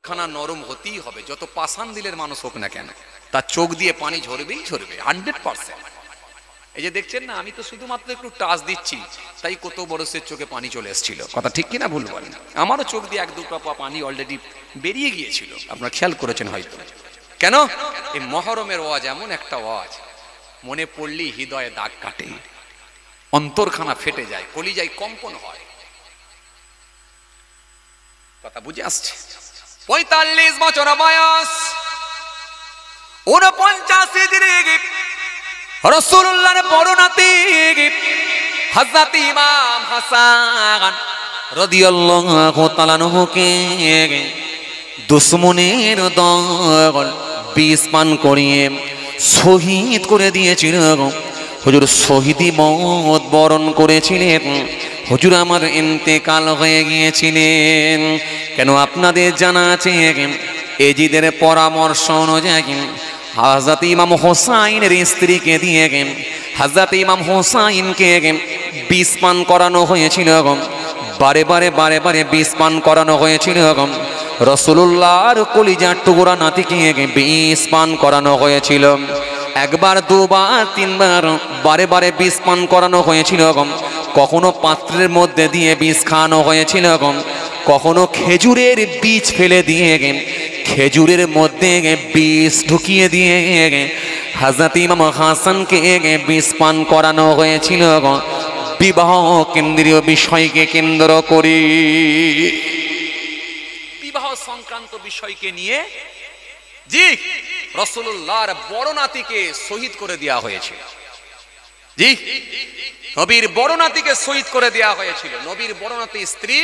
অন্তরখানা নরম হতেই হবে, যত পাষাণ দিলের মানুষ হোক না কেন, তার চোখ দিয়ে পানি ঝরবেই ঝরবে 100%। এই যে দেখছেন না, আমি তো শুধুমাত্র একটু টাচ দিচ্ছি, তাই কত বড়সের চোখে পানি চলে এসেছিল। কথা ঠিক কিনা ভুল বলেন? আমারও চোখ দিয়ে 1-2 টোপা পানি অলরেডি বেরিয়ে গিয়েছিল, আপনারা খেয়াল করেছেন হয়তো। কেন? এই মহরমের ওয়াজ এমন একটা ওয়াজ, মনে পড়লেই হৃদয়ে দাগ কাটে, অন্তরখানা ফেটে যায়, কলিজায় কম্পন হয়। কথা বুঝে আসছে? 45 বছর বয়স, 49 হিজরি, রাসূলুল্লাহর বড় নাতি হযরত ইমাম হাসান রাদিয়াল্লাহু তাআলা আনহুকে দুশমনের দল বিষ পান করিয়ে শহীদ করে দিয়েছিল। হুজুর শহীদি মওত বরণ করেছিলেন। হুজুর আমার ইন্তেকাল হয়ে গিয়েছিলেন। কেন আপনাদের জানা আছে, এজিদের পরামর্শ অনুযায়ী হযরত ইমাম হোসাইনের স্ত্রীকে দিয়ে হযরত ইমাম হোসাইনকে বিষ পান করানো হয়েছিল। বারে বারে বিষ পান করানো হয়েছিল। রাসূলুল্লাহর কলিজার টুকরা নাতিকে বিষ পান করানো হয়েছিল। একবার, দুবার, তিনবার বারে বিষ পান করানো হয়েছিল। কখনো পাত্রের মধ্যে দিয়ে বিষ খাওয়ানো হয়েছিল, কখনো খেজুরের বীজ ফেলে দিয়ে খেজুরের মধ্যে বিষ ঢুকিয়ে দিয়ে হযরত ইমাম হাসানকে বিষ পান করানো হয়েছিল। বিবাহ কেন্দ্রীয় বিষয়কে কেন্দ্র করে, বিবাহ সংক্রান্ত বিষয়কে নিয়ে জি রাসূলুল্লাহর বড় নাতিকে শহীদ করে দেওয়া হয়েছিল। জি, নবীর বড় নাতিকে শহীদ করে দেওয়া হয়েছিল। নবীর বড় নাতি স্ত্রী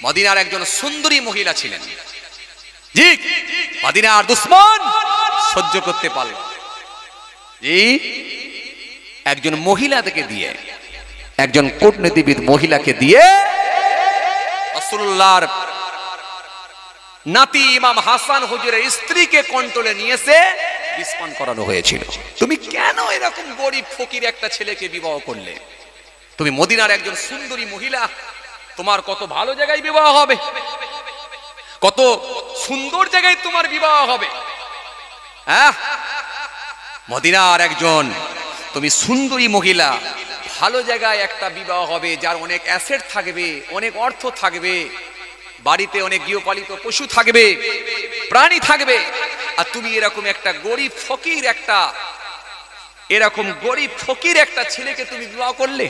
মদিনার একজন সুন্দরী মহিলা ছিলেন। জি, মদিনার দুশমন সহ্য করতে পারল। জি, একজন মহিলাকে দিয়ে, একজন কূটনীতিবিদ মহিলাকে দিয়ে রাসূলুল্লাহর নাতি ইমাম হাসান হুজুরের স্ত্রীকে কন্ট্রোলে নিয়েছে বিষ পান করানো হয়েছিল। তুমি কেন এরকম গরিব ফকির একটা ছেলেকে বিবাহ করলে? তুমি মদিনার একজন সুন্দরী মহিলা, তোমার কত ভালো জায়গায় বিবাহ হবে, কত সুন্দর জায়গায় তোমার বিবাহ হবে। হ্যাঁ, মদিনার একজন তুমি সুন্দরী মহিলা, ভালো জায়গায় একটা বিবাহ হবে, যার অনেক অ্যাসেট থাকবে, অনেক অর্থ থাকবে, বাড়িতে অনেক গৃহপালিত পশু থাকবে, প্রাণী থাকবে। আর তুমি এরকম একটা গরিব ফকির একটা ছেলেকে তুমি বিবাহ করলে।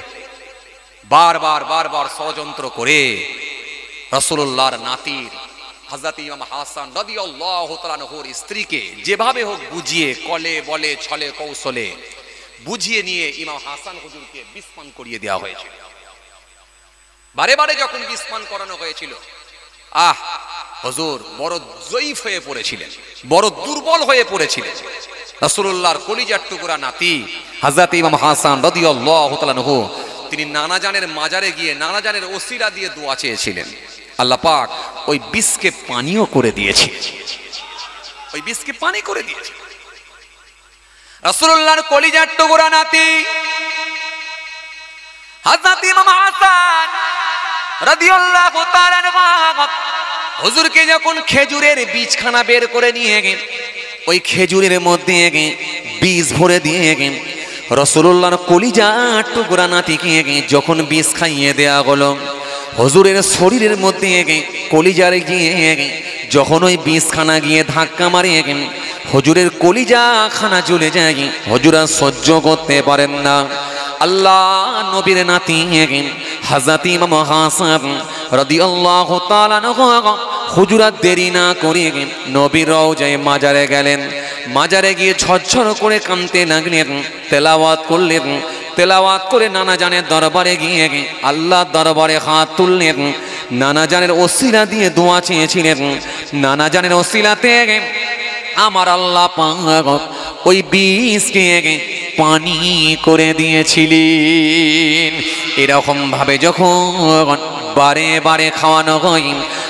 বারবার ষড়যন্ত্র করে রাসূলুল্লাহর নাতির হযরত ইমাম হাসান রাদিয়াল্লাহু তাআলা আনহুর স্ত্রীকে যেভাবে হোক বুঝিয়ে, কলে বলে ছলে কৌশলে বুঝিয়ে নিয়ে ইমাম হাসান হুজুরকে বিষ পান করিয়ে দেওয়া হয়েছিল। বারে যখন বিষ পান করানো হয়েছিল, হুজুর বড় জয়ীফ হয়ে পড়েছিলেন, বড় দুর্বল হয়ে পড়েছিলেন। রাসূলুল্লাহর কলিজার টুকরা নাতি হযরত ইমাম হাসান রাদিয়াল্লাহু তাআলা আনহু তিনি নানা জানের মাজারে গিয়ে নানা জানের ওসিলা দিয়ে দোয়া চেয়েছিলেন। আল্লাহ পাক ওই বিষকে পানিও করে দিয়েছে, ওই বিষকে পানি করে দিয়েছে। রাসূলুল্লাহর কলিজার টুকরা নাতি হযরত ইমাম হাসান রাদিয়াল্লাহু তাআলা আনহু হুজুরকে যখন খেজুরের বীজখানা বের করে নিয়ে গেলেন, ওই খেজুরের মধ্যে বীজ ভরে দিয়ে রাসূলুল্লাহর কলিজার টুকরা নাতিকে যখন বীজ খাইয়ে দেয়া হলো, হুজুরের শরীরের মধ্যে কলিজারে গিয়ে যখন ওই বীজখানা গিয়ে ধাক্কা মারে, হুজুরের কলিজা খানা জ্বলে যায়। হুজুর আর সহ্য করতে পারেন না। আল্লাহ নবীর নাতি হযরত ইমাম হাসান রাদিয়াল্লাহু তাআলা আনহু হুজুর দেরি না করে নবীর রওজায় মাজারে গেলেন। মাজারে গিয়ে ঝরঝর করে কাঁদতে লাগলেন, তেলাওয়াত করলেন। তেলাওয়াত করে নানা জানের দরবারে গিয়ে আল্লাহর দরবারে হাত তুললেন। নানা জানের ওসিলা দিয়ে দোয়া চেয়েছিলেন। নানা জানের ওসিলাতে আমার আল্লাহ পাক ওই বীজকে পানি করে দিয়েছিলেন। এরকম ভাবে যখন বারে খাওয়ানো হয়,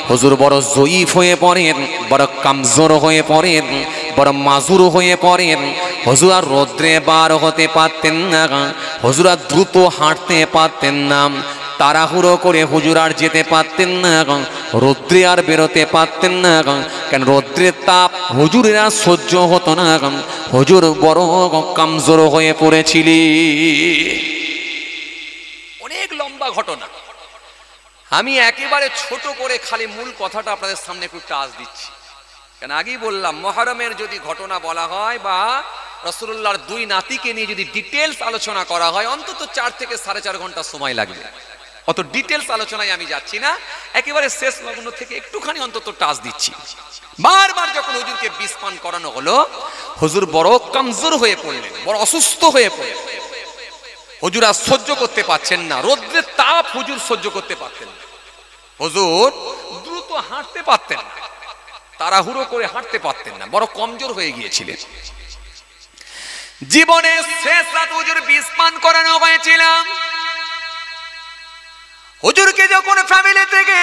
হুজুর বড় জয়ীফ হয়ে পড়েন, বড় কামজোর হয়ে পড়েন, বড় মাজুর হয়ে পড়েন। হুজুর আর রোদ্রে বার হতে পারতেন না, হুজুর আর দ্রুত হাঁটতে পারতেন না, তাড়াহুড়ো করে হুজুর আর যেতে পারতেন না। রৌদ্রে আর বেরোতে পারতেন না, কেন রৌদ্রের তাপ হুজুরের আর সহ্য হতো না। হুজুর বড় কমজোর হয়ে পড়েছিলেন। অনেক লম্বা ঘটনা, আমি একেবারে ছোট করে খালি মূল কথাটা আপনাদের সামনে একটু টাচ দিচ্ছি। কেন আগেই বললাম, মুহররমের যদি ঘটনা বলা হয় বা রাসূলুল্লাহর দুই নাতিকে নিয়ে যদি ডিটেলস আলোচনা করা হয়, অন্তত 4 থেকে 4.5 ঘন্টা সময় লাগবে। অত ডিটেলস আলোচনায় আমি যাচ্ছি না, একেবারে শেষ লগ্ন থেকে একটুখানি অন্তত টাচ দিচ্ছি। বারবার যখন হুজুরকে বিষ পান করানো হলো, হুজুর বড় কমজোর হয়ে পড়লেন, বড় অসুস্থ হয়ে পড়লেন। হুজুর আর সহ্য করতে পারছেন না, রৌদ্রের তাপ হুজুর সহ্য করতে পারতেন না। হুজুর দ্রুত হাঁটতে পারতেন না, তাড়াহুড়ো করে হাঁটতে পারতেন না, বড় কমজোর হয়ে গিয়েছিলেন। জীবনে শেষ রাত হুজুর বিষ পান করানো হয়েছিল। হুজুরকে যখন ফ্যামিলি থেকে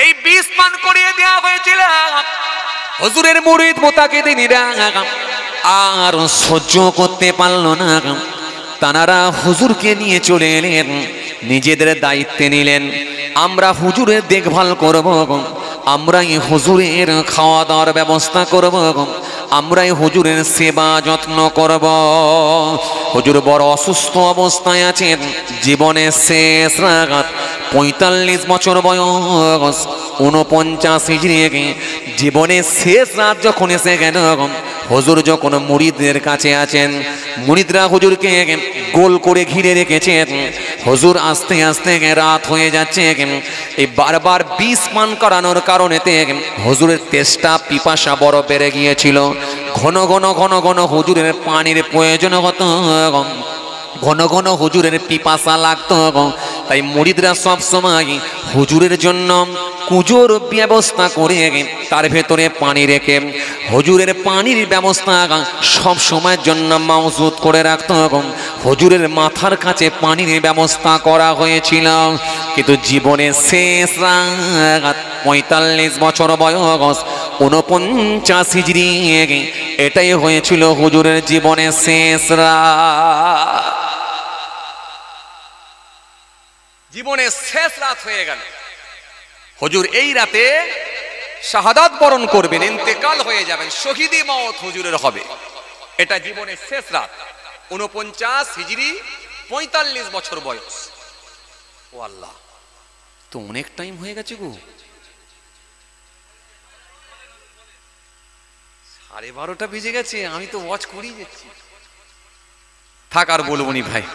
এই বিষ পান করিয়ে দেওয়া হয়েছিল, হুজুরের মুরিদ মুতাকিদিনরা আর সহ্য করতে পারল না। তারা হুজুরকে নিয়ে চলে এলেন, নিজেদের দায়িত্বে নিলেন। আমরা হুজুরের দেখভাল করব, আমরাই হুজুরের খাওয়া দাওয়ার ব্যবস্থা করব, আমরাই হুজুরের সেবা যত্ন করব। হুজুর বড় অসুস্থ অবস্থায় আছেন, জীবনের শেষ রাত, 45 বছর বয়স, 49 হিজরি। জীবনের শেষ রাত যখন এসে গেল, হুজুর যখন মুরিদদের কাছে আছেন, মুরিদরা হুজুরকে গোল করে ঘিরে রেখেছেন। হুজুর আস্তে আস্তে রাত হয়ে যাচ্ছে। এই বারবার বিষ পান করানোর কারণেতে হুজুরের তেষ্টা পিপাসা বড় বেড়ে গিয়েছিল। ঘন ঘন ঘন ঘন হুজুরের পানির প্রয়োজন হতো, ঘন ঘন হুজুরের পিপাসা লাগতো। তাই মুরিদরা সব সময় হুজুরের জন্য কুজোর ব্যবস্থা করে তার ভেতরে পানি রেখে হুজুরের পানির ব্যবস্থা সব সময়ের জন্য মজুদ করে রাখতো। হুজুরের মাথার কাছে পানির ব্যবস্থা করা হয়েছিল। কিন্তু জীবনের শেষ রাত, 45 বছর বয়স, 49 হিজরি, এটাই হয়েছিল হুজুরের জীবনের শেষ রাত। জীবনের শেষ রাত হয়ে গেল। হুজুর এই রাতে শাহাদাত বরণ করবেন, ইন্তেকাল হয়ে যাবেন, শহীদি মওত হুজুরের হবে। এটা জীবনের শেষ রাত, 49 হিজরি, 45 বছর বয়স। ও আল্লাহ, তো অনেক টাইম হয়ে গেছে গো, 12:30 বেজে গেছে, আমি তো ওয়াচ করেই যাচ্ছি। থাক আর বলবো নি ভাই।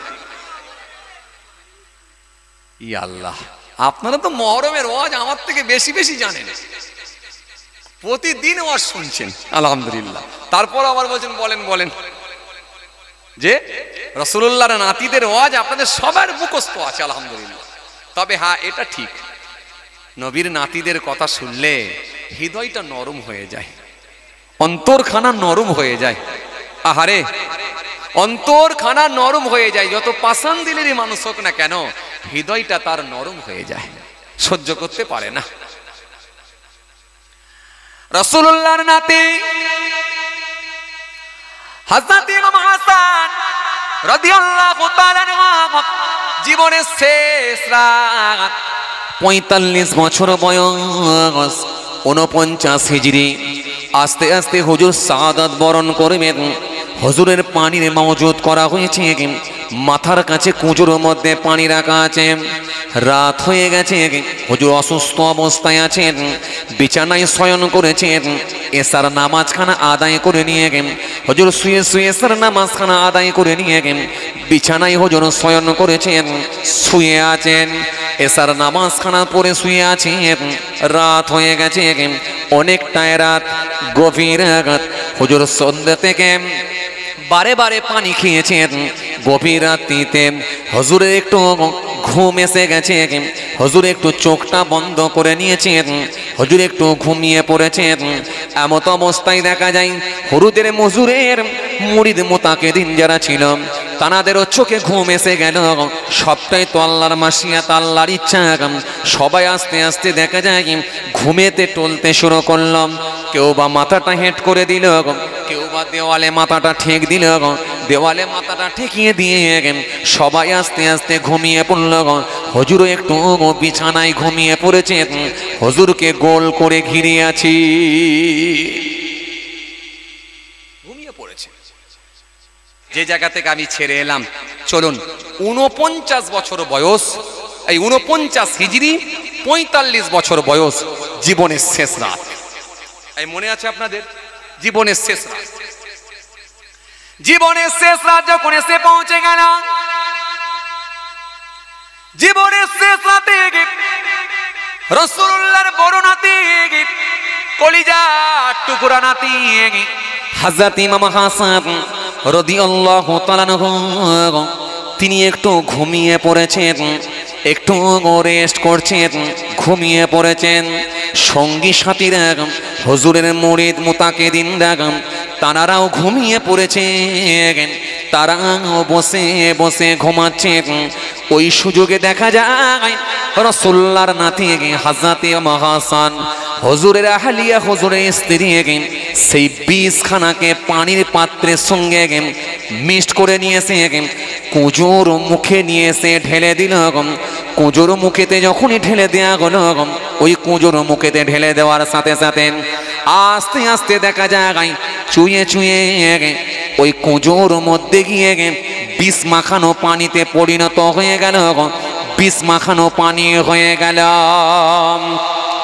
ই আল্লাহ, আপনারা তো মুহররমের ওয়াজ আমার থেকে বেশি বেশি জানেন, প্রতিদিন ওয়াজ শুনছেন আলহামদুলিল্লাহ। তারপর আবার বলছেন বলেন বলেন, যে রাসূলুল্লাহর নাতিদের ওয়াজ আপনাদের সবার মুখস্থ আছে আলহামদুলিল্লাহ। তবে হ্যাঁ, এটা ঠিক, নবীর নাতিদের কথা শুনলে হৃদয়টা নরম হয়ে যায়, অন্তরখানা নরম হয়ে যায়। আহারে, অন্তরখানা নরম হয়ে যায়। যত পাষাণ দিলেরই মানুষ হোক না কেন, হৃদয়টা তার নরম হয়ে যায়, সহ্য করতে পারে না। রাসূলুল্লাহর নাতি হযরত ইমাম হাসান রাদিয়াল্লাহু তাআলা আনহু জীবনের শেষ রাত, 45 বছর বয়স, 49 হিজরি। আস্তে আস্তে হুজুর শাহাদাত বরণ করবেন। হুজুরের পানির মওজুদ করা হয়েছে, মাথার কাছে কুঁজোর মধ্যে পানি রাখা আছে। রাত হয়ে গেছে, হুজুর অসুস্থ অবস্থায় আছেন, বিছানায় শয়ন করেছেন। এসার নামাজখানা আদায় করে নিয়ে হুজুর শুয়ে শুয়ে এসার নামাজখানা আদায় করে নিয়ে বিছানায় হুজুর শয়ন করেছেন, শুয়ে আছেন। এসার নামাজখানা পড়ে শুয়ে আছেন। রাত হয়ে গেছে, অনেকটাই রাত, গভীর রাত। হুজুর সন্ধ্যা থেকে বারে বারে পানি খেয়েছেন। গভীর রাত্রিতে হুজুরের একটু ঘুম এসে গেছে, হুজুর একটু চোখটা বন্ধ করে নিয়েছেন, হুজুর একটু ঘুমিয়ে পড়েছেন। এমত অবস্থায় দেখা যায় হুজুরের মুরিদ মুতাকিদিন যারা ছিল, তানাদেরও চোখে ঘুম এসে গেল। সবটাই তো আল্লাহর মাশিয়াত, আল্লাহর ইচ্ছা। সবাই আস্তে আস্তে দেখা যায় ঘুমেতে টলতে শুরু করলাম। কেউ বা মাথাটা হেঁট করে দিল, কেউ বা দেওয়ালে মাথাটা ঠেক দিল, দেওয়ালে মাথাটা ঠেকিয়ে দিয়ে সবাই আস্তে আস্তে ঘুমিয়ে পড়ল। হুজুরও একটু বিছানায় ঘুমিয়ে পড়েছে, হুজুরকে গোল করে ঘিরে আছি, ঘুমিয়ে পড়েছে। যে জায়গা থেকে আমি ছেড়ে এলাম, চলুন 49 বছর বয়স, এই 49 হিজরি 45 বছর বয়স, জীবনের শেষ রাত। এই মনে আছে আপনাদের? জীবনের শেষ রাত, জীবনের শেষ রাত যখন এসে পৌঁছে গেল, জীবনের শেষ রাতে রাসূলুল্লাহর বড় নাতি, কলিজার টুকরা নাতি হযরত ইমাম হাসান রাদিয়াল্লাহু তাআলা আনহু, তিনি একটু ঘুমিয়ে পড়েছেন, একটু রেস্ট করছেন, ঘুমিয়ে পড়েছেন। সঙ্গী সাথীরা, হুজুরের মুরিদ মুতাকিদিনরা, তারাও ঘুমিয়ে পড়েছেন, তারাও বসে বসে ঘুমাচ্ছেন। ওই সুযোগে দেখা যায় রাসূলুল্লাহর নাতি হযরত ইমাম হাসান, হুজুরের আহলিয়া, হুজুরের স্ত্রী, সেই 20 খানাকে পানির পাত্রের সঙ্গে মিক্সড করে নিয়েছে, কুজোর মুখে নিয়ে এসে ঢেলে দিল। কুজোর মুখেতে যখনই ঢেলে দেওয়া হলো, ওই কুজোর মুখেতে ঢেলে দেওয়ার সাথে সাথে আস্তে আস্তে দেখা যায় চুয়ে চুয়ে ওই কুজোর মধ্যে গিয়ে বিষ মাখানো পানিতে পরিণত হয়ে গেল, বিষ মাখানো পানি হয়ে গেল।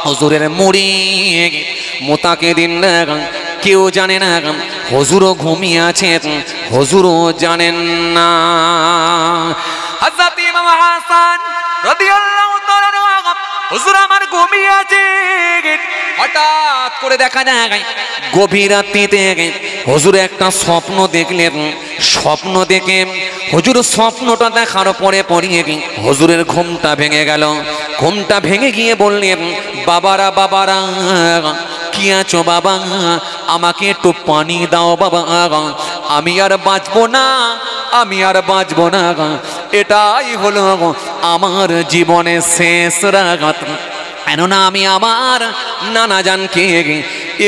হুজুরের মুরিদ মুতাকিদিন কেউ জানে না, হুজুরও ঘুমিয়ে আছেন, হুজুরও জানেন না। হযরত ইমাম হাসান রাদিয়াল্লাহু তাআলা আনহু, হুজুর আমার ঘুমিয়ে আছে। হঠাৎ করে দেখা যায় গভীর রাত্রিতে হুজুর একটা স্বপ্ন দেখলেন। স্বপ্ন দেখে হুজুর স্বপ্নটা দেখার পরে পড়িয়ে হুজুরের ঘুমটা ভেঙে গেল। ঘুমটা ভেঙে গিয়ে বললেন, বাবারা বাবারা, কি আছো বাবা, আমাকে একটু পানি দাও বাবা, আমি আর বাঁচবো না, আমি আর বাঁচবো না। এটাই হলো আমার জীবনের শেষ রাত। কেননা আমি আমার নানা জানকে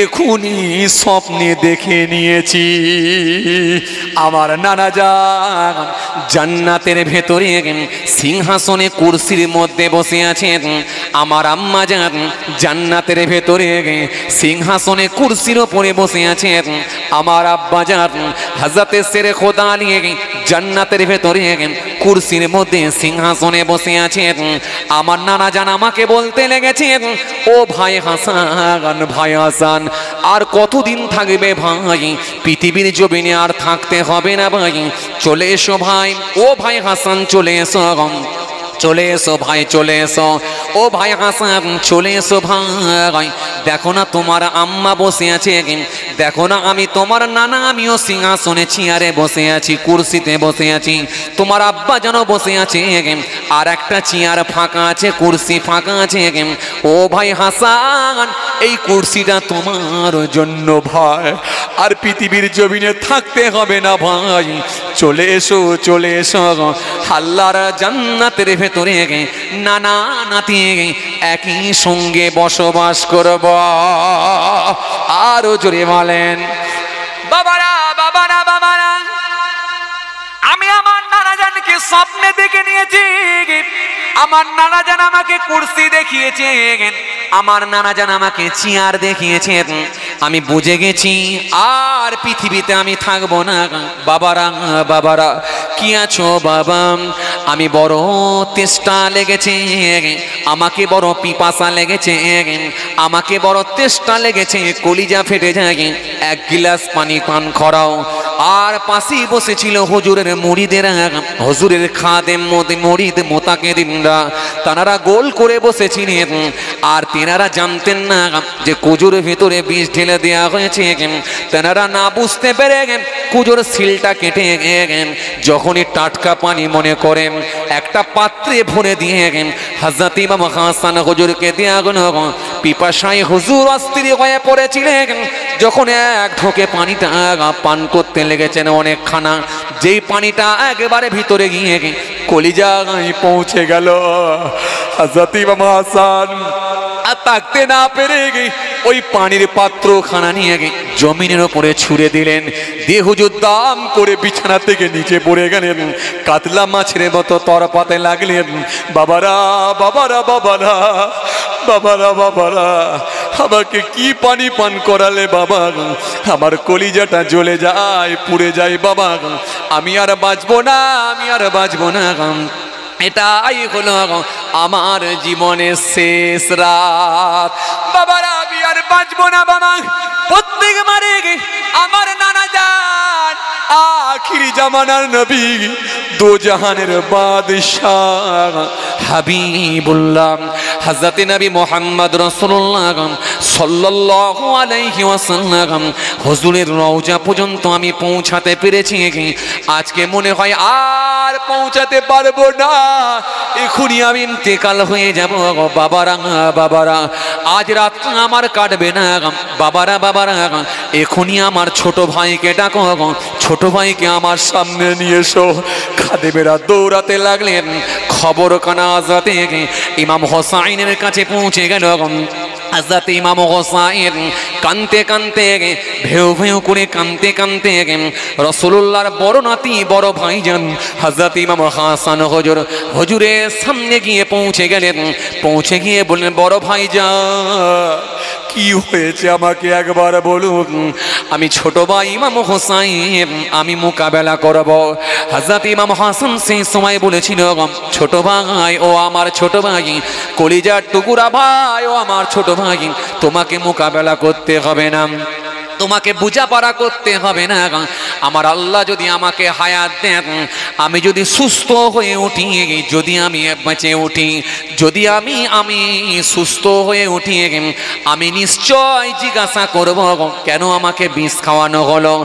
এখুনি স্বপ্নে দেখে নিয়েছি। আমার নানা জান জান্নাতের ভেতরে সিংহাসনে কুরসির মধ্যে বসে আছেন। আমার আম্মা জান জান্নাতের ভেতরে সিংহাসনে কুরসির ওপরে বসে আছেন। আমার আব্বা জান হযরতে শেরে খোদা নিয়ে জান্নাতের ভেতরে কুরসির মধ্যে সিংহাসনে বসে আছেন। আমার নানা জান আমাকে বলতে লেগেছেন, ও ভাই হাসান, ভাই হাসান, আর কতদিন থাকবে ভাই? পৃথিবীর জমিনে আর থাকতে হবে না ভাই, চলে এসো ভাই। ও ভাই হাসান চলে এসো, চলে এসো ভাই, চলে এসো। ও ভাই হাসান চলে এসো ভাই। দেখো না তোমার আম্মা বসে আছে, দেখো না আমি তোমার নানা, আমিও সিংহাসনে চেয়ারে বসে আছি, কুরসিতে বসে আছি। তোমার আব্বা যেন বসে আছে, আর একটা চেয়ার ফাঁকা আছে, কুরসি ফাঁকা আছে। ও ভাই হাসান, এই কুরসিটা তোমার জন্য ভাই, আর পৃথিবীর জমিনে থাকতে হবে না ভাই, চলে এসো, চলে এসো। আল্লাহর জান্নাতের ভেতরে নানা নাতি একই সঙ্গে বসবাস করব। আরো জোরে বলেন, বাবারা বাবারা বাবারা, আমি আমার নানা জানকে স্বপ্নে দেখে নিয়েছি। আমার নানা জান আমাকে কুরসি দেখিয়েছেন, আমার নানা জান আমাকে চেয়ার দেখিয়েছেন। আমি বুঝে গেছি আর পৃথিবীতে আমি থাকবো না। বাবারা বাবারা, কি আছো বাবা? আমি বড় তেষ্টা লেগেছে, আমাকে বড় পিপাসা লেগেছে, আমাকে বড় তেষ্টা লেগেছে, কলিজা ফেটে যায়, এক গিলাস পানি পান করাও। আর পাশেই বসেছিল হুজুরের মুরিদেরা, হুজুরের খাদেম মুরিদ মুতাকিদিনরা, তারা গোল করে বসেছিলেন। আর তেনারা জানতেন না যে কুজোর ভেতরে বিষ ঢেলে দেওয়া হয়েছে। তেনারা না বুঝতে পেরে কুজোর সিলটা কেটে যখনই টাটকা পানি মনে করেন একটা পাত্রে ভরে দিয়ে হযরত ইমাম হাসান হুজুরকে দেয়া গেল। পিপাসায় হুজুর অস্থির হয়ে পড়েছিলেন। যখন এক ঢোকে পানিটা পান করতে লেগেছেন অনেকখানা, যেই পানিটা একেবারে ভিতরে গিয়ে কলিজায় পৌঁছে গেল, হযরত ইমাম হাসান আর তাকতে না পেরে ওই পানির পাত্রখানা নিয়ে জমিনের ওপরে ছুঁড়ে দিলেন। দিয়ে হুজুর দাম করে বিছানা থেকে নিচে পড়ে গেলেন, কাতলা মাছের মতো তরপাতে লাগলেন। বাবারা বাবারা বাবারা বাবারা বাবারা, আমাকে কি পানি পান করালে বাবা, আমার কলিজাটা জ্বলে যায়, পুড়ে যায় বাবা, আমি আর বাঁচবো না, আমি আর বাঁচবো না। এটাই হলো আমার জীবনের শেষ রাত। বাবারা আমি আর বাঁচবো না বাবা। প্রত্যেক মারে আমার নানা যান আখিরি জামানার নবী, দো জাহানের বাদশাহ হাবিবুল্লাহ হযরত নবী মুহাম্মদ রাসূলুল্লাহ সাল্লাল্লাহু আলাইহি ওয়াসাল্লাম হুজুরের রওজা পর্যন্ত আমি পৌঁছাতে পেরেছি। আজকে মনে হয় আর পৌঁছাতে পারবো না, এখনই আমি ইন্তেকাল হয়ে যাব। বাবারা বাবারা, আজ রাত আমার কাটবে না। বাবারা বাবারা, এখনই আমার ছোট ভাইকে ডাকো, ছোট ভাইকে আমার সামনে নিয়ে এসো। খাদেমেরা দৌড়াতে লাগলেন। খবর কানা হযরত ইমাম হোসাইনের কাছে পৌঁছে গেল। হযরত ইমাম হোসাইন কানতে কানতে ভেউ ভেউ করে কানতে কানতে রাসূলুল্লাহর বড় নাতি বড় ভাইজান হযরত ইমাম হাসান হুজুরের সামনে গিয়ে পৌঁছে গেলেন। পৌঁছে গিয়ে বললেন, বড় ভাইজান কি হয়েছে আমাকে একবার বলুন। আমি ছোট ভাই ইমাম হোসাইন আমি মোকাবেলা করব। হযরত ইমাম হাসান সেই সময় বলেছিল, ছোট ভাই ও আমার ছোট ভাই, কলিজার টুকুরা ভাই ও আমার ছোট ভাই, তোমাকে মোকাবেলা করতে হবে না, তোমাকে বুঝাপড়া করতে হবে না। আমার আল্লাহ যদি আমাকে হায়াত দেন, আমি যদি সুস্থ হয়ে উঠি, যদি আমি বেঁচে উঠি, যদি আমি সুস্থ হয়ে উঠি, আমি নিশ্চয় জিজ্ঞাসা করব কেন আমাকে বিষ খাওয়ানো হলো।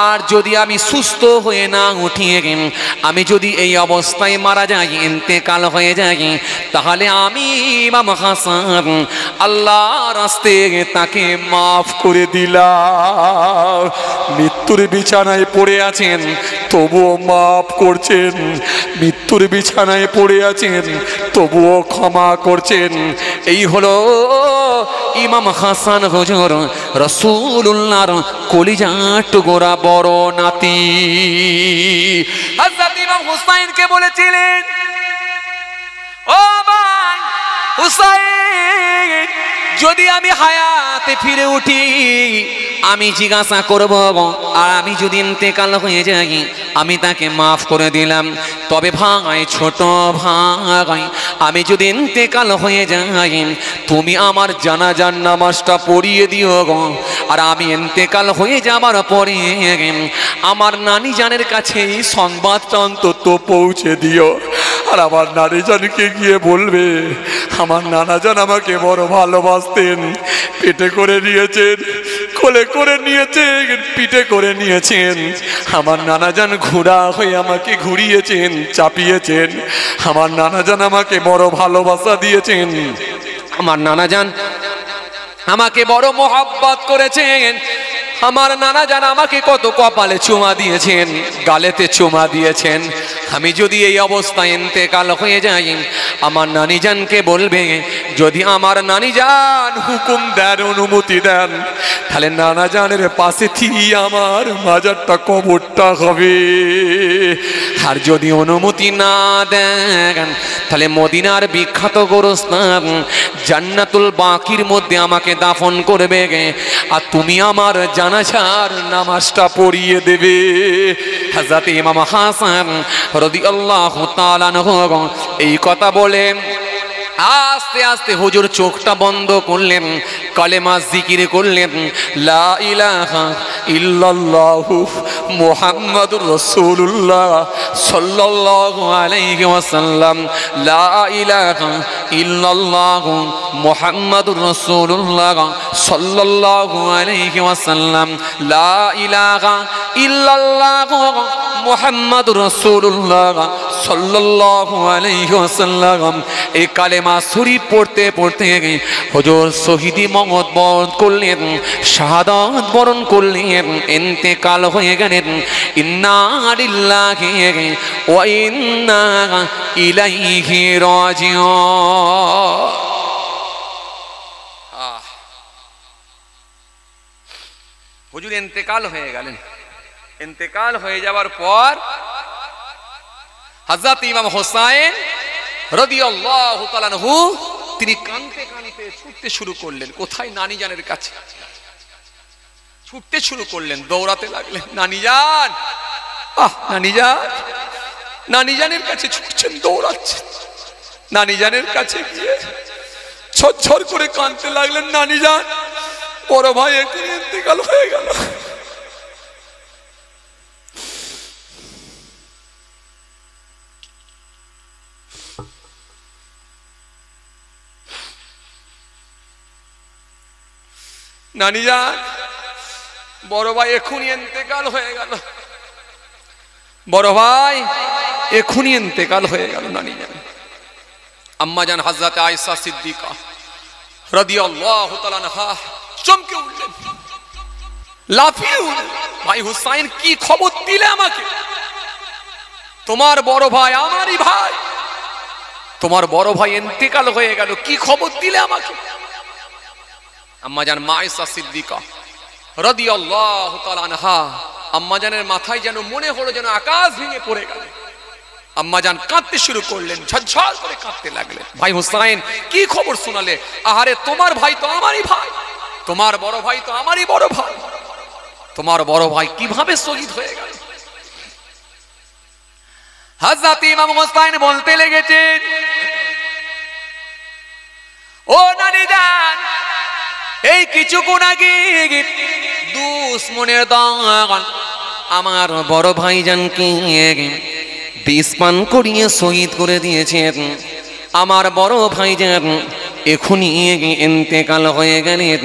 আর যদি আমি সুস্থ হয়ে না উঠি, আমি যদি এই অবস্থায় মারা যাই, ইন্তেকাল হয়ে যাই, তাহলে আমি ইমাম হাসান আল্লাহর রাস্তায় তাকে মাফ করে দিলাম। মৃত্যুর বিছানায় পড়ে আছেন তবুও মাফ করছেন, মৃত্যুর বিছানায় পড়ে আছেন তবুও ক্ষমা করছেন। এই হলো ইমাম হাসান হুজুর রাসূলুল্লাহর কলিজার টুকরা বড় নাতি। হযরত ইমাম হুসাইনকে বলেছিলেন, ও ভাই হুসাইন, যদি আমি হায়াতে ফিরে উঠি আমি জিজ্ঞাসা করব, আর আমি যদি ইন্তেকাল হয়ে যাই আমি তাকে মাফ করে দিলাম। তবে ভাই ছোট ভাই, আমি যদি ইন্তেকাল হয়ে যাই তুমি আমার জানাজার নামাজটা পড়িয়ে দিও গো। আর আমি ইন্তেকাল হয়ে যাবার পরে আমার নানি জানের কাছে এই সংবাদটা অন্তত পৌঁছে দিও। আর আমার নানি জানকে গিয়ে বলবে, আমার নানাজান আমাকে বড় ভালোবাসতেন, পেটে করে নিয়েছেন, কোলে করে নিয়েছেন, পিঠে করে নিয়েছেন। আমার নানাজান ঘোড়া হয়ে আমাকে ঘুরিয়েছেন, চাপিয়েছেন। আমার নানাজান আমাকে বড় ভালোবাসা দিয়েছেন, আমার নানাজান আমাকে বড় মোহাব্বত করেছেন। আমার নানাজান আমাকে কত কপালে চুমা দিয়েছেন, গালেতে চুমা দিয়েছেন। আমি যদি এই অবস্থায় ইন্তেকাল হয়ে যাই, আমার নানিজানকে বলবে, যদি আমার নানিজান হুকুম দেন, অনুমতি দেন, তাহলে নানাজানের পাশে থেকে আমার মাজারটা কবরটা হবে। আর যদি অনুমতি না দেন, তাহলে মদিনার বিখ্যাত গোরস্থান জান্নাতুল বাকির মধ্যে আমাকে দাফন করবে, আর তুমি আমার জানাজার নামাজটা পড়িয়ে দেবে। হযরত ইমাম হাসান রাদিয়াল্লাহু তাআলা আনহু এই কথা বলে আস্তে আস্তে হুজুর চোখটা বন্ধ করলেন, কালেমা জিকির করলেন, লা ইলাহা ইল্লাল্লাহু মুহাম্মাদুর রাসূলুল্লাহ সাল্লাল্লাহু আলাইহি ওয়াসাল্লাম, লা ইলাহা ইল্লাল্লাহু মুহাম্মাদুর রাসূলুল্লাহ সাল্লাল্লাহু আলাইহি ওয়াসাল্লাম, লা ইলাহা ইল্লাল্লাহু মুহাম্মাদুর রাসূলুল্লাহ সাল্লাল্লাহু আলাইহি ওয়াসাল্লাম। এই কালেমা শরীফ পড়তে পড়তে হুজুর শহীদি মওত বরণ করলেন, শাহাদাত বরণ করলেন, ইন্তেকাল হয়ে গেলেন। ইন্না লিল্লাহি ওয়া ইন্না ইলাইহি রাজিউন। হুজুর ইন্তেকাল হয়ে গেলেন। ইন্তেকাল হয়ে যাওয়ার পর হযরত ইমাম হোসাইন রাদিয়াল্লাহু তাআলা আনহু তিনি কাঁদতে কাঁদতে ছুটতে শুরু করলেন। কোথায়? নানি জানের কাছে ছুটতে শুরু করলেন, দৌড়াতে লাগলেন। নানি জান, নানি জান, নানি জানের কাছে ছুটছেন, দৌড়াচ্ছেন। নানি জানের কাছে গিয়ে ঝরঝর করে কাঁদতে লাগলেন। নানি জান, বড় ভাই একদিন ইন্তেকাল হয়ে গেল। নানি জান, বড় ভাই এখনই ইন্তেকাল হয়ে গেল। বড় ভাই এখনই ইন্তেকাল হয়ে গেল। নানি জান, আম্মা জান হযরত আয়েশা সিদ্দিকা রাদিয়াল্লাহু তাআলা আনহা চমকে উঠলেন, লাফিয়ে উঠলেন। ভাই হুসাইন, কি খবর দিলে আমাকে? তোমার বড় ভাই আমারই ভাই, তোমার বড় ভাই ইন্তেকাল হয়ে গেল, কি খবর দিলে আমাকে? আম্মা জান মা আয়েশা সিদ্দিকা রাদিয়াল্লাহু তাআলা আনহা, আম্মা জানের মাথায় যেন মনে হলো যেন আকাশ ভেঙে পড়ে গেল। আম্মা জান কাঁদতে শুরু করলেন, ঝরঝর করে কাঁদতে লাগলেন। ভাই হুসাইন, কি খবর শোনালে? আহারে, তোমার ভাই তো আমারই ভাই, তোমার বড় ভাই তো আমারই বড় ভাই, তোমার বড় ভাই কিভাবে শহীদ হয়ে গেল? হযরত ইমাম হোসাইন বলতে লেগেছেন, ও নানি জান, এই কিছুক্ষণ আগে দুশমনের দল আমার বড় ভাইজানকে বিষ পান করিয়ে শহীদ করে দিয়েছেন। আমার বড় ভাইজান এখনই ইন্তেকাল হয়ে গেলেন।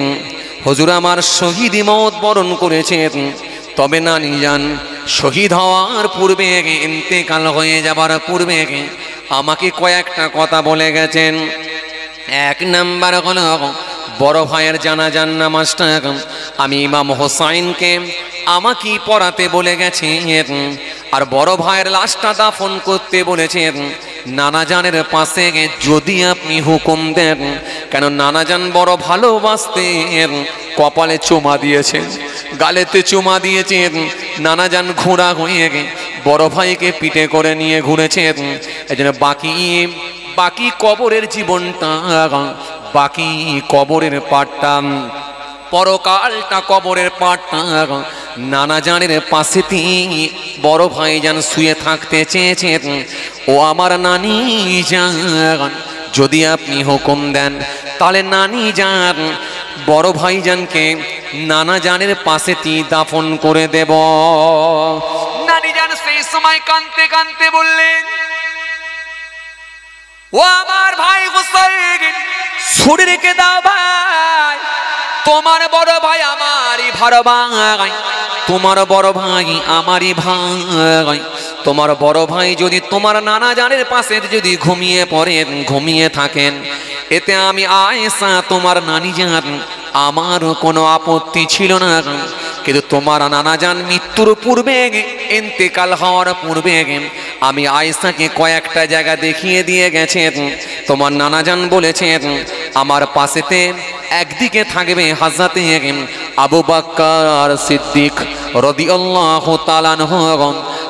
হুজুর আমার শহীদ মওত বরণ করেছেন। তবে নানি জান, শহীদ হওয়ার পূর্বে, ইন্তেকাল হয়ে যাবার পূর্বে আমাকে কয়েকটা কথা বলে গেছেন। এক নাম্বার হলো, বড় ভাইয়ের জানাজার নামাজটা আমি ইমাম হোসাইনকে আমাকে পড়াতে বলে গেছেন। আর বড় ভাইয়ের লাশটা দাফন করতে বলেছেন নানাজানের পাশে যদি আপনি হুকুম দেন। কেন নানাজান বড় ভালোবাসতেন, কপালে চুমা দিয়েছেন, গালেতে চুমা দিয়েছেন। নানাজান ঘোড়া হয়ে বড় ভাইকে পিঠে করে নিয়ে ঘুরেছেন। এই জন্য বাকি কবরের জীবনটা, বাকি কবরের পাটটা, পরকালটা, কবরের পাটটা নানাজানের পাশে বড় ভাইজান শুয়ে থাকতে চেয়েছেন। ও আমার নানি জান, যদি আপনি হুকুম দেন তাহলে নানি জান বড় ভাইজানকে নানাজানের পাশে দাফন করে দেব। নানি জান সেই সময় কাঁদতে কাঁদতে বললেন, ও আমার ভাই হুসাইন, ছুরি রেখে দাও ভাই, তোমার বড় ভাই আমারই ভাই, তোমার বড় ভাই আমারই ভাই। তোমার বড় ভাই যদি তোমার নানা জানের পাশে যদি ঘুমিয়ে থাকেন, এতে আমি আয়েশা তোমার নানি জান আমার কোনো আপত্তি ছিল না। কিন্তু তোমার নানা জান মৃত্যুর পূর্বে, ইন্তেকাল হওয়ার পূর্বে আমি আয়েশাকে কয়েকটা জায়গা দেখিয়ে দিয়ে গেছেন। তোমার নানা জান বলেছেন আমার পাশেতে একদিকে থাকবে হযরত আবু বকর সিদ্দিক রাদিয়াল্লাহু তাআলা আনহু,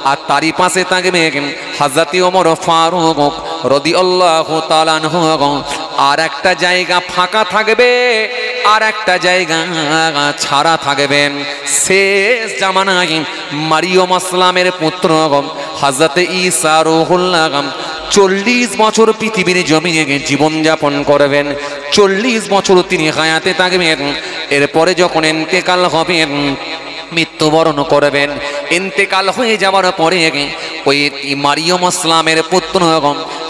আর তারই পাশে থাকবে হযরত ওমর ফারুক রাদিয়াল্লাহু তাআলা আনহু। আর একটা জায়গা ফাঁকা থাকবে, আর একটা জায়গা ছাড়া থাকবেন। শেষ জামানায় মারিয়ম আসলামের পুত্র হযরত ঈসা রূহুল্লাহ 40 বছর পৃথিবীর জমিনে জীবনযাপন করবেন। 40 বছর তিনি হায়াতে থাকবেন। এরপরে যখন ইন্তেকাল হবেন, মৃত্যুবরণ করবেন, ইন্তেকাল হয়ে যাওয়ার পরে ওই মারিয়ম আসলামের পুত্র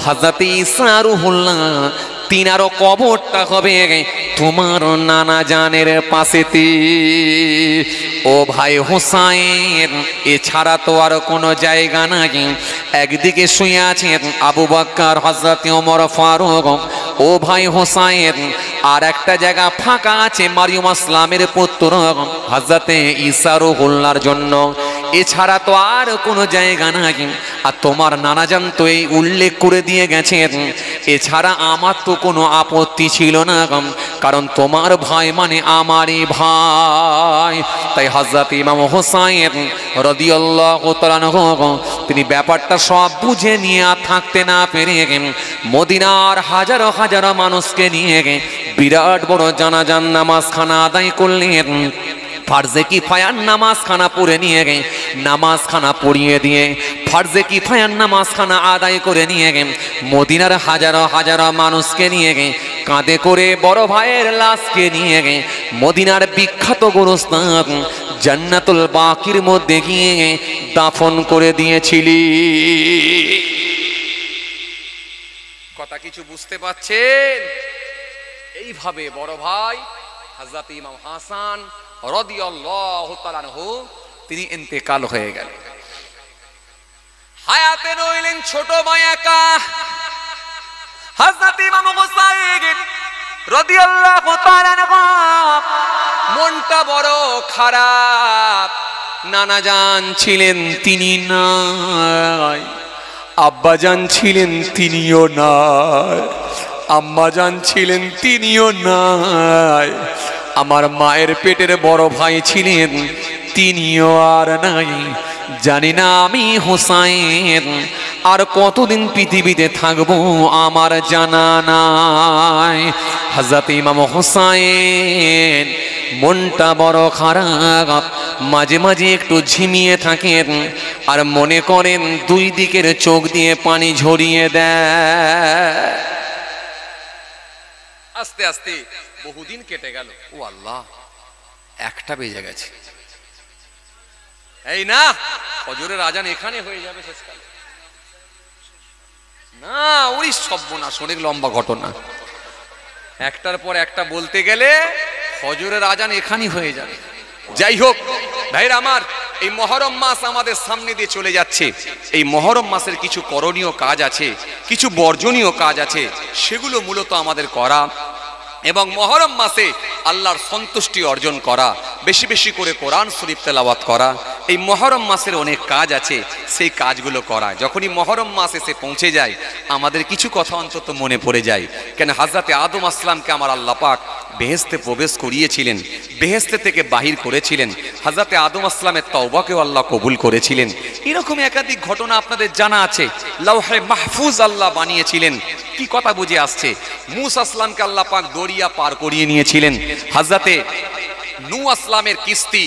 হযরত ঈসা রূহুল্লাহ তিনারও কবরটা হবে তোমার নানা জানের পাশেতে। ও ভাই হোসাইন, এছাড়া তো আর কোনো জায়গা নাই। একদিকে শুয়ে আছেন আবু বকর, হযরত ওমর ফারুক। ও ভাই হোসাইন, আর একটা জায়গা ফাঁকা আছে মারিয়ম আসলামের পুত্র হযরত ঈসা রূহুল্লাহর জন্য। এছাড়া তো আর কোনো জায়গা নাই। আর তোমার নানাজান তো এই উল্লেখ করে দিয়ে গেছেন, এছাড়া আমার তো কোনো আপত্তি ছিল না, কারণ তোমার ভাই মানে আমারই ভাই। তাই হযরত ইমাম হোসাইন রাদিয়াল্লাহু তাআলা আনহু তিনি ব্যাপারটা সব বুঝে নিয়ে থাকতে না পেরে মদিনার হাজারো হাজারো মানুষকে নিয়ে বিরাট বড় জানাজান নামাজখানা আদায় করলেন। ফার্জে কিফায়ার নামাজখানা পড়ে নিয়ে নামাজখানা পড়িয়ে দিয়ে ফার্জে কিফায়ার নামাজখানা আদায় করে নিয়ে মদিনার হাজারো হাজারো মানুষকে নিয়ে কাঁধে করে বড় ভাইয়ের লাশকে নিয়ে মদিনার বিখ্যাত গোরস্থান জান্নাতুল বাকির মধ্যে গিয়ে দাফন করে দিয়েছিলি। কথা কিছু বুঝতে পারছেন? এইভাবে বড় ভাই হযরত ইমাম হাসান রাদিয়াল্লাহু তাআলা আনহু তিনি ইন্তেকাল হয়ে গেলেন। হায়াতে রইলেন ছোট ভাই একা। হযরত ইমাম হুসাইন রাদিয়াল্লাহু তাআলা আনহু মনটা বড় খারাপ। নানাজান ছিলেন তিনি নাই, আব্বাজান ছিলেন তিনিও নাই, আম্মাজান ছিলেন তিনিও নাই, আমার মায়ের পেটের বড় ভাই ছিলেন তিনিও আর নাই। জানি না আমি হোসাইন আর কতদিন পৃথিবীতে থাকবো আমার জানা নাই। হযরত ইমাম হোসাইন মনটা বড় খারাপ, মাঝে মাঝে একটু ঝিমিয়ে থাকেন আর মনে করেন দুই দিকের চোখ দিয়ে পানি ঝরিয়ে দেয়। আস্তে আস্তে বহুদিন কেটে গেল। ও আল্লাহ, 1টা বেজে গেছে। এই না ফজরের আজান এখানে হয়ে যাবে শেষকালে না, ওই সর্বনাশ, অনেক লম্বা ঘটনা। 1টার পর একটা বলতে গেলে ফজরের আজান এখানেই হয়ে যাবে। যাই হোক ভাইরা আমার, এই মুহররম মাস আমাদের সামনে দিয়ে চলে যাচ্ছে। এই মুহররম মাসের কিছু করণীয় কাজ আছে, কিছু বর্জনীয় কাজ আছে, সেগুলো মূলত আমাদের করা এবং মুহররম মাসে আল্লাহর সন্তুষ্টি অর্জন করা, বেশি বেশি করে কোরআন শরীফ তেলাওয়াত করা। এই মুহররম মাসের অনেক কাজ আছে, সেই কাজগুলো করা। যখনই মুহররম মাস এসে পৌঁছে যায় আমাদের কিছু কথা অন্তত মনে পড়ে যায়। কেন হযরত আদম আসলামকে আমার আল্লাহ পাক বেহেশতে প্রবেশ করিয়েছিলেন, বেহেশতে থেকে বাহির করেছিলেন। হযরত আদম আসলামের তওবাকেও আল্লাহ কবুল করেছিলেন। এরকম একাধিক ঘটনা আপনাদের জানা আছে। লাওহে মাহফুজ আল্লাহ বানিয়েছিলেন। কি কথা বুঝে আসছে? মূসা আসলামকে আল্লাহ পাক দরিয়া পার করিয়ে নিয়েছিলেন। হযরত নূহ আসলামের কিস্তি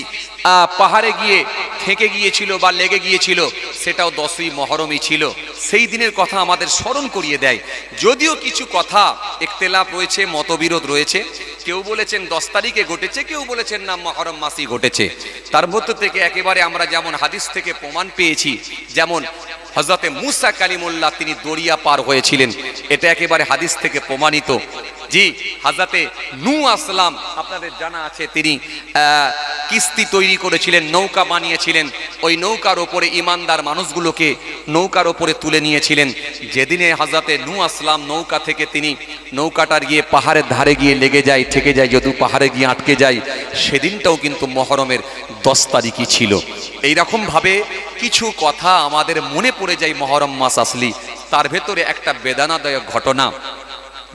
পাহাড়ে গিয়ে থেকে গিয়েছিল বা লেগে গিয়েছিল, সেটাও 10ই মুহররমই ছিল। সেই দিনের কথা আমাদের স্মরণ করিয়ে দেয়। যদিও কিছু কথা ইখতিলাফ রয়েছে, মতবিরোধ রয়েছে। কেউ বলেছেন 10 তারিখে ঘটেছে, কেউ বলেছেন না মুহররম মাসেই ঘটেছে। তার মধ্য থেকে একেবারে আমরা যেমন হাদিস থেকে প্রমাণ পেয়েছি, যেমন হযরত মূসা কালিমুল্লাহ তিনি দরিয়া পার হয়েছিলেন, এটা একেবারে হাদিস থেকে প্রমাণিত। জি, হযরতে নূহ আসলাম আপনাদের জানা আছে, তিনি কিস্তি তৈরি করেছিলেন, নৌকা বানিয়েছিলেন। ওই নৌকার ওপরে ইমানদার মানুষগুলোকে নৌকার ওপরে তুলে নিয়েছিলেন। যেদিনে হযরতে নূহ আসলাম নৌকা থেকে তিনি নৌকাটার গিয়ে পাহাড়ের ধারে গিয়ে লেগে যায়, ঠেকে যায়, যদি পাহাড়ে গিয়ে আটকে যায়, সেদিনটাও কিন্তু মুহররমের 10 তারিখই ছিল। এইরকম ভাবে কিছু কথা আমাদের মনে পড়ে যায় মুহররম মাস আসলি। তার ভেতরে একটা বেদনাদায়ক ঘটনা,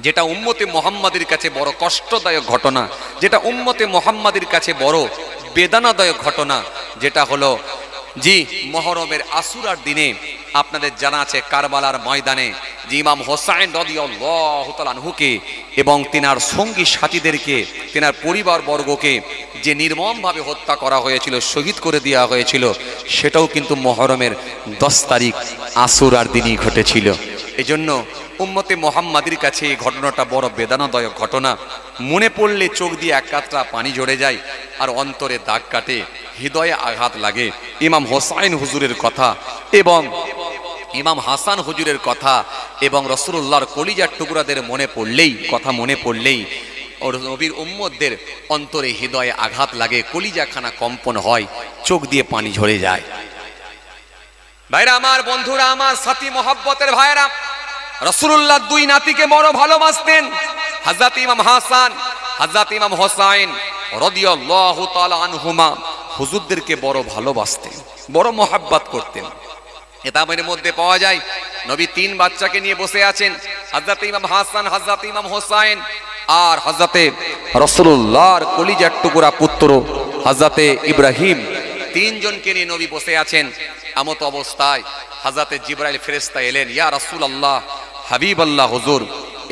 যেটা উম্মতে মুহাম্মাদের কাছে বড় কষ্টদায়ক ঘটনা, যেটা উম্মতে মুহাম্মাদের কাছে বড় বেদনাদায়ক ঘটনা, যেটা হলো জি মুহররমের আশুরার দিনে আপনাদের জানা আছে কারবালার ময়দানে যে ইমাম হোসাইন রাদিয়াল্লাহু তাআলা আনহুকে এবং তিনার সঙ্গী সাথীদেরকে, তিনার পরিবারবর্গকে যে নির্মমভাবে হত্যা করা হয়েছিল, শহীদ করে দেওয়া হয়েছিল, সেটাও কিন্তু মুহররমের 10 তারিখ আশুরার দিনই ঘটেছিল। এজন্য উম্মতে মুহাম্মাদের কাছে এই ঘটনাটা বড় বেদনাদায়ক ঘটনা। মনে পড়লে চোখ দিয়ে এক কাতরা পানি ঝরে যায় আর অন্তরে দাগ কাটে, হৃদয়ে আঘাত লাগে। ইমাম হোসাইন হুজুরের কথা এবং ইমাম হাসান হুজুরের কথা এবং রাসূলুল্লাহর কলিজার টুকরাদের মনে পড়লেই, কথা মনে পড়লেই ওর নবীর উম্মতদের অন্তরে হৃদয়ে আঘাত লাগে, কলিজাখানা কম্পন হয়, চোখ দিয়ে পানি ঝরে যায়। ভাইরা আমার, বন্ধুরা আমার, সাথী মহব্বতের ভাইরা, রাসূলুল্লাহ 2 নাতিকে বড় ভালোবাসতেন, হযরত ইমাম হাসান, হযরত ইমাম হোসাইন রাদিয়াল্লাহু তাআলা আনহুমা। হুজুরদেরকে বড় ভালোবাসতেন, বড় মহাব্বত করতেন। কিতাবের মধ্যে পাওয়া যায় নবী 3 বাচ্চাকে নিয়ে বসে আছেন, হযরত ইমাম হাসান, হযরত ইমাম হোসাইন আর হযরতে রাসূলুল্লাহর কলিজার টুকরা পুত্র হযরতে ইব্রাহিম, 3 জনকে নিয়ে নবী বসে আছেন। এমত অবস্থায় হযরতে জিবরাইল ফেরেশতা এলেন, ইয়া রাসূলুল্লাহ, হাবিবাল্লাহ হুজুর,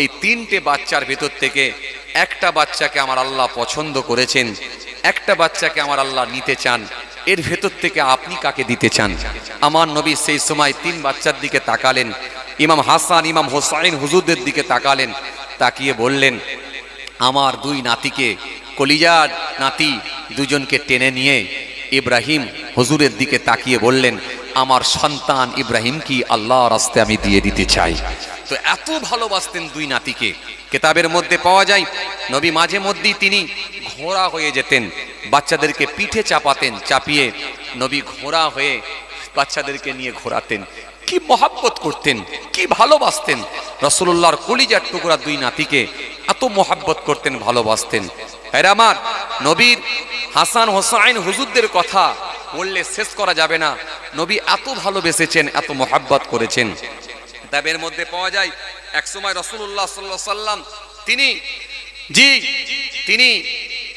এই 3টে বাচ্চার ভেতর থেকে একটা বাচ্চাকে আমার আল্লাহ পছন্দ করেছেন, একটা বাচ্চাকে আমার আল্লাহ নিতে চান, এর ভেতর থেকে আপনি কাকে দিতে চান? আমার নবী সেই সময় 3 বাচ্চার দিকে তাকালেন, ইমাম হাসান, ইমাম হোসাইন হুজুরদের দিকে তাকালেন, তাকিয়ে বললেন, আমার 2 নাতিকে, কলিজার নাতি দুজনকে টেনে নিয়ে ইব্রাহিম হুজুরের দিকে তাকিয়ে বললেন, আমার সন্তান ইব্রাহিম কি আল্লাহর রাস্তায় আমি দিয়ে দিতে চাই। তো এত ভালোবাসতেন 2 নাতিকে। কিতাবের মধ্যে পাওয়া যায় নবী মাঝে মধ্যেই তিনি ঘোড়া হয়ে যেতেন, বাচ্চাদেরকে পিঠে চাপাতেন, চাপিয়ে নবী ঘোড়া হয়ে বাচ্চাদেরকে নিয়ে ঘোরাতেন। কি মহাব্বত করতেন, কি ভালোবাসতেন। রাসূলুল্লাহর কলিজার টুকরা 2 নাতিকে এত মহাব্বত করতেন, ভালোবাসতেন। হ্যাঁ আমার নবীর হাসান হোসাইন হুজুরদের কথা বললে শেষ করা যাবে না। নবী এত ভালোবেসেছেন, এত মহাব্বত করেছেন। কিতাবের মধ্যে পাওয়া যায় এক সময় রাসূলুল্লাহ সাল্লাল্লাহু আলাইহি ওয়াসাল্লাম তিনি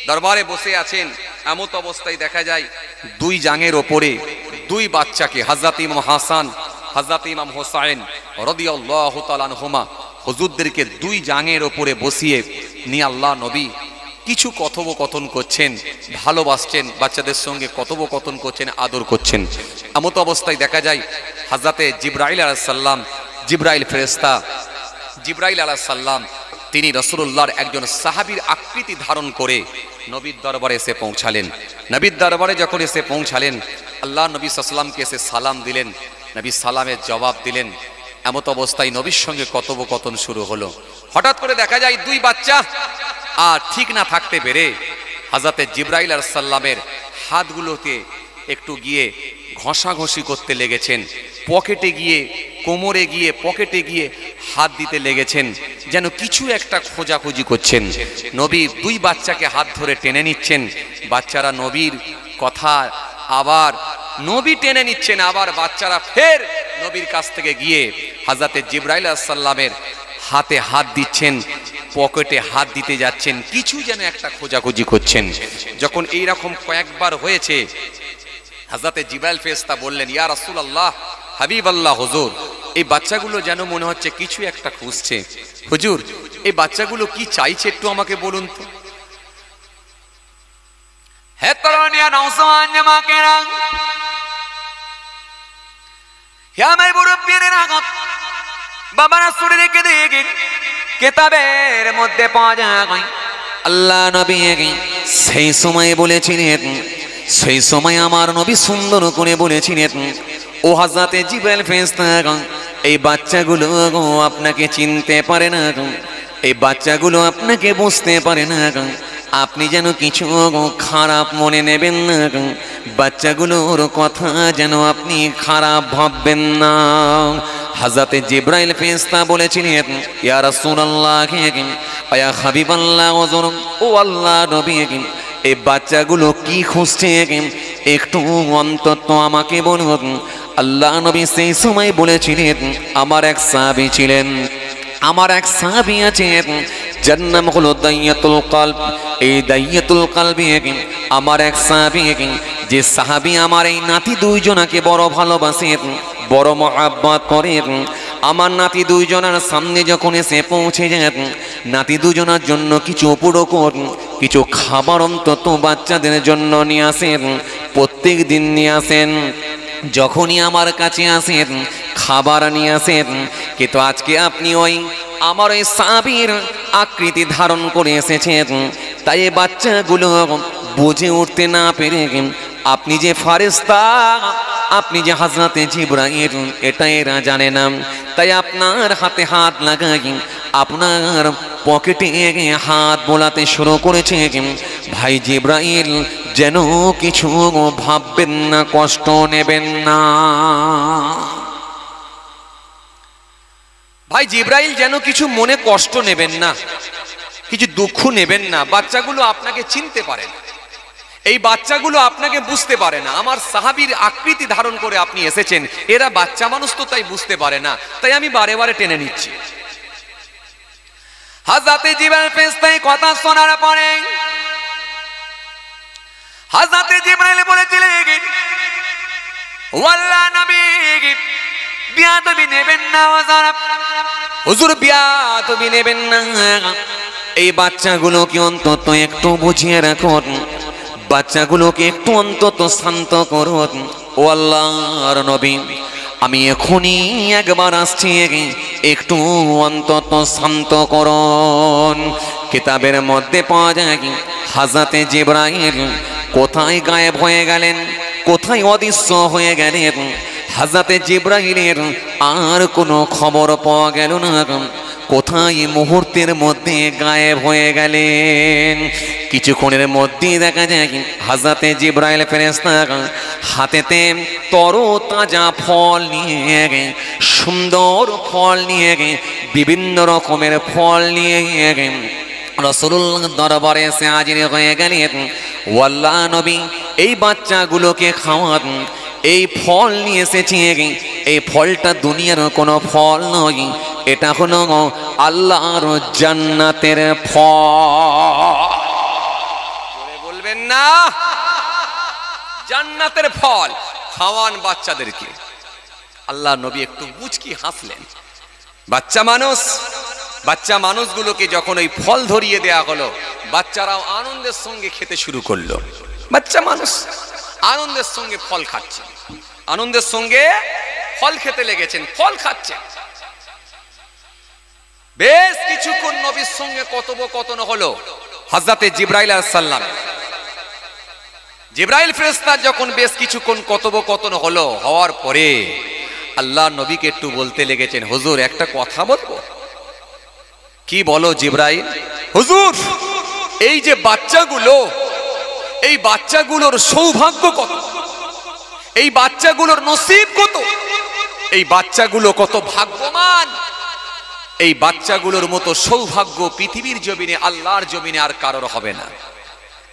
দরবারে বসে আছেন। এমত অবস্থায় দেখা যায় 2 জাঙের ওপরে 2 বাচ্চাকে, হযরত ইমাম হাসান, হযরত ইমাম হোসাইন রাদিয়াল্লাহু তাআলা আনহুমা হুজুরদেরকে 2 জাঙের ওপরে বসিয়ে নিয়ে আল্লাহ নবী কিছু কথোপকথন করছেন, ভালোবাসছেন, বাচ্চাদের সঙ্গে কথোপকথন করছেন, আদর করছেন। এমত অবস্থায় দেখা যায় হযরতে জিবরাইল আলাইহিস সালাম, জিবরাইল ফেরেশতা জিবরাইল আলাইহিস সালাম তিনি রাসূলুল্লাহর একজন সাহাবীর আকৃতি ধারণ করে নবীর দরবারে এসে পৌঁছালেন। নবীর দরবারে যখন এসে পৌঁছালেন, আল্লাহ নবী সাল্লাল্লাহু আলাইহি ওয়াসাল্লামকে এসে সালাম দিলেন, নবী সালামের জবাব দিলেন। এমত অবস্থায় নবীর সঙ্গে কথোপকথন শুরু হলো। হঠাৎ করে দেখা যায় 2 বাচ্চা আর ঠিক না থাকতে পেরে হযরতে জিবরাইল আলাইহিস সালামের হাতগুলোতে একটু গিয়ে ঘষাঘষি করতে লেগেছেন, পকেটে গিয়ে, কোমরে গিয়ে, পকেটে গিয়ে হাত দিতে লেগেছেন, যেন কিছু একটা খোঁজাখুঁজি করছেন। নবী 2 বাচ্চাকে হাত ধরে টেনে নিচ্ছেন, বাচ্চারা নবীর কথা আবার নবী টেনে নিচ্ছেন, আবার বাচ্চারা ফের নবীর কাছ থেকে গিয়ে হযরতে জিবরাইল আলাইহিস সালামের হাতে হাত দিচ্ছেন, পকেটে হাত দিতে যাচ্ছেন, কিছু যেন একটা খোঁজাখুঁজি করছেন। যখন এই রকম কয়েকবার হয়েছে, হযরতে জিবরাইল ফেরেশতা বললেন, ইয়া রাসূলুল্লাহ, হাবিবাল্লাহ হুজুর, এই বাচ্চাগুলো যেন মনে হচ্ছে কিছু একটা খুঁজছে। হুজুর, এই বাচ্চাগুলো কি চাইছে একটু আমাকে বলুন তো। হে তরুণিয়া নওজওয়ান জামাকেরা, হে আমার মুরব্বিরা, বাবারা শুনে রেখে দেখে কিতাবের মধ্যে পাওয়া যায় আল্লাহ নবী সেই সময় বলেছিলেন, সেই সময় আমার নবী সুন্দর করে বলেছিলেন, ও হযরতে জিবরাইল ফেরেশতা, এই বাচ্চাগুলো আপনাকে চিনতে পারে না, এই বাচ্চাগুলো আপনাকে বুঝতে পারে না, আপনি যেন কিছু খারাপ মনে নেবেন না, বাচ্চাগুলোর কথা যেন আপনি খারাপ ভাববেন না। হযরতে জিবরাইল ফেরেশতা বলেছিলেন, ইয়া রাসূলুল্লাহ, ইয়া হাবিবাল্লাহ, ও আল্লাহ নবী, এই বাচ্চাগুলো কি খুঁজছে একটু অন্তত আমাকে বলুন। আল্লাহ নবী সেই সময় বলেছিলেন, আমার এক সাহাবী ছিলেন, আমার এক সাহাবী আছে, যার নাম হলো দাইয়াতুল কলব। এই দাইয়াতুল কলবে আমার এক সাহাবী, যে সাহাবী আমার এই নাতি 2 জনাকে বড় ভালোবাসে, বড় মহব্বত করে। আমার নাতি 2 জনের সামনে যখন এসে পৌঁছে যায়, নাতি 2 জনের জন্য কিছু উপরকর কিছু খাবার অন্তত বাচ্চাদের জন্য নিয়ে আসেন, প্রত্যেক দিন নিয়ে আসেন। যখনই আমার কাছে আসেন খাবার নিয়ে আসেন, কিন্তু আজকে আপনি ওই আমার ওই সাহাবীর আকৃতি ধারণ করে এসেছেন, তাই এই বাচ্চাগুলো বুঝে উঠতে না পেরে আপনি যে ফেরেশতা, আপনি যে হযরতে জিবরাইল, এটা এরা জানে না। তাই আপনার হাতে হাত লাগাই আপনার পকেটে হাত বোলাতে শুরু করেছে। ভাই জিবরাইল যেন কিছু ভাববেন না, কষ্ট নেবেন না। ভাই জিবরাইল যেন কিছু মনে কষ্ট নেবেন না, কিছু দুঃখ নেবেন না। বাচ্চাগুলো আপনাকে চিনতে পারে না, এই বাচ্চাগুলো আপনাকে বুঝতে পারে না, আমার সাহাবীর আকৃতি ধারণ করে আপনি এসেছেন, এরা বাচ্চা মানুষ তো তাই বুঝতে পারে না, তাই আমি বারে বারে টেনে নিচ্ছি। হযরত জিবরাইল ফেরেশতা কথা শোনার পরে হযরত জিবরাইল বলেছিলেন, ওয়াল্লাহ নবী বিয়াদবি নেবেন না হুজুর, বিয়াদবি নেবেন না, এই বাচ্চাগুলোকে অন্তত একটু বুঝিয়ে রাখুন, বাচ্চাগুলোকে একটু অন্তত শান্ত করুন। ও আল্লাহর নবী, আমি এখনই একবার আসছি, একটু অন্তত শান্ত করুন। কিতাবের মধ্যে পাওয়া যায় হযরত জিবরাইল কোথায় গায়েব হয়ে গেলেন, কোথায় অদৃশ্য হয়ে গেলেন। হযরত জিবরাইলের আর কোনো খবর পাওয়া গেল না, কোথায় মুহূর্তের মধ্যে গায়েব হয়ে গেলেন। কিছুক্ষণের মধ্যেই দেখা যায় হযরত জিবরাইল ফেরেশতা হাতেতে তরতাজা ফল নিয়ে, সুন্দর ফল নিয়ে, বিভিন্ন রকমের ফল নিয়ে রাসূলুল্লাহ দরবারে এসে হাজির হয়ে গেলেন। ওয়াল্লাহ নবী, এই বাচ্চাগুলোকে খাওয়ান, এই ফল নিয়ে এসেছি, এই ফলটা দুনিয়ার কোনো ফল নয়, এটা হলো আল্লাহর জান্নাতের ফল। বলবেন না, জান্নাতের ফল খাওয়ান বাচ্চাদেরকে। আল্লাহ নবী একটু মুচকি হাসলেন। বাচ্চা মানুষগুলোকে যখন ওই ফল ধরিয়ে দেয়া হলো, বাচ্চারাও আনন্দের সঙ্গে খেতে শুরু করলো। বাচ্চা মানুষ আনন্দের সঙ্গে ফল খাচ্ছে, আনন্দের সঙ্গে ফল খেতে লেগেছেন, ফল খাচ্ছেন। বেশ কিছুক্ষণ নবীর সঙ্গে কথোপকথন হলো হযরত জিবরাইল আলাইহিস সালাম। জিবরাইল ফেরেশতা যখন বেশ কিছুক্ষণ কথোপকথন হলো, হওয়ার পরে আল্লাহ নবীকে একটু বলতে লেগেছেন, হুজুর একটা কথা বলবো। কি বলো জিবরাইল? হুজুর, এই যে বাচ্চাগুলো, এই বাচ্চাগুলোর সৌভাগ্য কত, এই বাচ্চাগুলোর নসিব কত, এই বাচ্চাগুলো কত ভাগ্যবান। এই বাচ্চাগুলোর মতো সৌভাগ্য পৃথিবীর জমিনে, আল্লাহর জমিনে আর কারোর হবে না।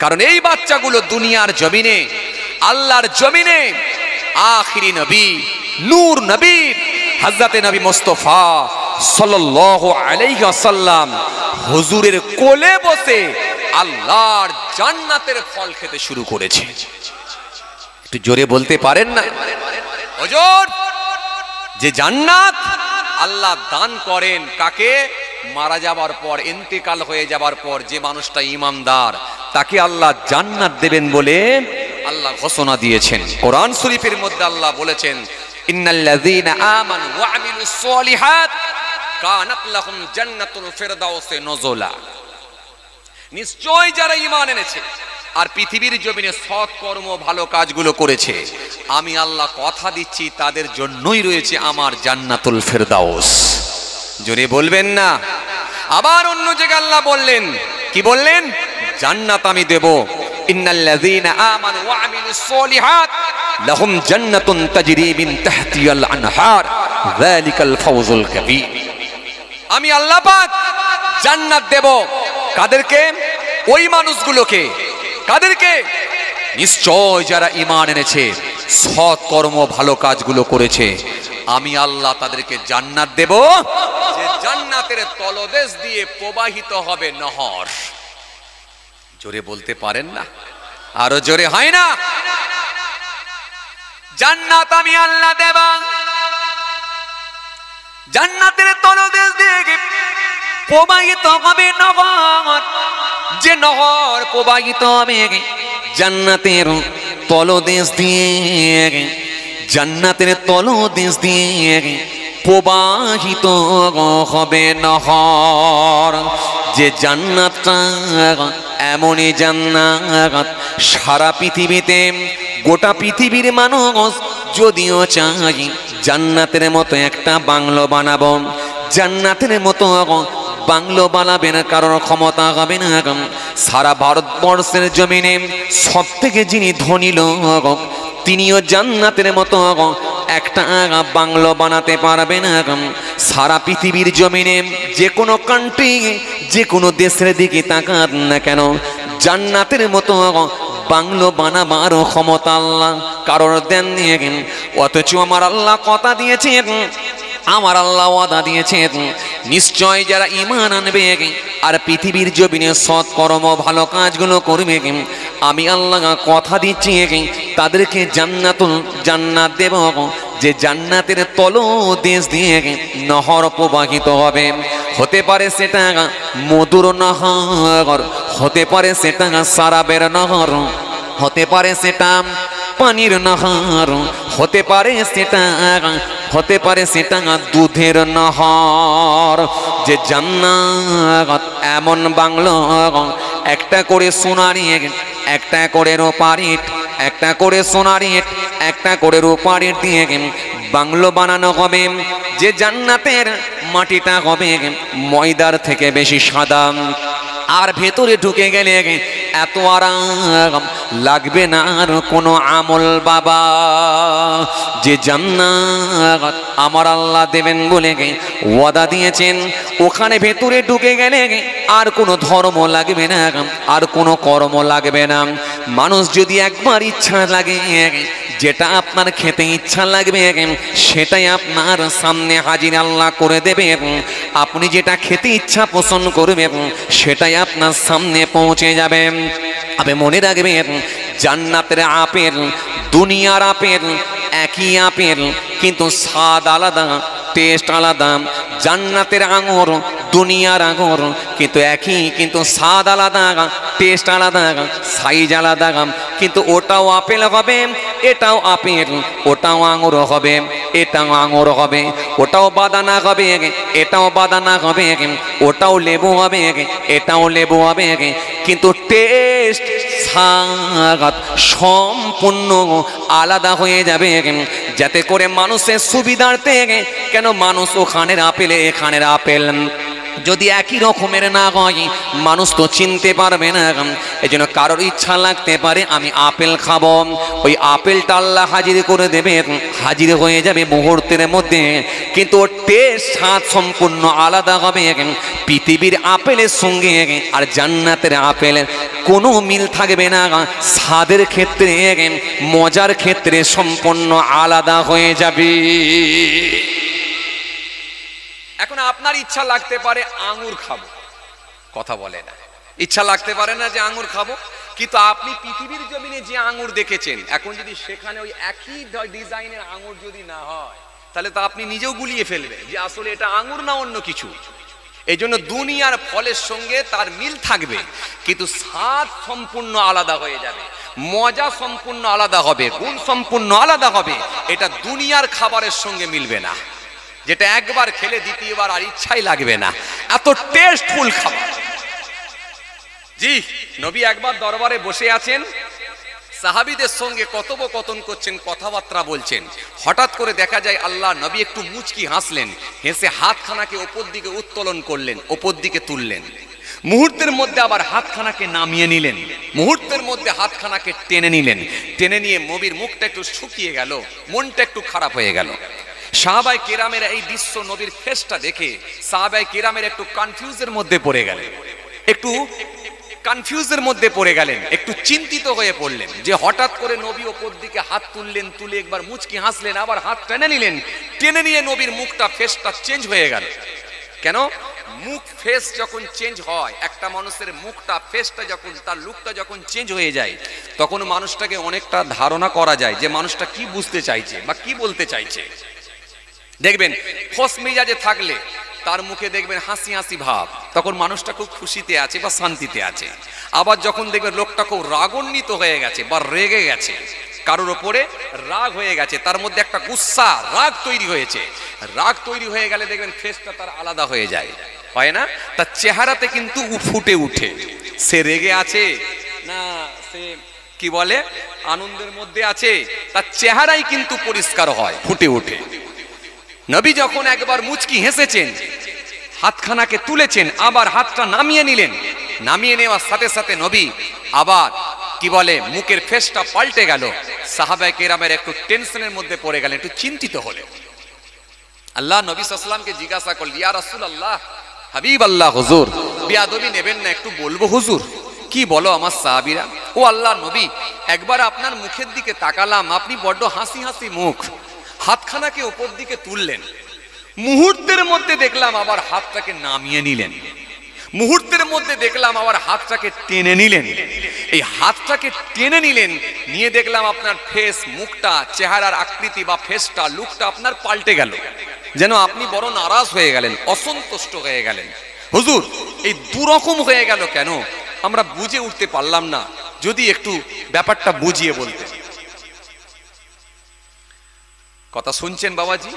কারণ এই বাচ্চাগুলো দুনিয়ার জমিনে, আল্লাহর জমিনে আখিরি নবী, নূর নবী হযরত নবী মুস্তাফা সাল্লাল্লাহু আলাইহি ওয়াসাল্লাম হুজুরের কোলে বসে আল্লাহর জান্নাতের ফল খেতে শুরু করেছে। একটু জোরে বলতে পারেন না? হুজুর, যে জান্নাত আল্লাহ দান করেন কাকে? মারা যাবার পর, ইন্তেকাল হয়ে যাবার পর যে মানুষটা ঈমানদার, তাকে আল্লাহ জান্নাত দেবেন বলে আল্লাহ ঘোষণা দিয়েছেন। কোরআন শরীফের মধ্যে আল্লাহ বলেছেন, ইন্নাল্লাযীনা আমানু ওয়া আমিলুস সলিহাত কানাত লাহুম জান্নাতুল ফিরদাউসে নুজুলা। নিশ্চয় যারা ঈমান এনেছে আর পৃথিবীর জমিনে সৎ কর্ম, ভালো কাজগুলো করেছে, আমি আল্লাহ কথা দিচ্ছি তাদের জন্যই রয়েছে আমার জান্নাতুল ফিরদাউস। জোরে বলবেন না? আবার অন্য জায়গায় আল্লাহ বললেন, কি বললেন? জান্নাত আমি দেব। ইন্নাল্লাযীনা আমানু ওয়া আমিলুস সলিহাত লাহুম জান্নাতুন তাজরি মিন তাহতিহাল আনহার যালিকাল ফাওজুল কাবীর। আমি আল্লাহ পাক জান্নাত দেব। কাদেরকে? ওই মানুষগুলোকে। কাদেরকে? নিশ্চয় যারা ঈমান এনেছে, সৎ কর্ম, ভালো কাজগুলো করেছে, আমি আল্লাহ তাদেরকে জান্নাত দেব, যে জান্নাতের তলদেশ দিয়ে প্রবাহিত হবে নহর। জোরে বলতে পারেন না? আরো জোরে হয় না? জান্নাত আমি আল্লাহ দেব, জান্নাতের তলদেশ দিয়ে প্রবাহিত হবে নহর। যে নহর প্রবাহিত হবে জান্নাতের তলদেশ দিয়ে, জান্নাতের তলদেশ দিয়ে প্রবাহিত হবে নহর। যে জান্নাতটা এমনই জান্নাত, সারা পৃথিবীতে, গোটা পৃথিবীর মানুষ যদিও চাই জান্নাতের মতো একটা বাংলো বানাবো, জান্নাতের মতো বাংলো বানাবেন কারোর ক্ষমতা হবে না। সারা ভারতবর্ষের জমিনে সব থেকে যিনি ধনী লোক, তিনিও জান্নাতের মতো একটা বাংলো বানাতে পারবে না। সারা পৃথিবীর জমিনে যে কোনো কান্ট্রি, যে কোনো দেশের দিকে তাকান না কেন, জান্নাতের মতো বাংলো বানাবার ক্ষমতা আল্লাহ কারোর দেন নিয়ে, অথচ আমার আল্লাহ কথা দিয়েছেন, আমার আল্লাহ ওয়াদা দিয়েছেন, নিশ্চয় যারা ঈমান আনবে আর পৃথিবীর জমিনে সৎ কর্ম ভালো কাজগুলো করবে, আমি আল্লাহ কথা দিচ্ছি তাদেরকে জান্নাত দেব, যে জান্নাতের তলদেশ দিয়ে নহর প্রবাহিত হবে। হতে পারে সেটা মধুর নহর, হতে পারে সেটা সারাবের নহর, হতে পারে সেটা পানির নহর, হতে পারে সেটা দুধের নহর। যে জান্নাত এমন বাংলো, একটা করে সোনার ইট, একটা করে রূপার ইট, একটা করে সোনার ইট, একটা করে রূপার ইট দিয়ে বাংলো বানানো হবে। যে জান্নাতের মাটিটা হবে ময়দার থেকে বেশি সাদা, আর ভেতরে ঢুকে গেলে এত আরাম লাগবে না আর কোনো আমল বাবা। যে জান্নাত আমার আল্লাহ দেবেন বলে ওয়াদা দিয়েছেন, ওখানে ভেতরে ঢুকে গেলে আর কোনো ধর্ম লাগবে না, আর কোনো কর্ম লাগবে না। মানুষ যদি একবার ইচ্ছা লাগে, যেটা আপনার খেতে ইচ্ছা লাগবে সেটাই আপনার সামনে হাজির আল্লাহ করে দেবে। আপনি যেটা খেতে ইচ্ছা পোষণ করবেন সেটাই আপনার সামনে পৌঁছে যাবে। আপনি মনে রাখবেন, জান্নাতের আপেল দুনিয়ার আপেল একই আপেল, কিন্তু স্বাদ আলাদা, টেস্ট আলাদা। জান্নাতের আঙুর দুনিয়ার আঙুর কিন্তু একই, কিন্তু স্বাদ আলাদা, টেস্ট আলাদা, সাইজ আলাদা। কিন্তু ওটাও আপেল হবে, এটাও আপেল, ওটাও আঙুর হবে, এটাও আঙুর হবে, ওটাও বাদানা হবে, এটাও বাদানা হবে, ওটাও লেবু হবে, এটাও লেবু হবে, কিন্তু টেস্ট স্বাদ সম্পূর্ণ আলাদা হয়ে যাবে। যাতে করে মানুষের সুবিধার্থে, কেন মানুষ ওখানের আপেল এখানের আপেল যদি একই রকমের না হয় মানুষ তো চিনতে পারবে না। এই জন্য কারোর ইচ্ছা লাগতে পারে আমি আপেল খাবো, ওই আপেলটা আল্লাহ হাজির করে দেবে, হাজির হয়ে যাবে মুহূর্তের মধ্যে, কিন্তু ওর টেস্ট স্বাদ সম্পূর্ণ আলাদা হবে। পৃথিবীর আপেলের সঙ্গে আর জান্নাতের আপেলের কোনো মিল থাকবে না, স্বাদের ক্ষেত্রে মজার ক্ষেত্রে সম্পূর্ণ আলাদা হয়ে যাবে। এখন আপনার ইচ্ছা লাগতে পারে আঙ্গুর খাবো, কথা বলে না, ইচ্ছা লাগতে পারে না যে আঙ্গুর খাবো, কিন্তু আপনি পৃথিবীর জমিনে যে আঙ্গুর দেখেছেন, এখন যদি সেখানে ওই একই ডিজাইনের আঙ্গুর যদি না হয়, তাহলে তো আপনি নিজেও গুলিয়ে ফেলবেন যে আসলে এটা আঙ্গুর না অন্য কিছু। এই জন্য দুনিয়ার ফলের সঙ্গে তার মিল থাকবে, কিন্তু স্বাদ সম্পূর্ণ আলাদা হয়ে যাবে, মজা সম্পূর্ণ আলাদা হবে, গুণ সম্পূর্ণ আলাদা হবে। এটা দুনিয়ার খাবারের সঙ্গে মিলবে না, যেটা একবার খেলে দ্বিতীয়বার আর ইচ্ছাই লাগবে না, এত টেস্টফুল খাবার। জি, নবী একবার দরবারে বসে আছেন, সাহাবীদের সঙ্গে কথোপকথন করছেন, কথাবার্তা বলছেন। হঠাৎ করে দেখা যায় আল্লাহ নবী একটু মুচকি হাসলেন, হেসে হাতখানাকে ওপর দিকে উত্তোলন করলেন, ওপর দিকে তুললেন, মুহূর্তের মধ্যে আবার হাতখানাকে নামিয়ে নিলেন, মুহূর্তের মধ্যে হাতখানাকে টেনে নিলেন। টেনে নিয়ে নবীর মুখটা একটু শুকিয়ে গেল, মনটা একটু খারাপ হয়ে গেল। সাহাবাই কেরামের এই দৃশ্য, নবীর ফেসটা দেখে সাহাবাই কেরামের একটু কনফিউজের মধ্যে পড়ে গেলেন, একটু কনফিউজের মধ্যে পড়ে গেলেন, একটু চিন্তিত হয়ে পড়লেন যে হঠাৎ করে নবী ওপর দিকে হাত তুললেন, তুলে একবার মুচকি হাসলেন, আবার হাত টেনে নিলেন, টেনে নিয়ে নবীর মুখটা ফেসটা চেঞ্জ হয়ে গেল। কেন? মুখ ফেস যখন চেঞ্জ হয়, একটা মানুষের মুখটা ফেসটা যখন তার লুকটা যখন চেঞ্জ হয়ে যায়, তখন মানুষটাকে অনেকটা ধারণা করা যায় যে মানুষটা কি বুঝতে চাইছে বা কি বলতে চাইছে। দেখবেন খোশ মেজাজে থাকলে তার মুখে দেখবেন হাসি হাসি ভাব, তখন মানুষটা খুব খুশিতে আছে বা শান্তিতে আছে। আবার যখন দেখবেন লোকটা খুব রাগান্বিত হয়ে গেছে বা রেগে গেছে, কারোর ওপরে রাগ হয়ে গেছে, তার মধ্যে একটা গুসা রাগ তৈরি হয়েছে, রাগ তৈরি হয়ে গেলে দেখবেন ফেসটা তার আলাদা হয়ে যায়, হয় না? তার চেহারাতে কিন্তু ফুটে উঠে সে রেগে আছে না সে কি বলে আনন্দের মধ্যে আছে, তার চেহারাই কিন্তু পরিষ্কার হয়, ফুটে ওঠে। নবী যখন একবার মুচকি হেসেছেন, হাতখানাকে তুলেছেন, আবার হাতটা নামিয়ে নিলেন, নামিয়ে নেওয়ার সাথে সাথে নবী আবার কি বলে মুখের ফেসটা পাল্টে গেল। সাহাবায়ে কেরামের একটু টেনশনের মধ্যে পড়ে গেলেন, একটু চিন্তিত হলেন। আল্লাহ নবী সাল্লাল্লাহু আলাইহি ওয়াসাল্লামকে জিজ্ঞাসা করলেন, ইয়া রাসূলুল্লাহ, হাবিব আল্লাহ, হুজুর বিয়াদবি নেবেন না, একটু বলবো হুজুর? কি বলো আমার সাহাবীরা, ও আল্লাহর নবী, একবার আপনার মুখের দিকে তাকালাম, আপনি বড্ড হাসি হাসি মুখ, হাতখানাকে উপর দিকে তুললেন, মুহূর্তের মধ্যে দেখলাম আবার হাতটাকে নামিয়ে নিলেন, মুহূর্তের মধ্যে দেখলাম আবার হাতটাকে টেনে নিলেন। এই হাতটাকে টেনে নিলেন, নিয়ে দেখলাম আপনার ফেস, মুখটা, চেহারার আকৃতি বা ফেসটা, লুকটা আপনার পাল্টে গেল, যেন আপনি বড় নারাজ হয়ে গেলেন, অসন্তুষ্ট হয়ে গেলেন। হুজুর, এই দুরকম হয়ে গেল কেন? আমরা বুঝে উঠতে পারলাম না, যদি একটু ব্যাপারটা বুঝিয়ে বলতেন। কথা শুনছেন বাবাজি?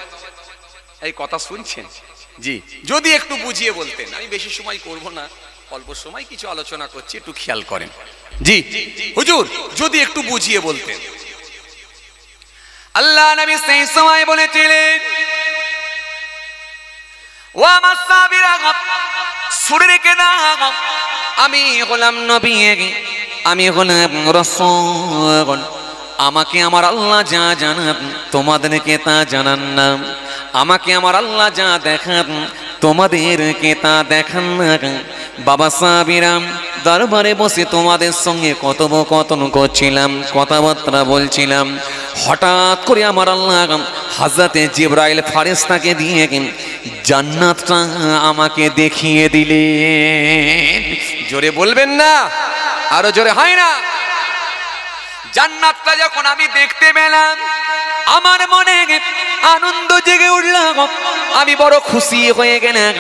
এই কথা শুনছেন? জি, যদি একটু বুঝিয়ে বলতেন। আমি বেশি সময় করব না, অল্প সময় কিছু আলোচনা করছি, একটু খেয়াল করেন। জি হুজুর, যদি একটু বুঝিয়ে বলতেন। আল্লাহ নবী সেই সময় বলেছিলেন, ও আমার সাহাবীরা, শুনে রেখে দাও, আমি হলাম নবী, আমি হলাম রাসূল, আমাকে আমার আল্লাহ যা জানান তোমাদেরকে তা জানান না, আমাকে আমার আল্লাহ যা দেখান তোমাদেরকে তা দেখান না। বাবা সাহাবীরা, দরবারে বসে তোমাদের সঙ্গে কথোপকথন করছিলাম, কথাবার্তা বলছিলাম, হঠাৎ করে আমার আল্লাহ হযরতে জিবরাইল ফেরেশতাকে দিয়ে জান্নাতটা আমাকে দেখিয়ে দিলেন। জোরে বলবেন না? আরো জোরে হয় না? জান্নাতটা যখন আমি দেখতে পেলাম, আমার মনে আনন্দ জেগে উঠল, আমি বড় খুশি হয়ে গেলাম।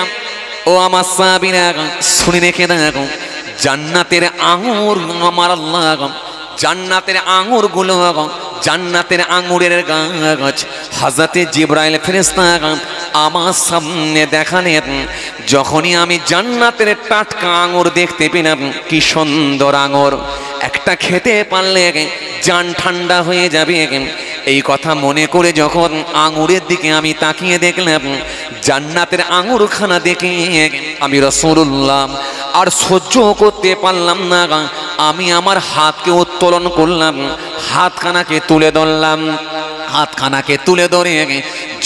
ও আমার সাহাবীরা, শুনে রেখে দাও, জান্নাতের আঙুর আমার আল্লাহ, জান্নাতের আঙুর গুলো, জান্নাতের আঙুরের গাছ হযরতে জিবরাইল ফেরেশতা আমার সামনে দেখালেন। যখনই আমি জান্নাতের টাটকা আঙুর দেখতে পেলাম, কি সুন্দর আঙুর, একটা খেতে পারলে জান ঠান্ডা হয়ে যাবে, এই কথা মনে করে যখন আঙুরের দিকে আমি তাকিয়ে দেখলাম, জান্নাতের আঙুরখানা দেখে আমি রাসূলুল্লাহ আর সহ্য করতে পারলাম না, আমি আমার হাতকে উত্তোলন করলাম, হাতখানাকে তুলে ধরলাম, হাতখানাকে তুলে ধরে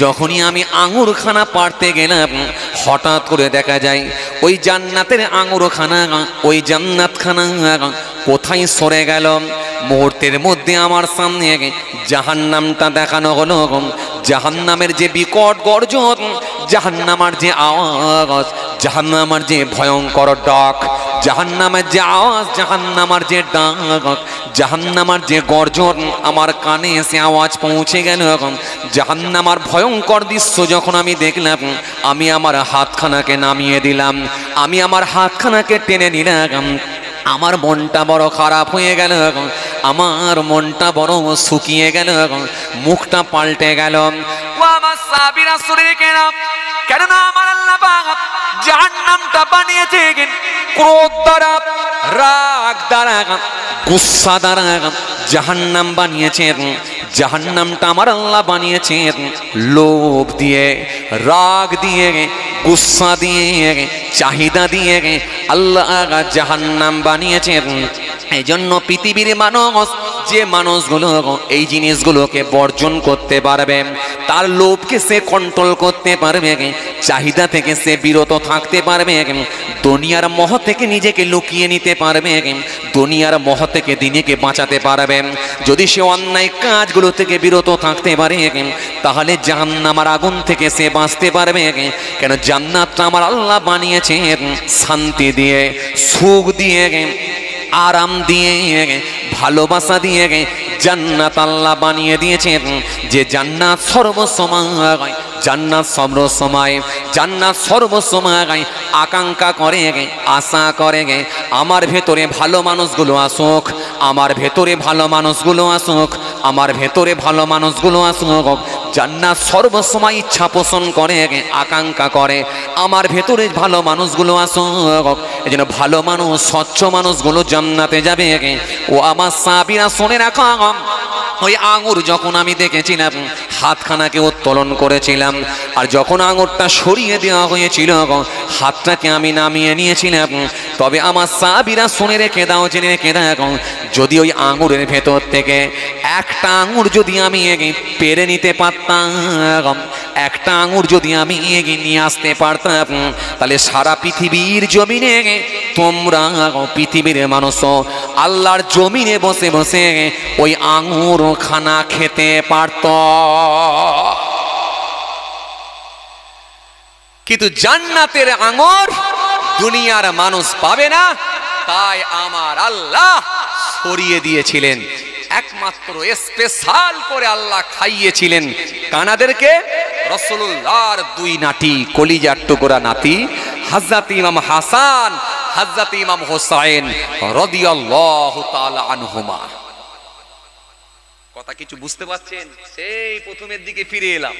যখনই আমি আঙুরখানা পাড়তে গেলাম, হঠাৎ করে দেখা যায় ওই জান্নাতের আঙুরখানা, ওই জান্নাতখানা কোথায় সরে গেল। মুহূর্তের মধ্যে আমার সামনে জাহান্নামটা দেখানো হলো। জাহান্নামের যে বিকট গর্জন, জাহান্নামের যে আওয়াজ, জাহান্নামের যে ভয়ঙ্কর ডাক, জাহান্নামের যে আওয়াজ, জাহান্নামের যে ডাক, জাহান্নামের যে গর্জন আমার কানে এসে আওয়াজ পৌঁছে গেল। জাহান্নামের ভয়ঙ্কর দৃশ্য যখন আমি দেখলাম, আমি আমার হাতখানাকে নামিয়ে দিলাম, আমি আমার হাতখানাকে টেনে নিলাম। আমার মনটা বড় খারাপ হয়ে গেল, আমার মনটা বড় শুকিয়ে গেল, মুখটা পাল্টে গেল। ও আমার সাহাবীরা, শুনে রেখে নাও, কেননা আমার আল্লাহ পাক জাহান্নামটা বানিয়েছে ক্রোধ দ্বারা, রাগ দ্বারা, গুসা দ্বারা জাহান্নাম বানিয়েছেন। জাহান্নামটা আমার আল্লাহ বানিয়েছেন লোভ দিয়ে, রাগ দিয়ে, গুসা দিয়ে, চাহিদা দিয়ে আল্লাহ জাহান্নাম বানিয়েছেন। এই জন্য পৃথিবীর মানুষ, যে মানুষগুলো এই জিনিসগুলোকে বর্জন করতে পারবে, তার লোভকে সে কন্ট্রোল করতে পারবে, চাহিদা থেকে সে বিরত থাকতে পারবে, দুনিয়ার মোহ থেকে নিজেকে লুকিয়ে নিতে পারবে, দুনিয়ার মোহ থেকে দিনকে বাঁচাতে পারবে। যদি সে অন্যায় কাজগুলো থেকে বিরত থাকতে পারে, তাহলে জাহান্নামের আগুন থেকে সে বাঁচতে পারবে। কেন জান্নাতটা আমার আল্লাহ বানিয়েছেন শান্তি দিয়ে, সুখ দিয়ে, আরাম দিয়ে, ভালোবাসা দিয়ে জান্নাত আল্লাহ বানিয়ে দিয়েছেন। যে জান্নাত সর্বসময়, জান্নাত সর্বসময়, জান্নাত সর্বসময় আকাঙ্ক্ষা করে, আশা করে আমার ভেতরে ভালো মানুষগুলো আসুক, আমার ভেতরে ভালো মানুষগুলো আসুক, আমার ভেতরে ভালো মানুষগুলো আসুক। জান্নাত সর্বসময় ইচ্ছা পোষণ করে, আকাঙ্ক্ষা করে আমার ভেতরে ভালো মানুষগুলো আসুক। এই জন্য ভালো মানুষ, স্বচ্ছ মানুষগুলো জান্নাতে যাবে। ও আমার সাহাবীরা, শুনে রাখো, ওই আঙুর যখন আমি দেখেছিলাম হাতখানাকে উত্তোলন করেছিলাম, আর যখন আঙুরটা সরিয়ে দেওয়া হয়েছিল হাতটাকে আমি নামিয়ে নিয়েছিলাম। তবে আমার সাহাবীরা শুনে রেখে দাও, জেনে রেখে দাও, যদি ওই আঙুরের ভেতর থেকে একটা আঙুর যদি আমি পেরে নিতে পারতাম, একটা আঙুর যদি আমি এগিয়ে নিয়ে আসতে পারতাম, তাহলে সারা পৃথিবীর জমিনে তোমরা পৃথিবীর মানুষ আল্লাহর জমিনে বসে বসে ওই আঙুর খানা খেতে পারত। কিন্তু জান্নাতের আঙুর দুনিয়ার মানুষ পাবে না, তাই আমার আল্লাহ সরিয়ে দিয়েছিলেন। একমাত্র স্পেশাল করে আল্লাহ খাইয়েছিলেন কানাদেরকে রাসূলুল্লাহর দুই নাতি, কলিজার টুকরা নাতি হযরত ইমাম হাসান, হযরত ইমাম হোসেন রাদিয়াল্লাহু তাআলা আনহুমা। কথা কিছু বুঝতে পারছেন? সেই প্রথমের দিকে ফিরে এলাম,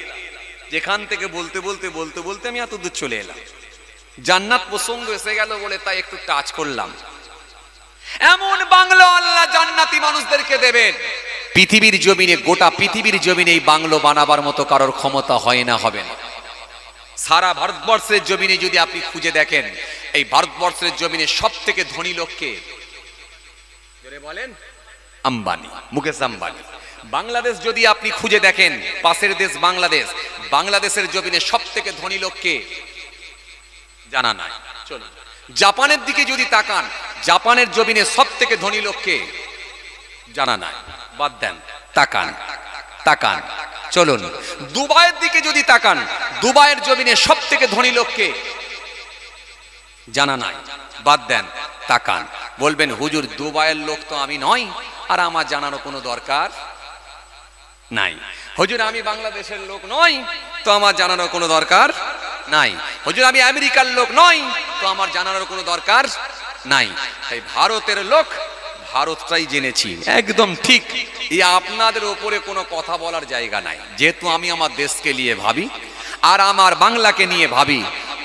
যেখান থেকে বলতে বলতে বলতে বলতে আমি এত দূর চলে এলাম। জান্নাত প্রসঙ্গ এসে গেল বলে তাই একটু টাচ করলাম। এমন বাংলো আল্লাহ জান্নাতি মানুষদেরকে দেবেন, পৃথিবীর জমিনে, গোটা পৃথিবীর জমিনে এই বাংলো বানাবার মতো কারোর ক্ষমতা হয় না, হবে না। সারা ভারতবর্ষের জমিনে যদি আপনি খুঁজে দেখেন, এই ভারতবর্ষের জমিনে সব থেকে ধনী লোককে বলেন আম্বানি, মুকেশ আম্বানি। বাংলাদেশ যদি আপনি খুঁজে দেখেন, পাশের দেশ বাংলাদেশ, বাংলাদেশের জমিনে সব থেকে ধনী লোককে জানা নাই। চলুন জাপানের দিকে যদি তাকান, জাপানের জমিনে সব থেকে ধনী লোককে জানা নাই, বাদ দেন, তাকান তাকান। চলুন দুবাইয়ের দিকে যদি তাকান, দুবাইয়ের জমিনে সব থেকে ধনী লোককে জানা নাই, বাদ দেন, তাকান। বলবেন হুজুর দুবাইয়ের লোক তো আমি নই, আর আমার জানারও কোনো দরকার নাই। হুজুর আমি বাংলাদেশের লোক নই, তো আমার জানানোর কোনো দরকার নাই। হুজুর আমি আমেরিকার লোক নই, তো আমার জানানোর কোনো দরকার নাই। তাই ভারতের লোক ভারতটাই জেনেছি, একদম ঠিক। এই আপনাদের উপরে কোনো কথা বলার জায়গা নাই, যেহেতু আমি আমার দেশকে নিয়ে ভাবি আর আমার বাংলাকে নিয়ে ভাবি।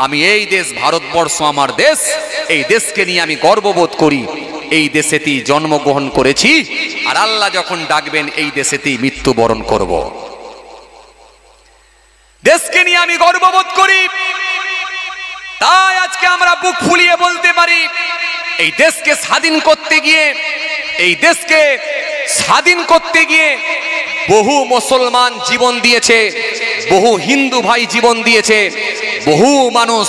আমি এই দেশ ভারতবর্ষ আমার দেশ, এই দেশকে নিয়ে আমি গর্ববোধ করি। এই দেশেতেই জন্মগ্রহণ করেছি, আর আল্লাহ যখন ডাকবেন এই দেশেতেই মৃত্যুবরণ করব। দেশকে নিয়ে আমি গর্ববোধ করি, তাই আজকে আমরা বুক ফুলিয়ে বলতে পারি, এই দেশকে স্বাধীন করতে গিয়ে, এই দেশকে স্বাধীন করতে গিয়ে বহু মুসলমান জীবন দিয়েছে, বহু হিন্দু ভাই জীবন দিয়েছে, বহু মানুষ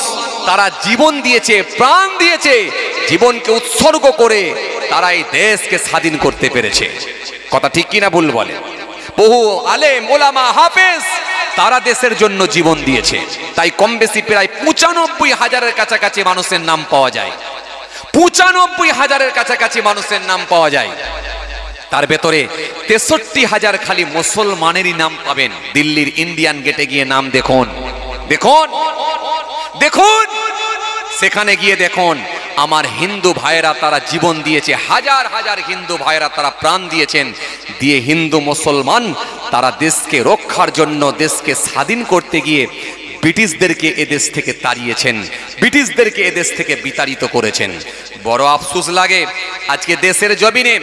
তারা জীবন দিয়েছে, প্রাণ দিয়েছে, জীবনকে উৎসর্গ করে তারা এই দেশকে স্বাধীন করতে পেরেছে। কথা ঠিক কিনা ভুল বলে? বহু আলেম ওলামা হাফেজ তারা দেশের জন্য জীবন দিয়েছে। তাই কম বেশি প্রায় ৯৫,০০০-এর কাছাকাছি মানুষের নাম পাওয়া যায়, ৯৫,০০০-এর কাছাকাছি মানুষের নাম পাওয়া যায়। তার ভেতরে ৬৩,০০০ খালি মুসলমানেরই নাম পাবেন। দিল্লির ইন্ডিয়ান গেটে গিয়ে নাম দেখুন, দেখুন দেখুন, সেখানে গিয়ে দেখুন আমার হিন্দু ভাইয়েরা তারা জীবন দিয়েছে, হাজার হাজার হিন্দু ভাইয়েরা তারা প্রাণ দিয়েছেন, দিয়ে হিন্দু মুসলমান তারা দেশকে রক্ষার জন্য, দেশকে স্বাধীন করতে গিয়ে ব্রিটিশদেরকে এদেশ থেকে তাড়িয়েছেন, ব্রিটিশদেরকে এদেশ থেকে বিতাড়িত করেছেন। বড় আফসোস লাগে আজকে দেশের জমিনে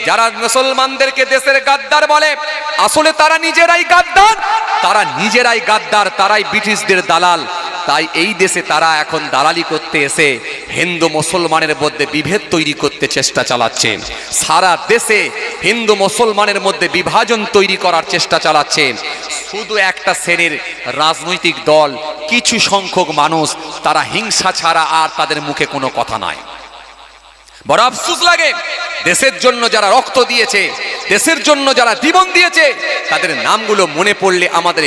যারা মুসলমানদেরকে দেশের গাদ্দার বলে, আসলে তারা নিজেরাই গাদ্দার, তারা নিজেরাই গাদ্দার, তারাই ব্রিটিশদের দালাল। তাই এই দেশে তারা এখন দালালি করতে এসে হিন্দু মুসলমানের মধ্যে বিভেদ তৈরি করতে চেষ্টা চালাচ্ছে, সারা দেশে হিন্দু মুসলমানের মধ্যে বিভাজন তৈরি করার চেষ্টা চালাচ্ছে। শুধু একটা শ্রেণীর রাজনৈতিক দল, কিছু সংখ্যক মানুষ, তারা হিংসা ছাড়া আর তাদের মুখে কোনো কথা নাই। বড় আফসোস লাগে, দেশের জন্য যারা রক্ত দিয়েছে, দেশের জন্য যারা জীবন দিয়েছে, তাদের নামগুলো মনে পড়লে আমাদের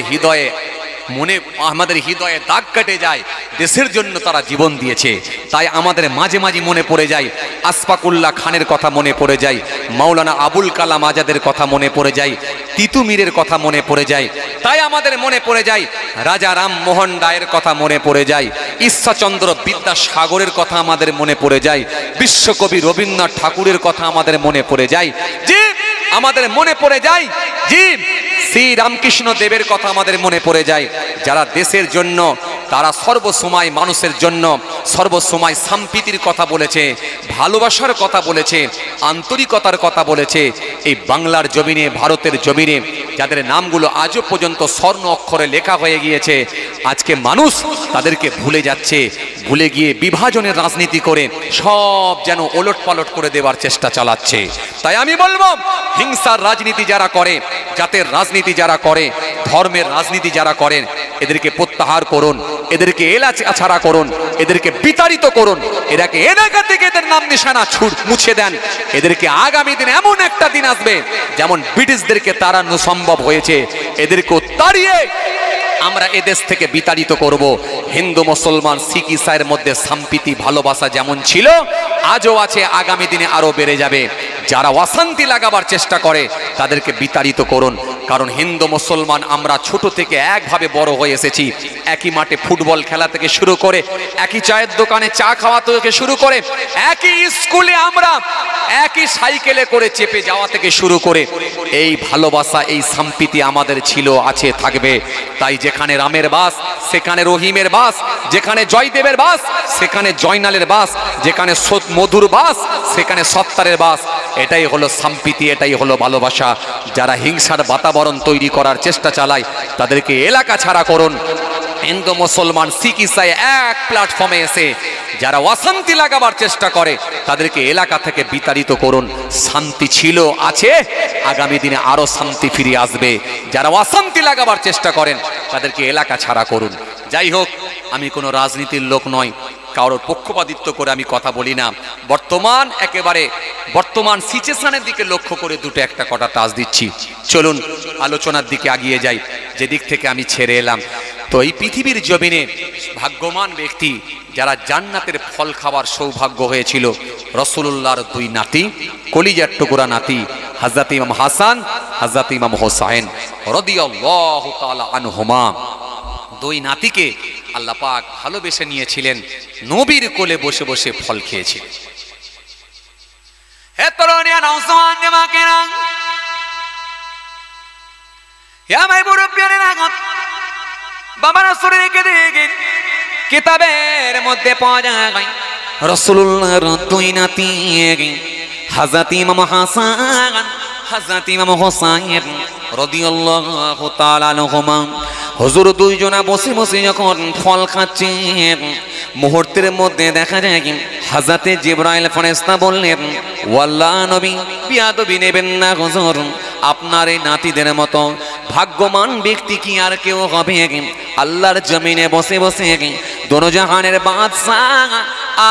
হৃদয়ে দাগ কেটে যায়। দেশের জন্য তারা জীবন দিয়েছে, তাই আমাদের মাঝে মাঝে মনে পড়ে যায় আশফাকুল্লাহ খানের কথা মনে পড়ে যায়, মাওলানা আবুল কালাম আজাদের কথা মনে পড়ে যায়, তিতুমিরের কথা মনে পড়ে যায়। তাই আমাদের মনে পড়ে যায় রাজা রামমোহন রায়ের কথা মনে পড়ে যায়, ঈশ্বরচন্দ্র বিদ্যাসাগরের কথা আমাদের মনে পড়ে যায়, বিশ্বকবি রবীন্দ্রনাথ ঠাকুরের কথা আমাদের মনে পড়ে যায়, জি আমাদের মনে পড়ে যায়, জি শ্রী রামকৃষ্ণ দেবের কথা আমাদের মনে পড়ে যায়, যারা দেশের জন্য তারা সর্বসময় মানুষের জন্য সর্বসময় সম্প্রীতির কথা বলেছে, ভালোবাসার কথা বলেছে, আন্তরিকতার কথা বলেছে। এই বাংলার জমিনে, ভারতের জমিনে যাদের নামগুলো আজও পর্যন্ত স্বর্ণ অক্ষরে লেখা হয়ে গিয়েছে, আজকে মানুষ তাদেরকে ভুলে যাচ্ছে। ভুলে গিয়ে বিভাজনের রাজনীতি করে সব যেন ওলট পালট করে দেওয়ার চেষ্টা চালাচ্ছে। তাই আমি বলবো, হিংসার রাজনীতি যারা করে, জাতের রাজনীতি যারা করে, ধর্মের রাজনীতি যারা করেন, এদেরকে প্রত্যাহার করুন, এদেরকে এলাকা ছাড়া করুন, এদেরকে বিতাড়িত করুন, এদেরকে এলাকা থেকে এদের নাম নিশানা মুছে দেন। এদেরকে আগামী দিন এমন একটা দিন আসবে যেমন ব্রিটিশদেরকে তাড়ানো সম্ভব হয়েছে, এদেরকেও তাড়িয়ে আমরা এদেশ থেকে বিতাড়িত করব। হিন্দু মুসলমান শিখ ইসাইয়ের মধ্যে সম্প্রীতি ভালোবাসা যেমন ছিল, আজও আছে, আগামী দিনে আরো বেড়ে যাবে। যারা অশান্তি লাগাবার চেষ্টা করে তাদেরকে বিতাড়িত করুন। কারণ হিন্দু মুসলমান আমরা ছোট থেকে একভাবে বড় হয়ে এসেছি। একই মাঠে ফুটবল খেলা থেকে শুরু করে, একই চায়ের দোকানে চা খাওয়া থেকে শুরু করে, একই স্কুলে আমরা একই সাইকেলে করে চেপে যাওয়া থেকে শুরু করে, এই ভালোবাসা, এই সম্প্রীতি আমাদের ছিল, আছে, থাকবে। তাই যেখানে রামের বাস সেখানে রহিমের বাস, যেখানে জয়দেবের বাস সেখানে জয়নালের বাস, যেখানে মধুর বাস সেখানে সত্তারের বাস। এটাই হলো সম্প্রীতি, এটাই হলো ভালোবাসা। যারা হিংসার বাতাবরণ তৈরি করার চেষ্টা চালায় তাদেরকে এলাকা ছাড়া করুন। হিন্দু মুসলমান শিখ ইসাই এক প্ল্যাটফর্মে এসে যারা অশান্তি লাগাবার চেষ্টা করে তাদেরকে এলাকা থেকে বিতাড়িত করুন। শান্তি ছিল, আছে, আগামী দিনে আরো শান্তি ফিরে আসবে। যারা অশান্তি লাগাবার চেষ্টা করেন তাদেরকে এলাকা ছাড়া করুন। যাই হোক, আমি কোনো রাজনীতির লোক নয়, কারোর পক্ষপাতিত্ব করে আমি কথা বলি না। বর্তমান সিচুয়েশনের দিকে লক্ষ্য করে দুটো একটা কথা টাচ দিচ্ছি। চলুন আলোচনার দিকে এগিয়ে যাই, যেদিক থেকে আমি ছেড়ে এলাম। তো এই পৃথিবীর জমিনে ভাগ্যবান ব্যক্তি যারা জান্নাতের ফল খাওয়ার সৌভাগ্য হয়েছিল, রাসূলুল্লাহর দুই নাতি, কলিজার টুকরা নাতি, হযরত ইমাম হাসান, হযরত ইমাম হোসাইন রাদিয়াল্লাহু তাআলা আনহুমা। দুই নাতিকে আল্লাহ পাক ভালোবেসে নিয়েছিলেন, নবীর কোলে বসে বসে ফল খেয়েছিলেন। হে তরুণিয়া নওজওয়ান জামাকেরা, হে আমার মুরব্বিয়ানেরা, বাবারা শরীরকে দেখে কিতাবের মধ্যে পাওয়া যায় রাসূলুল্লাহর দুই নাতি, হযরত ইমাম হাসান, হযরত ইমাম হোসাইন রাদিয়াল্লাহু তাআলা আনহুমা। হুজুর দুইজনা বসে বসে যখন ফল খাচ্ছেন, মুহূর্তের মধ্যে দেখা যায় হযরতে জিবরাইল ফেরেশতা বললেন, ওয়াল্লাহ নবী, বিয়াদবি নেবেন না হুজুর, আপনার এই নাতিদের মতো ভাগ্যবান ব্যক্তি কি আর কেউ হবে? আল্লাহর জমিনে বসে বসে দোনো জাহানের বাদশাহ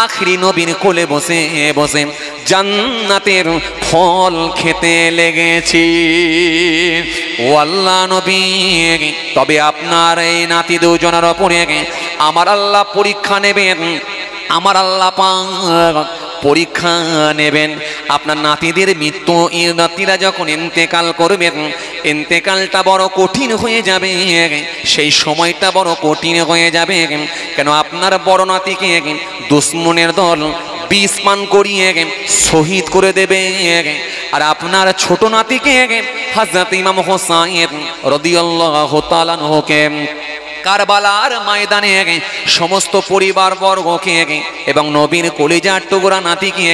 আখরি নবীর কোলে বসে বসে জান্নাতের ফল খেতে লেগেছি। ও আল্লাহ নবী, তবে আপনার এই নাতি দুজনের ওপরে আমার আল্লাহ পরীক্ষা নেবেন, আমার আল্লাহ পাক পরীক্ষা নেবেন। আপনার নাতিদের মৃত্যু, নাতিরা যখন ইন্তেকাল করবেন, ইন্তেকালটা বড় কঠিন হয়ে যাবে, সেই সময়টা বড় কঠিন হয়ে যাবে। কেন আপনার বড় নাতিকে দুশমনের দল বিষ পান করিয়ে শহীদ করে দেবে, আর আপনার ছোট নাতিকে হযরত ইমাম হোসাইন রাদিয়াল্লাহু তাআলা আনহুকে কারবালার ময়দানে সমস্ত পরিবার বর্গকে এবং নবীর কলিজার টুকরা নাতিকে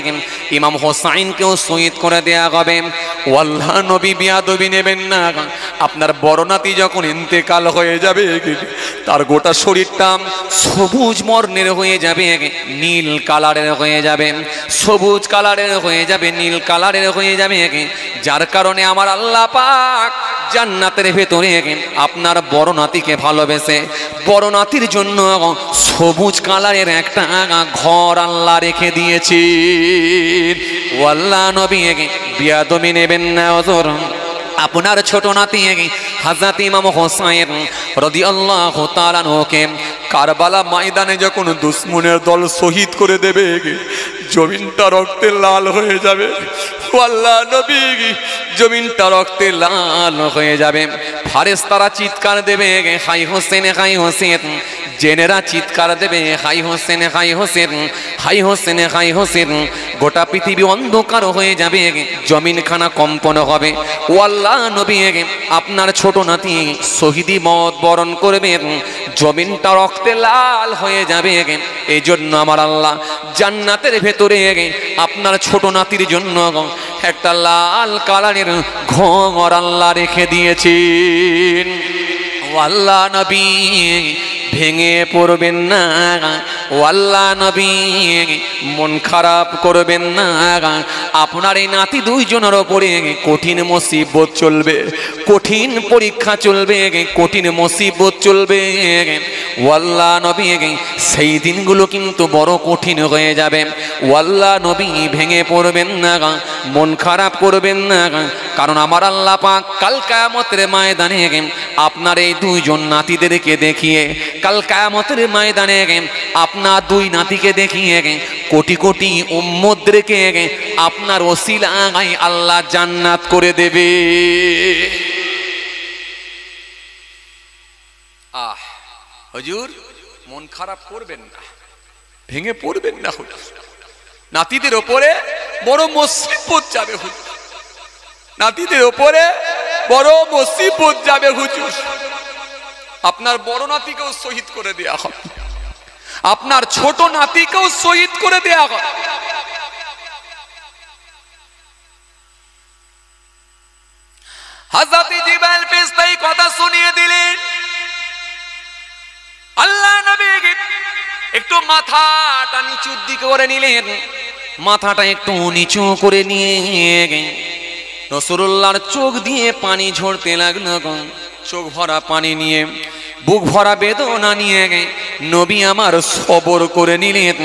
ইমাম হোসাইনকেও শহীদ করে দেয়া হবে। আল্লাহ নবী, বিয়াদবি নেবেন না, আপনার বড় নাতি যখন ইন্তেকাল হয়ে যাবে তার গোটা শরীরটা সবুজ বর্ণের হয়ে যাবে, নীল কালারের হয়ে যাবে, সবুজ কালারের হয়ে যাবে, নীল কালারের হয়ে যাবে, যার কারণে আমার আল্লাহ পাক জান্নাতের ভেতরে আপনার বড় নাতিকে ভালোবেসে বড় নাতির জন্য সবুজ কালারের একটা ঘর আল্লাহ রেখে দিয়েছি। ও আল্লাহ নবী, বিয়াদবি নেবেন না হুজুর, আপনার ছোট নাতি হযরত ইমাম হোসাইন রাদিয়াল্লাহু তাআলা আনহুকে কারবালা ময়দানে যখন দুশমনের দল শহীদ করে দেবে, জমিনটা রক্তে লাল হয়ে যাবে। ও আল্লাহ নবী, জমিনটা রক্তে লাল হয়ে যাবে, ফেরেশতারা চিৎকার দেবে, হাই হোসেন, হাই হোসেন। জেনেরা চিৎকার দেবে হাই হোসেন হাই হোসেন হাই হোসেন হাই হোসেন। গোটা পৃথিবী অন্ধকার হয়ে যাবে, জমিনখানা কম্পন হবে। ও আল্লাহ নবী, আপনার ছোট নাতি শহীদি মত বরণ করবে, জমিনটা রক্তে লাল হয়ে যাবে। এই জন্য আমার আল্লাহ জান্নাতের ভেতরে আপনার ছোট নাতির জন্য একটা লাল কালারের ঘর আল্লাহ রেখে দিয়েছেন। ও আল্লাহ নবী, ভেঙে পড়বেন না। ও আল্লাহ নবী, মন খারাপ করবেন না। আপনার এই নাতি দুইজনের ওপরে কঠিন মুসিবত চলবে, কঠিন পরীক্ষা চলবে, কঠিন মুসিবত চলবে। ও আল্লাহ নবী, সেই দিনগুলো কিন্তু বড় কঠিন হয়ে যাবে। ও আল্লাহ নবী, ভেঙে পড়বেন না, মন খারাপ করবেন না। কারণ আমার আল্লাহ পাক কাল কিয়ামতের ময়দানে আপনার এই দুইজন নাতিদেরকে দেখিয়ে, কাল কিয়ামতের ময়দানে আপনার দুই নাতিকে দেখিয়ে কোটি কোটি উম্মতদেরকে আপনার ওসিলায় আল্লাহ জান্নাত করে দেবে। হুজুর, মন খারাপ করবেন না, ভেঙে পড়বেন না। হুজুর, নাতিদের ওপরে বড় মুসিবত যাবে। হুজুর, নাতিদের ওপরে বড় মুসিবত যাবে। হুজুর, আপনার বড় নাতিকেও শহীদ করে দেয়া হবে, আপনার ছোট নাতিকেও শহীদ করে দেয়া হবে। হযরত জিবরাইল ফেরেশতা এই কথা শুনিয়ে দিলেন। আল্লাহ নবী একটু মাথাটা নিচুর দিকে করে নিলেন, মাথাটা একটু নিচু করে নিয়ে রাসূলুল্লাহর চোখ দিয়ে পানি ঝরতে লাগলো। চোখ ভরা পানি নিয়ে, বুক ভরা বেদনা নিয়ে নবী আমার সবর করে নিলেন।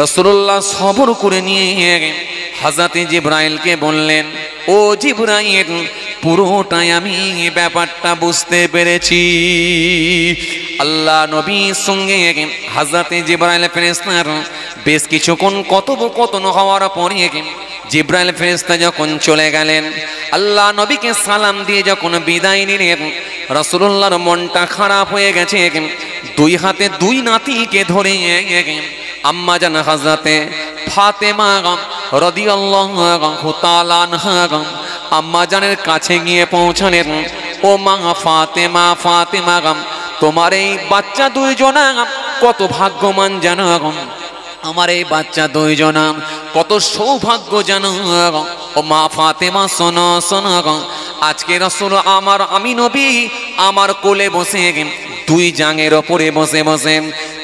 রাসূলুল্লাহ সবর করে নিয়ে হযরত জিবরাইলকে বললেন, ও জিবরাইল, পুরোটাই আমি ব্যাপারটা বুঝতে পেরেছি। আল্লাহ নবীর সঙ্গে হযরত জিবরাইল ফেরেশতার বেশ কিছুক্ষণ কথোপকথন হওয়ার পরে জিবরাইল ফেরেশতা যখন চলে গেলেন, আল্লাহ নবীকে সালাম দিয়ে যখন বিদায় নিলেন, রাসূলুল্লাহর মনটা খারাপ হয়ে গেছে। দুই হাতে দুই নাতিকে ধরে আম্মা জান হযরতে ফাতেমা রাদিয়াল্লাহু তাআলা আনহা আম্মা জানের কাছে গিয়ে পৌঁছালেন। ও মা ফাতেমা, ফাতেমা, তোমার এই বাচ্চা দুইজনা কত ভাগ্যবান জানো, আমার এই বাচ্চা দুইজনা কত সৌভাগ্য জানো। ও মা ফাতেমা, শোনো শোনো, আজকে রাসূল আমার, আমি নবী আমার কোলে বসে, দুই জাঙের ওপরে বসে বসে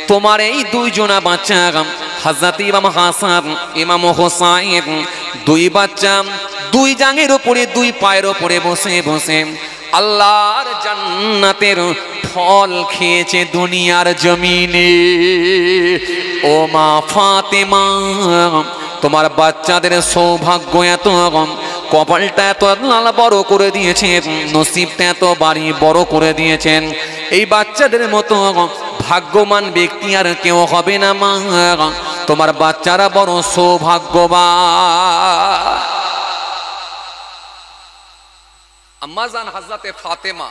তোমার এই দুইজনা বাচ্চা হযরত ইমাম হাসান, ইমাম হোসাইন, দুই বাচ্চা দুই জাঙের ওপরে, দুই পায়ের ওপরে বসে বসে আল্লাহর জান্নাতের ফল খেয়েছে দুনিয়ার জমিনে। ও মা ফাতেমা, তোমার বাচ্চাদের সৌভাগ্য এত, কপালটা এত লাল বড় করে দিয়েছেন, নসিবটা এত বাড়ি বড় করে দিয়েছেন। এই বাচ্চাদের মতো ভাগ্যবান ব্যক্তি আর কেউ হবে না মা, তোমার বাচ্চারা বড় সৌভাগ্যবান। আম্মা জান হযরতে ফাতেমা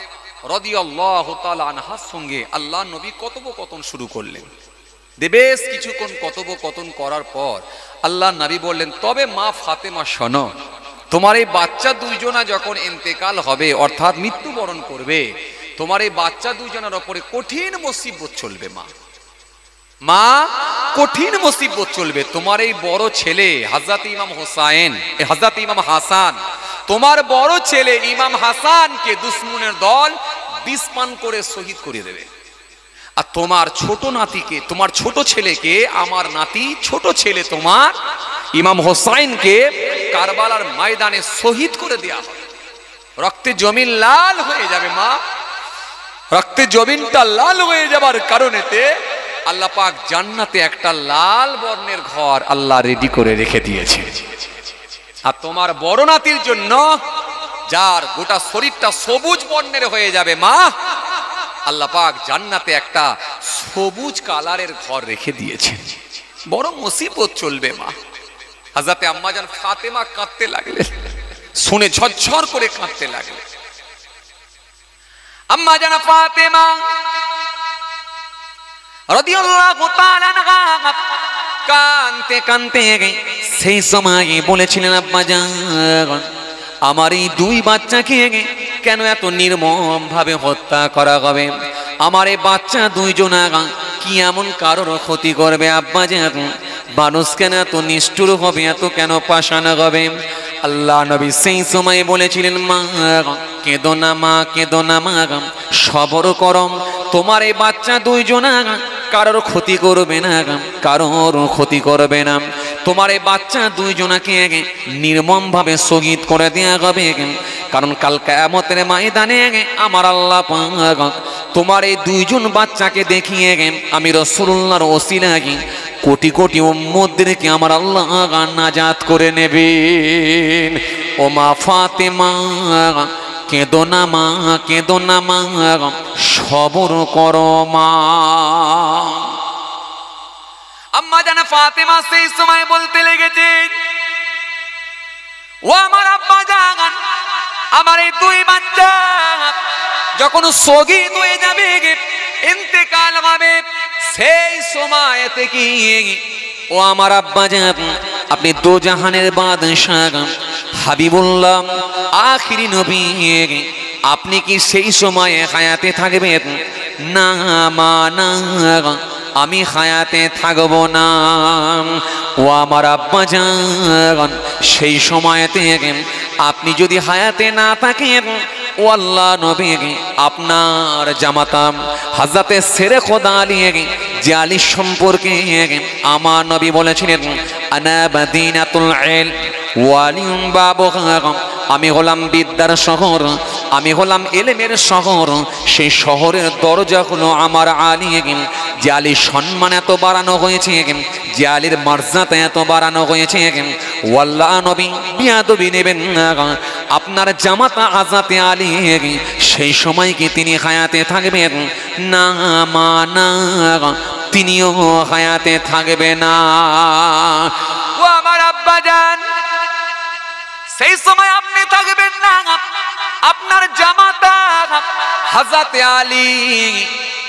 রাদিয়াল্লাহু তাআলা আনহার সঙ্গে আল্লাহ নবী কথোপকথন শুরু করলেন। বেশ কিছুক্ষণ কথোপকথন করার পর আল্লাহ নবী বললেন, তবে মা ফাতেমা শোনো, তোমার এই বাচ্চা দুইজনা যখন ইন্তেকাল হবে, অর্থাৎ মৃত্যুবরণ করবে, তোমার এই বাচ্চা দুইজনের উপরে কঠিন মুসিবত চলবে। মা, মা, কঠিন মুসিবত চলবে। তোমার এই বড় ছেলে হযরত ইমাম হোসাইন, হযরত ইমাম হাসান, তোমার বড় ছেলে ইমাম হাসানকে দুশমনের দল বিষ পান করে শহীদ করে দেবে। আর তোমার ছোট নাতিকে, তোমার ছোট ছেলেকে, আমার নাতি ছোট ছেলে তোমার ইমাম হোসাইনকে কারবালার ময়দানে শহীদ করে দেয়া হবে। রক্তে জমিন লাল হয়ে যাবে মা, রক্তে জমিনটা লাল হয়ে যাবার কারণেতে আল্লাহ পাক জান্নাতে একটা লাল বর্ণের ঘর আল্লাহ রেডি করে রেখে দিয়েছে। আর তোমার বড় নাতির জন্য, যার গোটা শরীরটা সবুজ বর্ণের হয়ে যাবে মা, আল্লাহ পাক জান্নাতে একটা সবুজ কালারের ঘর রেখে দিয়েছেন। বড় মুসিবত চলবে মা। হযরতে আম্মা জান ফাতেমা কাঁদতে লাগলেন, শুনে ঝরঝর করে কাঁদতে লাগলেন। আম্মা জান ফাতেমা রাদিয়াল্লাহু তাআলা আনহা কাঁদতে কাঁদতে সেই সময় বলেছিলেন, আব্বাজান আমার এই দুই বাচ্চাকে কেন এত নির্মম ভাবে হত্যা করা হবে? আমার এই বাচ্চা দুইজন কি এমন কারোর ক্ষতি করবে আব্বাজান? মানুষ কেন এত নিষ্ঠুর হবে, এত কেন পাষাণ হবে? আল্লাহ নবী সেই সময় বলেছিলেন, মা কেঁদো না, মা কেঁদো না, মা সবর করম, তোমার এই বাচ্চা দুইজন কারোর ক্ষতি করবে না, কারোর ক্ষতি করবে না। তোমার এই বাচ্চা দুইজনাকে নির্মম ভাবে শহীদ করে দেয়া হবে, কারণ কাল কিয়ামতের ময়দানে আমার আল্লাহ পাক তোমার এই দুইজন বাচ্চাকে দেখিয়ে আমি রাসূলুল্লাহর ওসিলায় কোটি কোটি উম্মতদেরকে আমার আল্লাহ নাজাত করে নেবেন। ও মা ফাতেমা কেঁদো না মা, কেঁদো না মা, সবর করো মা। আম্মা জান ফাতেমা সেই সময় বলতে লেগেছে, ও আমার আব্বা জান, আমার এই দুই বাচ্চা যখন শহীদ হয়ে যাবে, ইন্তেকাল হবে, সেই সময়তে কি ও আমার আব্বা জান আপনি দো জাহানের বাদশাহ হাবিবুল্লাহ আখিরি নবী, আপনি কি সেই সময়ে হায়াতে থাকবেন? না মা না, আমি হায়াতে থাকব না। ও আমার আব্বা জান সেই সময়তে আপনি যদি হায়াতে না থাকেন, ও আল্লাহ নবী আপনার জামাতা হযরতে শেরে খোদা আলী যে আলী সম্পর্কে আমার নবী বলেছিলেন, আনা মদিনাতুল ইলম ওয়া আলিয়ুম বাবুহা, আমি হলাম বিদ্যার শহর, আমি হলাম ইলমের শহর, সেই শহরের দরজা হলো আমার আলী। যে আলীর সম্মান এত বাড়ানো হয়েছে, যে আলীর মর্যাদা এত বাড়ানো হয়েছে, ওয়াল্লাহ নবী বিয়াদবি নেবেন না, আপনার জামাতা হযরতে আলী সেই সময় কি তিনি হায়াতে থাকবেন? না মা না, তিনিও হায়াতে থাকবে না। ও আমার আব্বা জান সেই সময় আপনি থাকবেন না, আপনার জামাতা হযরতে আলী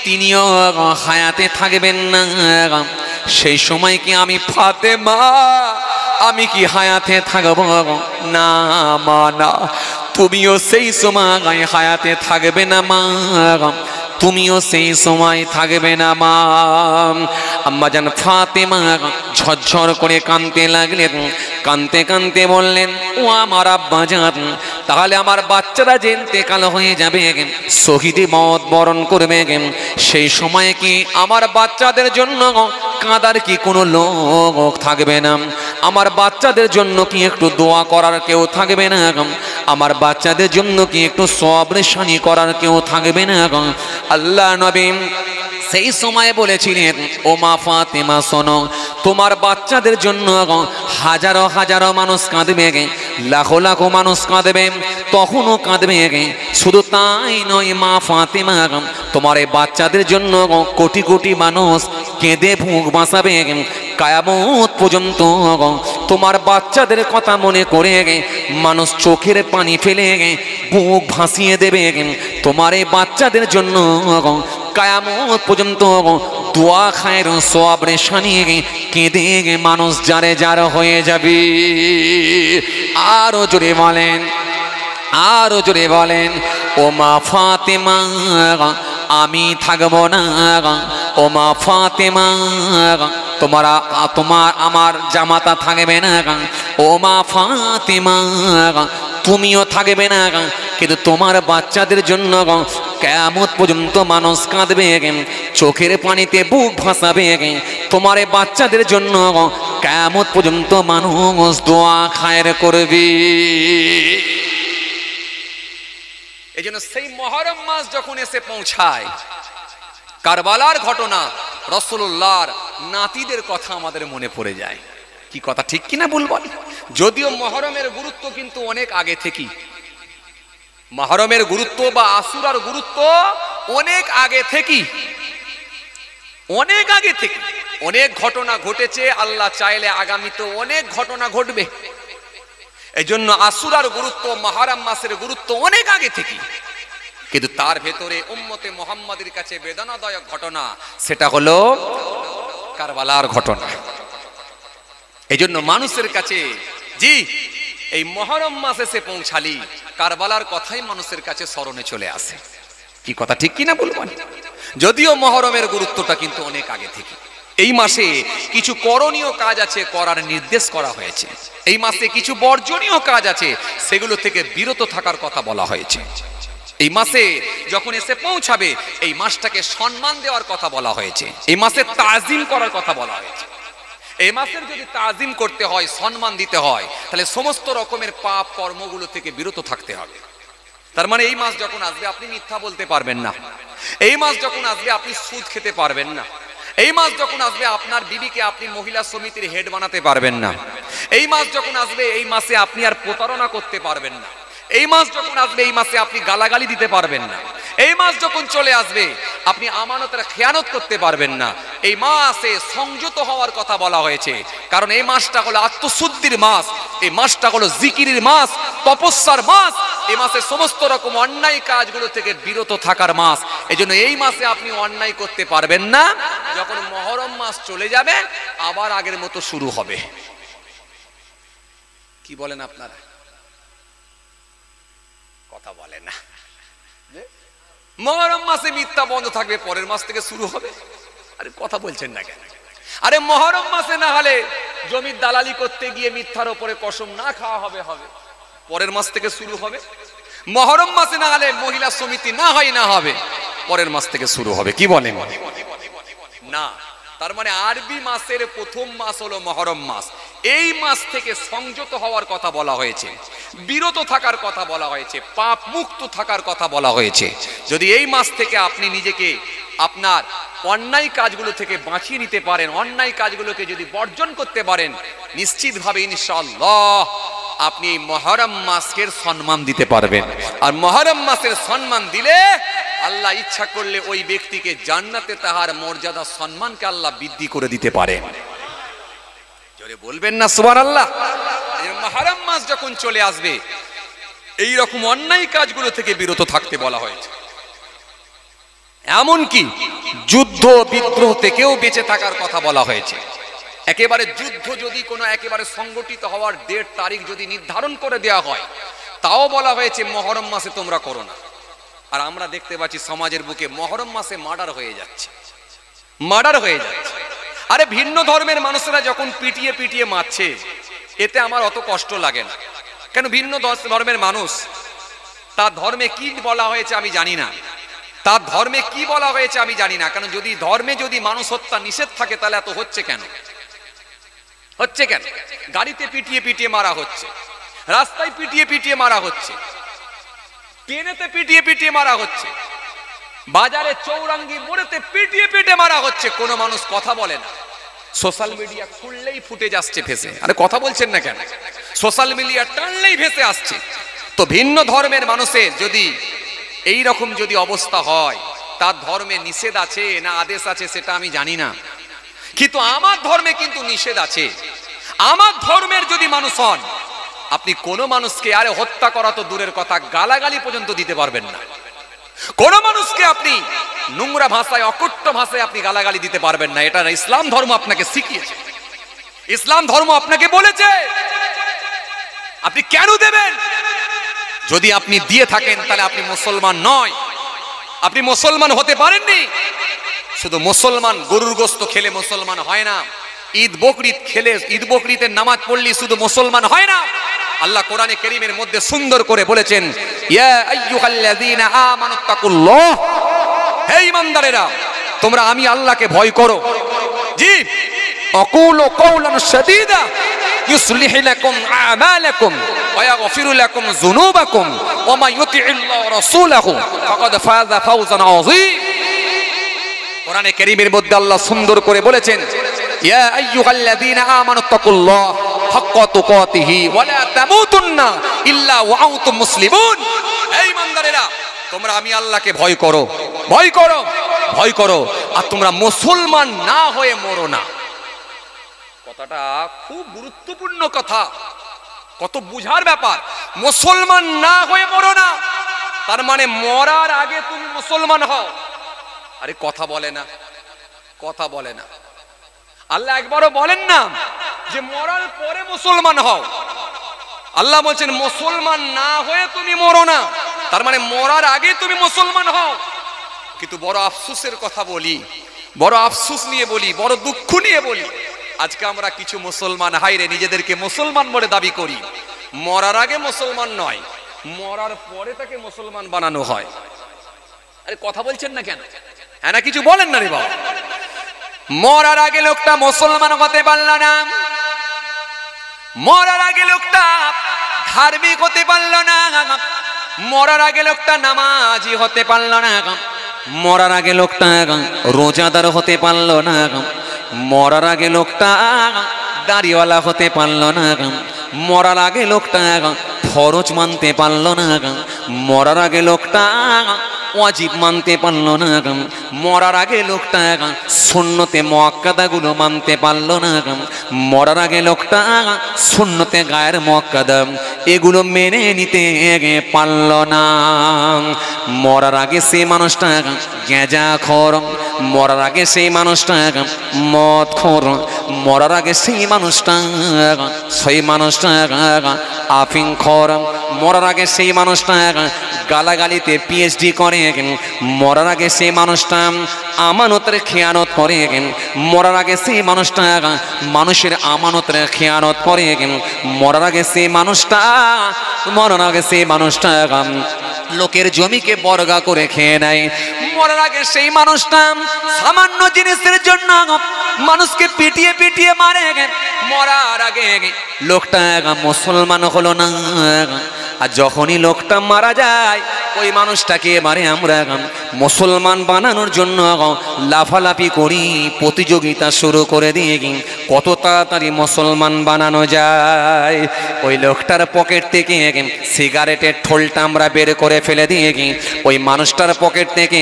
তিনিও হায়াতে থাকবেন না। সেই সময় কি আমি ফাতেমা আমি কি হায়াতে থাকব? না মা না, তুমিও সেই সময় হায়াতে থাকবে না মা, তুমিও সেই সময় থাকবে না মা। আম্মা জান ফাতেমা ঝরঝর করে কাঁদতে লাগলেন, কাঁদতে কাঁদতে বললেন, ও আমার আব্বা জান তাহলে আমার বাচ্চারা যে ইন্তেকাল হয়ে যাবে, শহীদি মওত বরণ করবে, সেই সময় কি আমার বাচ্চাদের জন্য কাঁদার কি কোনো লোক থাকবে না? আমার বাচ্চাদের জন্য কি একটু দোয়া করার কেউ থাকবে না? আমার বাচ্চাদের জন্য কি একটু সবরেশানি করার কেউ থাকবে না? আল্লাহ নবী সেই সময় বলেছিলেন, ও মা ফাতেমা শোনো, তোমার বাচ্চাদের জন্য হাজারো হাজারো মানুষ কাঁদবে, লাখো লাখো মানুষ কাঁদবে, তখনও কাঁদবে। শুধু তাই নয় মা ফাতেমা, তোমার এই বাচ্চাদের জন্য কোটি কোটি মানুষ কেঁদে বুক বাঁচাবে, কিয়ামত পর্যন্ত তোমার বাচ্চাদের কথা মনে করে মানুষ চোখের পানি ফেলে বুক ভাসিয়ে দেবে। তোমার এই বাচ্চাদের জন্য কিয়ামত পর্যন্ত দোয়া খায়ের সওয়াব রেশানি কেঁদে মানুষ যারে যার হয়ে যাবে। আরো জোরে বলেন, আরো জোরে বলেন, ও মা ফাতেমা আমি থাকব না, ও মা ফাতেমা তোমার আমার জামাতা থাকবে না, ও মা ফাতেমা তুমিও থাকবে না, কিন্তু তোমার বাচ্চাদের জন্য কিয়ামত পর্যন্ত মানুষ কাঁদবে, চোখের পানিতে বুক ভাসাবে। তোমার বাচ্চাদের জন্য কিয়ামত পর্যন্ত মানুষ দোয়া খায়ের করবে। এই জন্য সেই মুহররম মাস যখন এসে পৌঁছায়, কারবালার ঘটনা, রাসূলুল্লাহর নাতিদের কথা আমাদের মনে পড়ে যায়। কি কথা ঠিক কিনা বলবো? যদিও মুহররমের গুরুত্ব কিন্তু অনেক আগে থেকেই, মুহররমের গুরুত্ব বা আশুরার গুরুত্ব অনেক আগে থেকেই, অনেক আগে থেকে অনেক ঘটনা ঘটেছে। আল্লাহ চাইলে আগামীতে অনেক ঘটনা ঘটবে। এই জন্য আশুরার গুরুত্ব, মুহররম মাসের গুরুত্ব অনেক আগে থেকে। কিন্তু তার ভেতরে উম্মতে মুহাম্মাদের কাছে বেদনাদায়ক ঘটনা, সেটা হলো কারবালার ঘটনা। এই জন্য মানুষের কাছে জি এই মুহররম মাস এসে পৌঁছালি কারবালার কথাই মানুষের কাছে স্মরণে চলে আসে। কি কথা ঠিক কিনা বলবেন? যদিও মুহররমের গুরুত্বটা কিন্তু অনেক আগে থেকে। এই মাসে কিছু করণীয় কাজ আছে, করার নির্দেশ করা হয়েছে। এই মাসে কিছু বর্জনীয় কাজ আছে, সেগুলো থেকে বিরত থাকার কথা বলা হয়েছে। এই মাসে যখন এসে পৌঁছাবে এই মাসটাকে সম্মান দেওয়ার কথা বলা হয়েছে, এই মাসে তাজিম করার কথা বলা হয়েছে। এই মাসের যদি তাজিম করতে হয়, সম্মান দিতে হয়, তাহলে সমস্ত রকমের পাপ কর্মগুলো থেকে বিরত থাকতে হবে। তার মানে এই মাস যখন আসবে আপনি মিথ্যা বলতে পারবেন না, এই মাস যখন আসবে আপনি সুদ খেতে পারবেন না, এই মাস যখন আসবে আপনার বিবিকে আপনি মহিলা সমিতির হেড বানাতে পারবেন না, এই মাস যখন আসবে এই মাসে আপনি আর প্রতারণা করতে পারবেন না, এই মাস যখন আসবে এই মাসে আপনি গালাগালি দিতে পারবেন না, এই মাস যখন চলে আসবে আপনি আমানতের খেয়ানত করতে পারবেন না। এই মাসে সংযত হওয়ার কথা বলা হয়েছে, কারণ এই মাসটা হলো আত্মশুদ্ধির মাস, এই মাসটা হলো জিকিরের মাস, তপস্যার মাস, এই মাসে সমস্ত রকম অন্যায় কাজগুলো থেকে বিরত থাকার মাস। এজন্য এই মাসে আপনি অন্যায় করতে পারবেন না। যখন মুহররম মাস চলে যাবে আবার আগের মতো শুরু হবে। কি বলেন আপনারা? কথা বলেন না। মুহররম মাসে মিথ্যা বন্ধ থাকবে, পরের মাস থেকে শুরু হবে। আরে কথা বলছেন না কেন? আরে মুহররম মাসে না হলে জমির দালালি করতে গিয়ে মিথ্যার উপরে কসম না খাওয়া হবে, পরের মাস থেকে শুরু হবে। মুহররম মাসে না হলে মহিলা সমিতি না হবে, পরের মাস থেকে শুরু হবে। কি বলেন না? তার মানে আরবি মাসের প্রথম মাস হলো মুহররম মাস। এই মাস থেকে সংযত হওয়ার কথা বলা হয়েছে, বিরত থাকার কথা বলা হয়েছে, পাপ মুক্ত থাকার কথা বলা হয়েছে। যদি এই মাস থেকে আপনি নিজেকে আপনার অন্যায় কাজগুলো থেকে বাঁচিয়ে নিতে পারেন, অন্যায় কাজগুলোকে যদি বর্জন করতে পারেন, নিশ্চিতভাবে ইনশাআল্লাহ আপনি এই মুহররম মাসের সম্মান দিতে পারবেন। আর মুহররম মাসের সম্মান দিলে আল্লাহ ইচ্ছা করলে ওই ব্যক্তিকে জান্নাতে তাহার মর্যাদা সম্মানকে আল্লাহ বৃদ্ধি করে দিতে পারেন। জোরে বলবেন না সুবহানাল্লাহ? মুহররম মাস যখন চলে আসবে এই রকম অন্যায় কাজগুলো থেকে বিরত থাকতে বলা হয়েছে। এমনকি যুদ্ধ বিদ্রোহ থেকেও বেঁচে থাকার কথা বলা হয়েছে। একেবারে যুদ্ধ যদি কোনো একেবারে সংগঠিত হওয়ার ডেট তারিখ যদি নির্ধারণ করে দেওয়া হয়, তাও বলা হয়েছে মুহররম মাসে তোমরা করো না। আর আমরা দেখতে পাচ্ছি সমাজের বুকে মুহররম মাসে মার্ডার হয়ে যাচ্ছে। আরে ভিন্ন ধর্মের মানুষেরা যখন পিটিয়ে মারছে, এতে আমার অত কষ্ট লাগে না। কেন? ভিন্ন ধর্মের মানুষ, তার ধর্মে কি বলা হয়েছে আমি জানি না, তার ধর্মে কি বলা হয়েছে আমি জানি না। কারণ যদি ধর্মে যদি মানুষ হত্যা নিষেধ থাকে তাহলে এত হচ্ছে কেন? গাড়িতে পিটিয়ে মারা হচ্ছে, রাস্তায় পিটিয়ে মারা হচ্ছে, ট্রেনেতে পিটিয়ে মারা হচ্ছে, বাজারে চৌরাঙ্গি মোড়েতে পিটিয়ে মারা হচ্ছে। কোনো মানুষ কথা বলে না। সোশ্যাল মিডিয়া খুললেই ফুটে যাচ্ছে ভেসে। আরে কথা বলছেন না কেন? সোশ্যাল মিডিয়া টানলেই ভেসে আসছে। তো ভিন্ন ধর্মের মানুষের যদি এই রকম যদি অবস্থা হয়, তার ধর্মে নিষেধ আছে না আদেশ আছে সেটা আমি জানি না, কিন্তু আমার ধর্মে কিন্তু নিষেধ আছে। আমার ধর্মের যদি মানুষ হন, আপনি কোনো মানুষকে আরে হত্যা করা তো দূরের কথা, গালাগালি পর্যন্ত দিতে পারবেন না। কোন মানুষকে আপনি নোংরা ভাষায়, অকট্য ভাষায় আপনি গালাগালি দিতে পারবেন না। এটা ইসলাম ধর্ম আপনাকে শিখিয়েছে, ইসলাম ধর্ম আপনাকে বলেছে। আপনি কেন দেবেন? যদি আপনি দিয়ে থাকেন তাহলে আপনি মুসলমান নয়, আপনি মুসলমান হতে পারেননি। শুধু মুসলমান গরুর গোশত খেলে মুসলমান হয় না, ঈদ বকরিদ খেলে, ঈদ বকরিদের নামাজ পড়লে শুধু মুসলমান হয় না। আল্লাহ কোরআনে কারীমের মধ্যে সুন্দর করে বলেছেন, ইয়া আইয়ুহাল্লাযীনা আমানুত্তাকুল্লাহ, হে ঈমানদারেরা তোমরা আমি আল্লাহকে ভয় করো। জি, আকুলু কাওলান সাদীদা ইউসলিহ লাকুম আমালাকুম ওয়া ইয়াগফিরু লাকুম যুনুবাকুম ওয়া মা ইউতি'িল্লাহ ওয়া রাসূলাহু ফাকাদ ফাযা ফাওজান আযীম। কোরআনে কারীমের মধ্যে আল্লাহ সুন্দর করে বলেছেন, ইয়া আইয়ুহাল্লাযীনা আমানুত্তাকুল্লাহ হাক্কা তুকাতিহি ওয়া লা তামুতুন্না ইল্লা ওয়া আনতুম মুসলিমুন। হে ঈমানদারেরা তোমরা আমি আল্লাহকে ভয় করো, ভয় করো, ভয় করো, আর তোমরা মুসলমান না হয়ে মরো না। কথাটা খুব গুরুত্বপূর্ণ কথা, কত বুঝার ব্যাপার। মুসলমান না হয়ে মরো না। তার মানে মরার আগে তুমি মুসলমান হও। আরে কথা বলে না, কথা বলে না। আল্লাহ একবারও বলেন না যে মরার পরে মুসলমান হও। আল্লাহ বলছেন মুসলমান না হয়ে তুমি মরো না, তার মানে মরার আগে তুমি মুসলমান হও। কিন্তু বড় আফসোসের কথা বলি, বড় আফসোস নিয়ে বলি, বড় দুঃখ নিয়ে বলি, আজকে আমরা কিছু মুসলমান হাইরে নিজেদেরকে মুসলমান বলে দাবি করি, মরার আগে মুসলমান নয়, মরার পরে তাকে মুসলমান বানানো হয়। আরে কথা বলছেন না কেন? হ্যাঁ না কিছু বলেন না রে বাবা। মরার আগে লোকটা মুসলমান হতে পারল না, মরার আগে লোকটা ধার্মিক হতে পারল না, মরার আগে লোকটা নামাজি হতে পারল না, মরার আগে লোকটা রোজাদার হতে পারল না, মরার আগে লোকটা দাড়িওয়ালা হতে পারল না, মরার আগে লোকটা ফরজ মানতে পারল না, মরার আগে লোকটা ওয়াজিব মানতে পারল না, মরার আগে লোকটা সুন্নতে মুআক্কাদাগুলো মানতে পারল না, মরার আগে লোকটা সুন্নতে গায়ের মুআক্কাদা এগুলো মেনে নিতে পারল না। মরার আগে সেই মানুষটা গাঁজাখোর, মরার আগে সেই মানুষটা মদখোর, মরার আগে সেই মানুষটা আফিংখোর, মরার আগে সেই মানুষটা গালাগালিতে পিএইচডি করে, মরার আগে সেই মানুষটা আমানতের খেয়ানত করে, মরার আগে সেই মানুষটা মানুষের আমানতের খেয়ানত করে, মরার আগে সেই মানুষটা, মরার আগে সেই মানুষটা লোকের জমিকে বর্গা করে খেয়ে নেয়, মরার আগে সেই মানুষটা সামান্য জিনিসের জন্য মানুষকে পিটিয়ে পিটিয়ে মারে, মরার আগে লোকটা মুসলমান হলো না। আর যখনই লোকটা মারা যায় ওই মানুষটাকে এবারে আমরা মুসলমান বানানোর জন্য লাফালাফি করি, প্রতিযোগিতা শুরু করে দিয়ে কত তাড়াতাড়ি মুসলমান বানানো যায়। ওই লোকটার পকেট থেকে সিগারেটের ঠোলটা আমরা বের করে ফেলে দিয়ে ওই মানুষটার পকেট থেকে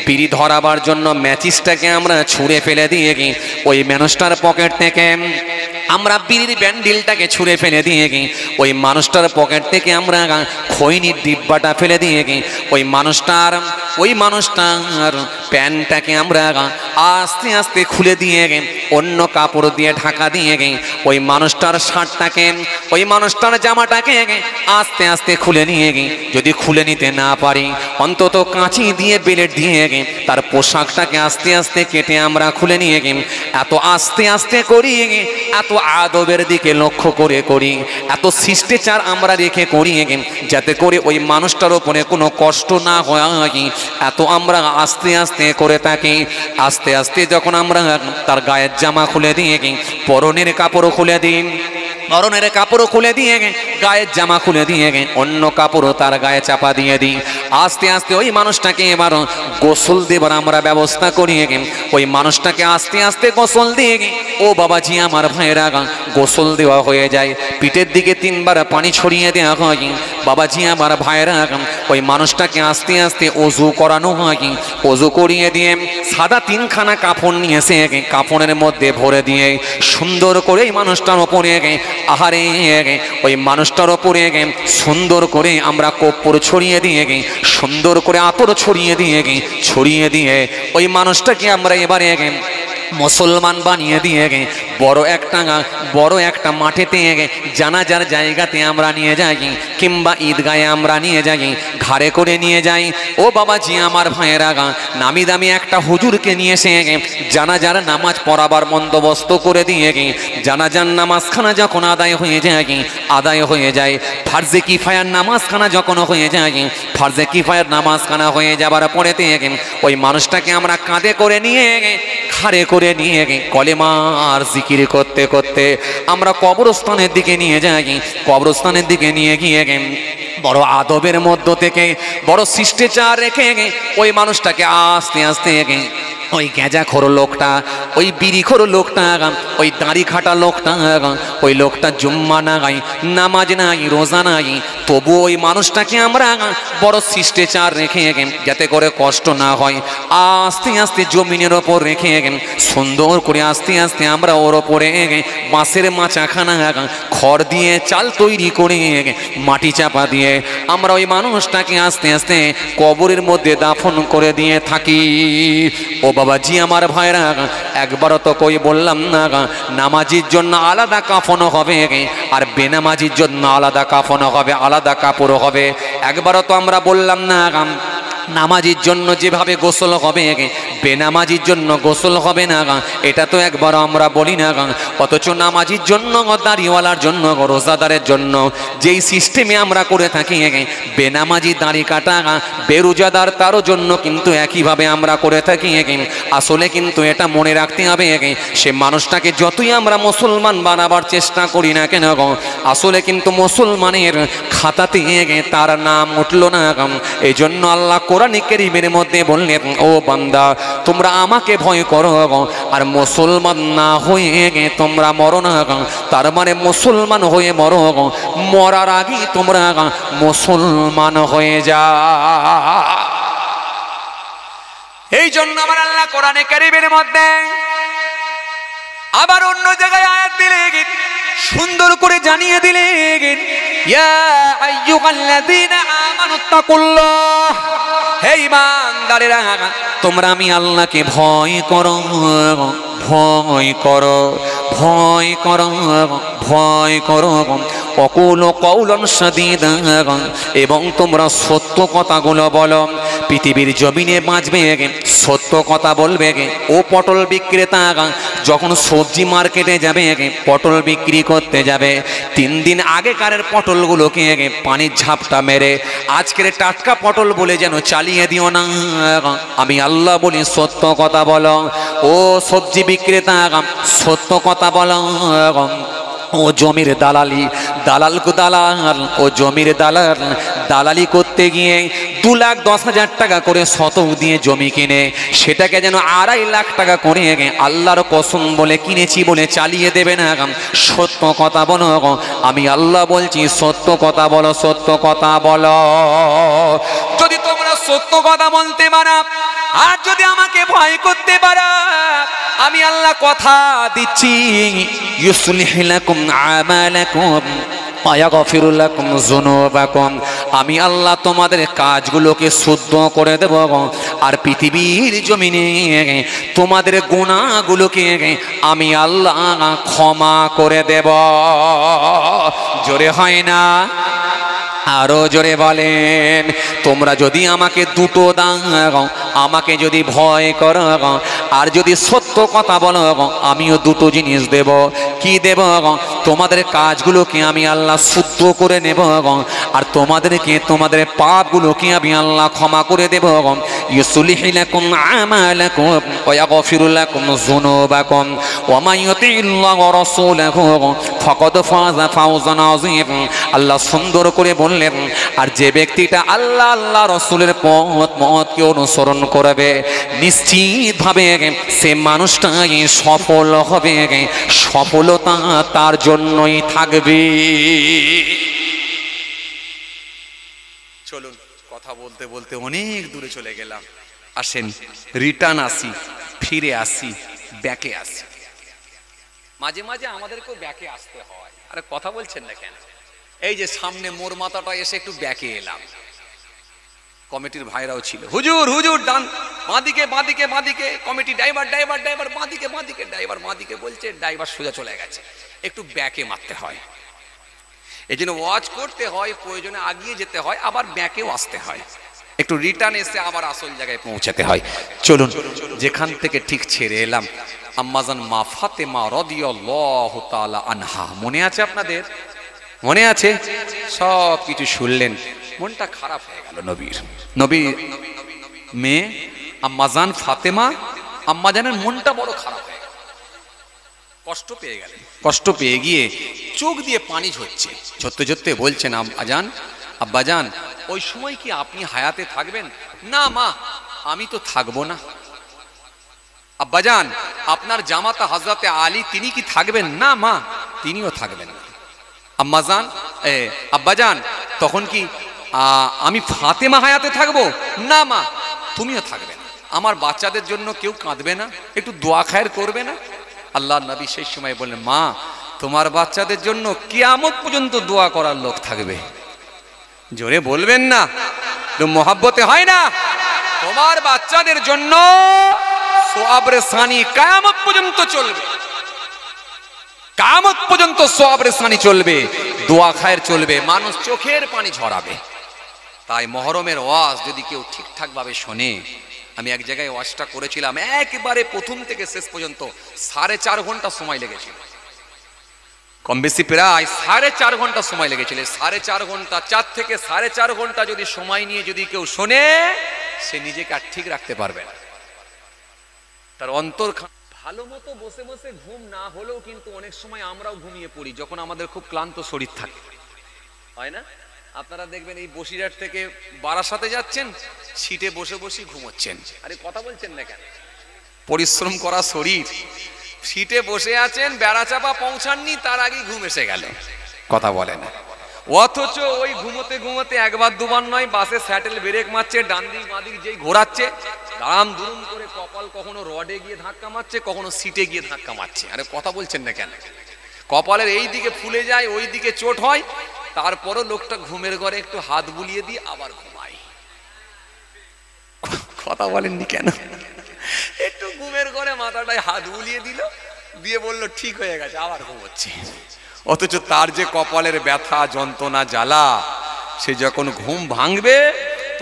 বিড়ি ধরাবার জন্য ম্যাচিসটাকে আমরা ছুঁড়ে ফেলে দিয়ে ওই মানুষটার পকেট থেকে আমরা বিড়ির ব্যান্ডিলটাকে ছুঁড়ে ফেলে দিয়ে ওই মানুষটার পকেট থেকে আমরা খৈনির ডিব্বাটা ফেলে দিয়ে ওই মানুষটার প্যান্টটাকে আমরা আস্তে আস্তে খুলে দিয়ে অন্য কাপড় দিয়ে ঢাকা দিয়ে ওই মানুষটার শার্টটাকে, ওই মানুষটার জামাটাকে আস্তে আস্তে খুলে নিয়ে যদি খুলে নিতে না পারি অন্তত কাঁচি দিয়ে বেলেট দিয়ে তার পোশাকটাকে আস্তে আস্তে কেটে আমরা খুলে নিয়ে এত আস্তে আস্তে করি, এত আদবের দিকে লক্ষ্য করে করি, এত শিষ্টাচার আমরা রেখে করি যাতে করে ওই মানুষটার উপরে কোনো কষ্ট না হয়, এত আমরা আস্তে আস্তে করে থাকি। আস্তে আস্তে যখন আমরা তার গায়ের জামা খুলে দিয়ে পরনের কাপড় খুলে দিই, পরনের কাপড় খুলে দিয়ে গায়ের জামা খুলে দিয়ে অন্য কাপড়ও তার গায়ে চাপা দিয়ে দিই। আস্তে আস্তে ওই মানুষটাকে এবার গোসল দেবার আমরা ব্যবস্থা করি, ওই মানুষটাকে আস্তে আস্তে গোসল দিয়ে ও বাবাজি আমার ভাইয়েরা গোসল দেওয়া হয়ে যায়, পিঠের দিকে 3 বার পানি ছড়িয়ে দেওয়া হয়। বাবাজি আমার ভাইয়েরা ওই মানুষটাকে আস্তে আস্তে অজু করানো হয়, অজু করিয়ে দিয়ে সাদা 3খানা কাপড় নিয়ে এসে কাপড়ের মধ্যে ভরে দিয়ে সুন্দর করে এই মানুষটার ওপরে আহারে ওই মানুষটার ওপরে সুন্দর করে আমরা কর্পূর ছড়িয়ে দিয়ে সুন্দর করে আতর ছড়িয়ে দিয়ে ওই মানুষটাকে আমরা এবারে মুসলমান বানিয়ে দিয়ে বড় একটা মাঠেতে জানাজার জায়গাতে আমরা নিয়ে যাই, কিংবা ঈদগাহে আমরা নিয়ে যাই, ঘাড়ে করে নিয়ে যাই। ও বাবাজি আমার ভাইয়েরা নামি দামি একটা হুজুরকে নিয়ে এসে জানাজার নামাজ পড়াবার বন্দোবস্ত করে দিয়ে জানাজার নামাজখানা যখন আদায় হয়ে যায় ফার্জে কিফায়ার নামাজখানা যখন হয়ে যায়, ফার্জে কিফায়ার নামাজখানা হয়ে যাবার পরেতে ওই মানুষটাকে আমরা কাঁধে করে নিয়ে ঘাড়ে করে নিয়ে কলেমার জিকির করতে করতে আমরা কবরস্থানের দিকে নিয়ে যাই। কবরস্থানের দিকে নিয়ে গিয়ে বড় আদবের মধ্য থেকে বড় শিষ্টাচার রেখে ওই মানুষটাকে আস্তে আস্তে ওই গেঁজাখোর লোকটা, ওই বিড়িখোর লোকটা, ওই দাড়ি খাটা লোকটা, ওই লোকটা জুম্মা নাই, নামাজ নাই, রোজা নাই, তবু ওই মানুষটাকে আমরা বড় শিষ্টাচার রেখে যাতে করে কষ্ট না হয় আস্তে আস্তে জমিনের ওপর রেখে সুন্দর করে আস্তে আস্তে আমরা ওর ওপরে বাঁশের মাচাখানা খড় দিয়ে চাল তৈরি করে মাটি চাপা দিয়ে আমরা ওই মানুষটাকে আস্তে আস্তে কবরের মধ্যে দাফন করে দিয়ে থাকি। ও বাবাজি আমার ভাইরা, একবারও তো কই বললাম না নামাজির জন্য আলাদা কাফন হবে আর বেনামাজির জন্য আলাদা কাফন হবে, আলাদা কাপড় হবে। একবারও তো আমরা বললাম না নামাজির জন্য যেভাবে গোসল হবে বেনামাজির জন্য গোসল হবে না, এটা তো একবার আমরা বলি না। অথচ নামাজির জন্য, দাড়িওয়ালার জন্য, রোজাদারের জন্য যেই সিস্টেমে আমরা করে থাকি বেনামাজি দাড়ি কাটা বেরোজাদার তারও জন্য কিন্তু একইভাবে আমরা করে থাকি। আসলে কিন্তু এটা মনে রাখতে হবে সে মানুষটাকে যতই আমরা মুসলমান বানাবার চেষ্টা করি না কেন আসলে কিন্তু মুসলমানের খাতাতে তার নাম উঠল না। এই জন্য আল্লাহ কোরআন কারীমের মধ্যে বললেন, ও বান্দা তোমরা আমাকে ভয় করো আর মুসলমান না হয়ে তোমরা মরো না। তার মানে মুসলমান হয়ে মরো, মরার আগে তোমরা মুসলমান হয়ে যা। এই জন্য আমার আল্লাহ কোরআনে কারীমের মধ্যে আবার অন্য জায়গায় আয়াত দিলেন, সুন্দর করে জানিয়ে দিলেন, ইয়া আইয়ুহাল্লাযীনা আমানুত্তাকুল্লাহ, হে ঈমানদারেরা তোমরা আমি আল্লাহকে ভয় করো, ভয় করো, ভয় করো, ভয় করো। অকুল কওলান সাদীদা, এবং তোমরা সত্য কথাগুলো বলো। পৃথিবীর জমিনে বাঁচবে সত্য কথা বলবে। ও পটল বিক্রেতা যখন সবজি মার্কেটে যাবে পটল বিক্রি করতে যাবে, 3 দিন আগেকারের পটলগুলোকে পানির ঝাপটা মেরে আজকের টাটকা পটল বলে যেন চালিয়ে দিও না। আমি আল্লাহ বলি সত্য কথা বলো। ও সবজি বিক্রেতা সত্য কথা বলো। ও জমির দালালি, দালাল, ও জমির দালালি করতে গিয়ে 2,10,000 টাকা করে শতক দিয়ে জমি কিনে সেটাকে যেন 2.5 লাখ টাকা করে আল্লাহর কসম বলে কিনেছি বলে চালিয়ে দেবে না। সত্য কথা বলো। আমি আল্লাহ বলছি সত্য কথা বলো, সত্য কথা বলো। যদি তোমরা সত্য কথা বলতে পারো আর যদি আমাকে ভয় করতে পারো, আমি আল্লাহ কথা দিচ্ছি, ইউসলিহ লাকুম আমালাকুম ওয়া ইয়াগফির লাকুম যুনুবাকুম, আমি আল্লাহ তোমাদের কাজগুলোকে শুদ্ধ করে দেব আর পৃথিবীর জমিনে তোমাদের গুনাহগুলোকে আমি আল্লাহ ক্ষমা করে দেব। জোরে হয় না? আরো জোরে বলেন। তোমরা যদি আমাকে দুটো দাও, আমাকে যদি ভয় করো আর যদি সত্য কথা বলো, আমিও দুটো জিনিস দেব। কি দেব? তোমাদের কাজগুলোকে আমি আল্লাহ শুদ্ধ করে নেব আর তোমাদেরকে তোমাদের পাপগুলোকে আমি আল্লাহ ক্ষমা করে দেব। ইউসলিহু লাকুম আমালাকুম ওয়া ইয়াগফিরু লাকুম যুনুবাকুম ওয়া মান ইউতিল্লাহ ওয়া রাসূলাহু ফাকাদ ফাযা ফাওজান আযীম। আল্লাহ সুন্দর করে বললেন, আর যে ব্যক্তিটা আল্লাহ আল্লাহ রাসূলের পথকে অনুসরণ করবে নিশ্চিতভাবে সে মানুষটাই সফল হবে, সফলতা তার জন্যই থাকবে। চলুন, কথা বলতে বলতে অনেক দূরে চলে গেলাম। আসেন রিটার্ন আসি, ফিরে আসি, ব্যাকে আসি। মাঝে মাঝে আমাদেরকেও ব্যাকে আসতে হয়। আরে কথা বলছেন না কেন? এই যে সামনে মোর মাথাটা এসে একটু ব্যাকে এলাম, কমিটির ভাইরাও ছিল, হুজুর হুজুর ডান বাঁদিকে বাঁদিকে বাঁদিকে, কমিটি ড্রাইভার ড্রাইভার ড্রাইভার বাঁদিকে বাঁদিকে, ড্রাইভার বাঁদিকে বলছে, ড্রাইভার সোজা চলে গেছে। একটু ব্যাকে মারতে হয়, এই জন্য ওয়াচ করতে হয়, প্রয়োজনে আগিয়ে যেতে হয়, আবার ব্যাকেও আসতে হয়, একটু রিটার্ন এসে আবার আসল জায়গায় পৌঁছাতে হয়। চলুন, যেখান থেকে ঠিক ছেড়ে এলাম, আম্মাজান মা ফাতেমা রাদিয়াল্লাহু তাআলা আনহা, মনে আছে আপনাদের? মনে আছে? সব কিছু শুনলেন, মনটা খারাপ হয়ে গেল। নবীর মেয়ে আম্মাজান ফাতেমা, আম্মাজানের মনটা বড় খারাপ হয়ে গেল, কষ্ট পেয়ে গেলেন। কষ্ট পেয়ে গিয়ে চোখ দিয়ে পানি ঝরছে, ঝরতে ঝরতে বলছেন, আব্বাজান ওই সময় কি আপনি হায়াতে থাকবেন? না মা, আমি তো থাকবো না। আব্বাজান আপনার জামাতা হযরতে আলী তিনি কি থাকবেন? না মা, তিনিও থাকবেন না। আম্মাজান আব্বাজান তখন কি আমি ফাতেমা হায়াতে থাকবো? না মা, তুমিও থাকবে না। আমার বাচ্চাদের জন্য কেউ কাঁদবে না? একটু দোয়া খায়ের করবে না? আল্লাহর নবী সেই সময় বললেন, মা তোমার বাচ্চাদের জন্য কিয়ামত পর্যন্ত দোয়া করার লোক থাকবে। জোরে বলবেন না, তো মোহাব্বতে হয় না? তোমার বাচ্চাদের জন্য সোয়াবরে সানি কিয়ামত পর্যন্ত চলবে, কিয়ামত পর্যন্ত সোয়াবরে সানি চলবে, দোয়া খায়ের চলবে, মানুষ চোখের পানি ঝরাবে। তাই মহরমের ওয়াজ যদি কেউ ঠিকঠাক ভাবে শোনে, আমি এক জায়গায় ওয়াজটা করেছিলাম, একেবারে প্রথম থেকে শেষ পর্যন্ত 4.5 ঘন্টা সময় লেগেছিল, কম বেশি প্রায় 4.5 ঘন্টা সময় লেগেছিল। 4.5 ঘন্টা, 4 থেকে 4.5 ঘন্টা যদি সময় নিয়ে যদি কেউ শোনে, সে নিজেকে আর ঠিক রাখতে পারবে না। তার অন্তর ভালো মতো বসে বসে ঘুম না হলেও কিন্তু অনেক সময় আমরাও ঘুমিয়ে পড়ি যখন আমাদের খুব ক্লান্ত শরীর থাকে, হয় না? আপনারা দেখবেন এই বসিরহাট থেকে বারাসাতে যাচ্ছেন, সিটে বসে বসে ঘুমোচ্ছেন। আরে কথা বলছেন না কেন? পরিশ্রম করা শরীর, সিটে বসে আছেন, বেড়াচাপা পৌঁছাননি, তার আগেই ঘুম এসে গেল, কথা বলে না। অথচ ওই ঘুমোতে ঘুমোতে একবার দুবার নয়, বাসে স্যাটেল ব্রেক মারছে, ডান দিক বাঁ দিক যেই ঘোরাচ্ছে, দাম দুরুম করে কপাল কখনো রডে গিয়ে ধাক্কা মারছে, কখনো সিটে গিয়ে ধাক্কা মারছে। আরে কথা বলছেন না কেন? কপালের এই দিকে ফুলে যায়, ওই দিকে চোট হয়, তারপরও লোকটা ঘুমের ঘরে একটু হাত বুলিয়ে দিয়ে আবার ঘুমায়। কথা বলেননি কেন? একটু ঘুমের ঘরে মাথাটায় হাত বুলিয়ে দিল, দিয়ে বলল ঠিক হয়ে গেছে, আবার ঘুমোচ্ছে। অথচ তার যে কপালের ব্যথা, যন্ত্রণা, জ্বালা, সে যখন ঘুম ভাঙবে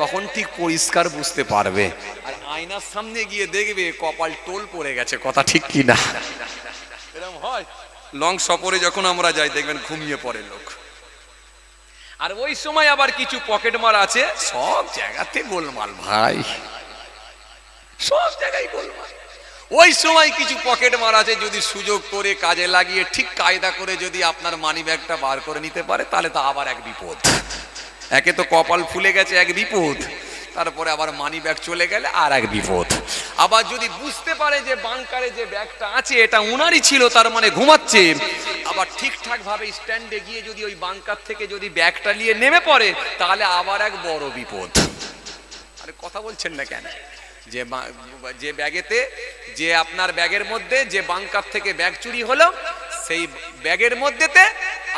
তখন ঠিক পরিষ্কার বুঝতে পারবে। আর আয়নার সামনে গিয়ে দেখবে কপাল টোল পড়ে গেছে, কথা ঠিক কি না? এরকম হয়। লং সফরে যখন আমরা যাই দেখবেন ঘুমিয়ে পড়ে লোক, আর ওই সময় আবার কিছু পকেট মার আছে, সব জায়গাতে গোলমাল ভাই, সব জায়গায় গোলমাল। ওই সময় কিছু পকেট মার আছে, যদি সুযোগ করে কাজে লাগিয়ে ঠিক কায়দা করে যদি আপনার মানি ব্যাগটা বার করে নিতে পারে, তাহলে তো আবার এক বিপদ। একে তো কপাল ফুলে গেছে, এক বিপদ, তারপরে আবার মানি ব্যাগ চলে গেলে আর এক বিপদ। আবার যদি বুঝতে পারে যে বাংকারে যে ব্যাগটা আছে এটা উনারই ছিল, তার মানে ঘুমাচ্ছে, আবার ঠিকঠাক ভাবে স্ট্যান্ডে গিয়ে যদি ওই বাংকার থেকে যদি ব্যাগটা নিয়ে নেমে পড়ে, তাহলে আবার এক বড় বিপদ। আরে কথা বলছেন না কেন? যে ব্যাগেতে, যে আপনার ব্যাগের মধ্যে যে বাংকার থেকে ব্যাগ চুরি হলো, সেই ব্যাগের মধ্যেতে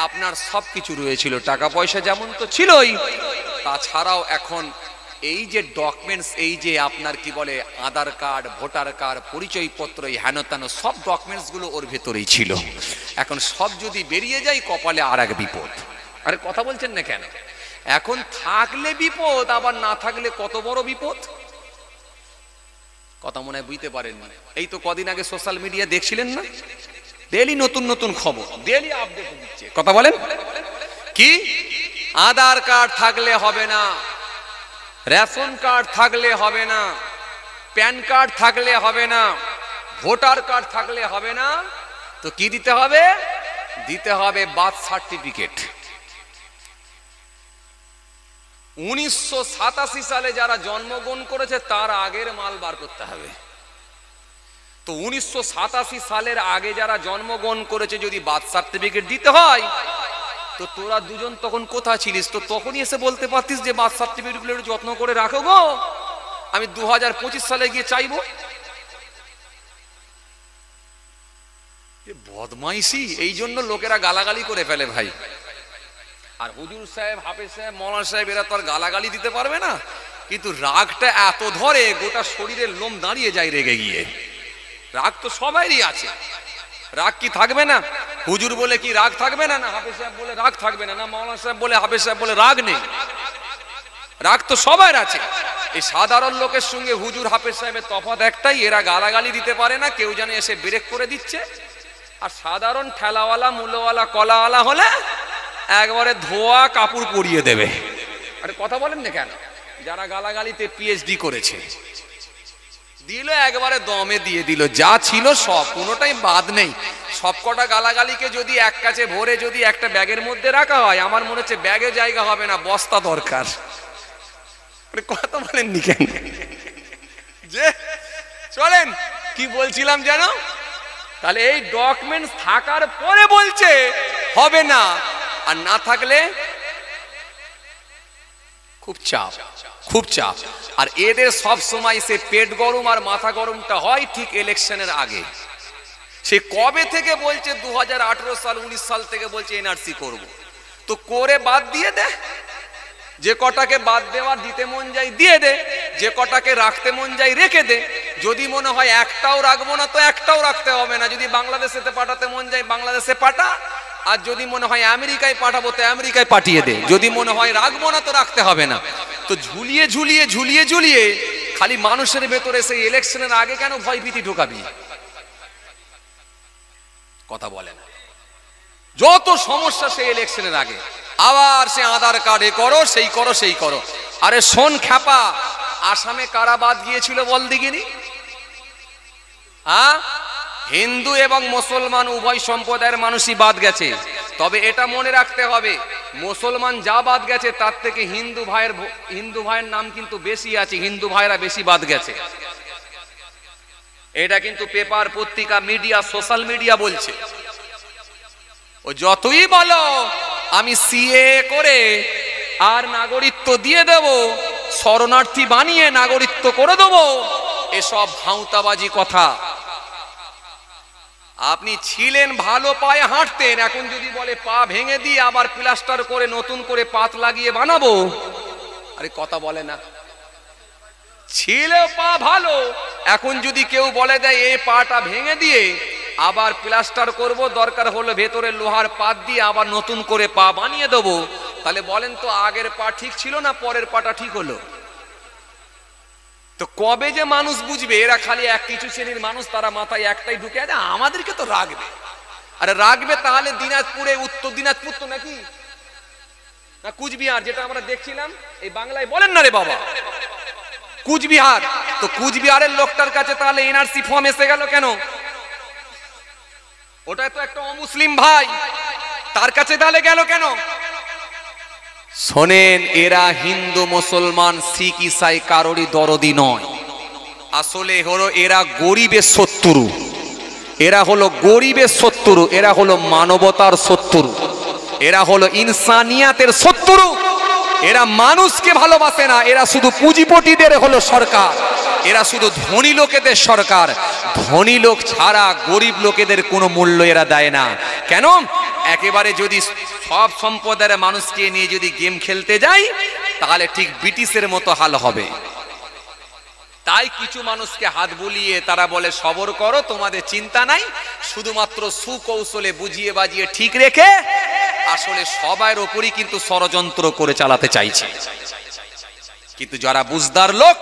আপনার সবকিছু রয়েছিল, টাকা পয়সা যেমন তো ছিলই, তাছাড়াও এখন এই যে ডকুমেন্টস, এই যে আপনার কি বলে আধার কার্ড, ভোটার কার্ড, পরিচয়পত্র, এই হেন তেন সব ডকুমেন্টস গুলো ওর ভেতরেই ছিল। এখন সব যদি বেরিয়ে যায়, কপালে আর এক বিপদ। আরে কথা বলছেন না কেন? এখন থাকলে বিপদ, আবার না থাকলে কত বড় বিপদ। কথা মনে হয় বুঝতে পারেননি। এই তো কদিন আগে সোশ্যাল মিডিয়া দেখছিলেন না, ডেইলি নতুন নতুন খবর, ডেইলি আপডেট দিচ্ছে। কথা বলেন কি? আধার কার্ড থাকলে হবে না, রেশন কার্ড থাকলে হবে না, প্যান কার্ড থাকলে হবে না, ভোটার কার্ড থাকলে হবে না, তো কি দিতে হবে? দিতে হবে বার্থ সার্টিফিকেট। 1987 সালে যারা জন্মগ্রহণ করেছে তার আগের মাল বার করতে হবে। তো 1987 সালের আগে যারা জন্মগ্রহণ করেছে যদি বার্থ সার্টিফিকেট দিতে হয়, তো তোরা দুজন তখন কোথায় ছিলিস? তো তখনই এসে বলতে পারতিস যে বার্থ সার্টিফিকেট গুলো যত্ন করে রাখো গো, আমি 2025 সালে গিয়ে চাইবো। বদমাইশি, এই জন্য লোকেরা গালাগালি করে ফেলে ভাই। আর হুজুর সাহেব, হাফেজ সাহেব, মৌলানা সাহেব এরা তো আর গালাগালি দিতে পারবে না, কিন্তু রাগটা এত ধরে গোটা শরীরের লোম দাঁড়িয়ে যায় রেগে গিয়ে। রাগ তো সবাইরই আছে, রাগ কি থাকবে না? হুজুর বলে কি রাগ থাকবে না? না হাফেজ সাহেব বলে রাগ থাকবে না? না মৌলানা সাহেব বলে, হাফেজ সাহেব বলে রাগ নেই? রাগ তো সবার আছে। এই সাধারণ লোকের সঙ্গে হুজুর হাফেজ সাহেবের তফাৎ একটাই, এরা গালাগালি দিতে পারে না, কেউ যেন এসে ব্রেক করে দিচ্ছে। আর সাধারণ ঠেলাওয়ালা, মূল্যওয়ালা, কলাওয়ালা হলে একবারে ধোয়া কাপড় পরিয়ে দেবে। আরে কথা বলেন না কেন? যারা গালাগালিতে পিএইচডি করেছে, দিল একবারে দমে দিয়ে দিল, যা ছিল সব, কোনোটাই বাদ নেই। সবকটা গালাগালিকে যদি এক কাছে ভরে যদি একটা ব্যাগের মধ্যে রাখা হয়, আমার মনে হচ্ছে ব্যাগে জায়গা হবে না, বস্তা দরকার। কথা বলেননি কেন? যে চলেন কি বলছিলাম জানো? তাহলে এই ডকুমেন্টস থাকার পরে বলছে হবে না, আর না থাকলে খুব চাপ, খুব চাপ। আর এদের সব সময় সে পেট গরম আর মাথা গরমটা হয় ঠিক ইলেকশনের আগে। সে কবে থেকে বলছে 2018 সাল 19 সাল থেকে বলছে এনআরসি করব, তো করে বাদ দিয়ে দে। যে কটাকে বাদ দেওয়ার দিতে মন যায় দিয়ে দে, যে কটাকে রাখতে মন যায় রেখে দে। যদি মনে হয় একটাও রাখবো না তো একটাও রাখতে হবে না। যদি বাংলাদেশেতে পাঠাতে মন যায় বাংলাদেশে পাঠা, আর যদি মনে হয় আমেরিকায় পাঠাবো তো আমেরিকায় পাঠিয়ে দে। যদি মনে হয় রাখবো না তো রাখতে হবে না। তো ঝুলিয়ে ঝুলিয়ে ঝুলিয়ে ঝুলিয়ে খালি মানুষের ভেতরে সেই ইলেকশনের আগে কেন ভয়ভীতি ঢোকাবি? কথা বলে না। যত সমস্যা সেই ইলেকশনের আগে, আবার সে আধার কার্ড এ করো সেই করো সেই করো। আরে শোন খ্যাপা, আসামে কারা বাদ গিয়েছিল বল দিগিনি? হ্যাঁ, হিন্দু এবং মুসলমান উভয় সম্প্রদায়ের মানুষই বাদ গেছে। তবে এটা মনে রাখতে হবে, মুসলমান যা বাদ গেছে তার থেকে হিন্দু ভাইয়ের নাম কিন্তু বেশি আছে, হিন্দু ভাইরা বেশি বাদ গেছে। এটা কিন্তু পেপার, পত্রিকা, মিডিয়া, সোশ্যাল মিডিয়া বলছে। ও যতই বলো আমি সিএ করে আর নাগরিকত্ব দিয়ে দেব, শরণার্থী বানিয়ে নাগরিকত্ব করে দেব, এসব ভাঁওতাবাজি কথা। আপনি ছিলেন ভালো পায়ে হাঁটতেন, এখন যদি বলে পা ভেঙে দিয়ে আবার প্লাস্টার করে নতুন করে পাত লাগিয়ে বানাবো, আরে কথা বলে না। ছিল পা ভালো, এখন যদি কেউ বলে দেয় এই পাটা ভেঙে দিয়ে আবার প্লাস্টার করব, দরকার হলে ভেতরে লোহার পাত দিয়ে আবার নতুন করে পা বানিয়ে দেবো, তাহলে বলেন তো আগের পা ঠিক ছিল না পরের পাটা ঠিক হলো? তো কবে যে মানুষ বুঝবে? এরা খালি এক কিছু শ্রেণীর মানুষ, তারা মাথায় একটাই ঢুকে আছে আমাদেরকে তো রাখবে। আরে রাখবে তাহলে দিনাজপুরে, উত্তর দিনাজপুর তো নাকি না কুচবিহার, যেটা আমরা দেখছিলাম এই বাংলায় বলেন না রে বাবা, কুচবিহার। তো কুচবিহারের লোকটার কাছে তাহলে এনআরসি ফর্ম এসে গেল কেন? ওটা তো একটা অমুসলিম ভাই, তার কাছে তাহলে গেল কেন? শোনেন, এরা হিন্দু মুসলমান শিখ ইসাই কারোরই দরদি নয়। আসলে হলো এরা গরিবের শত্রু, এরা হলো গরিবের শত্রু, এরা হলো মানবতার শত্রু, এরা হলো ইনসানিয়াতের শত্রু। এরা মানুষকে ভালোবাসে না, এরা শুধু পুঁজিপতিদের হলো সরকার, এরা শুধু ধনী লোকেদের সরকার। ধনী লোক ছাড়া গরিব লোকেদের কোনো মূল্য এরা দেয় না। কেন? একেবারে যদি সব সম্প্রদায়ের মানুষকে নিয়ে যদি গেম খেলতে যাই তাহলে ঠিক ব্রিটিশের মতো হাল হবে। তাই কিছু মানুষকে হাত বুলিয়ে তারা বলে সবর করো, তোমাদের চিন্তা নাই, শুধুমাত্র সুকৌশলে বুঝিয়ে বাজিয়ে ঠিক রেখে আসলে সবার উপরই কিন্তু ষড়যন্ত্র করে চালাতে চাইছে। কিন্তু যারা বুঝদার লোক,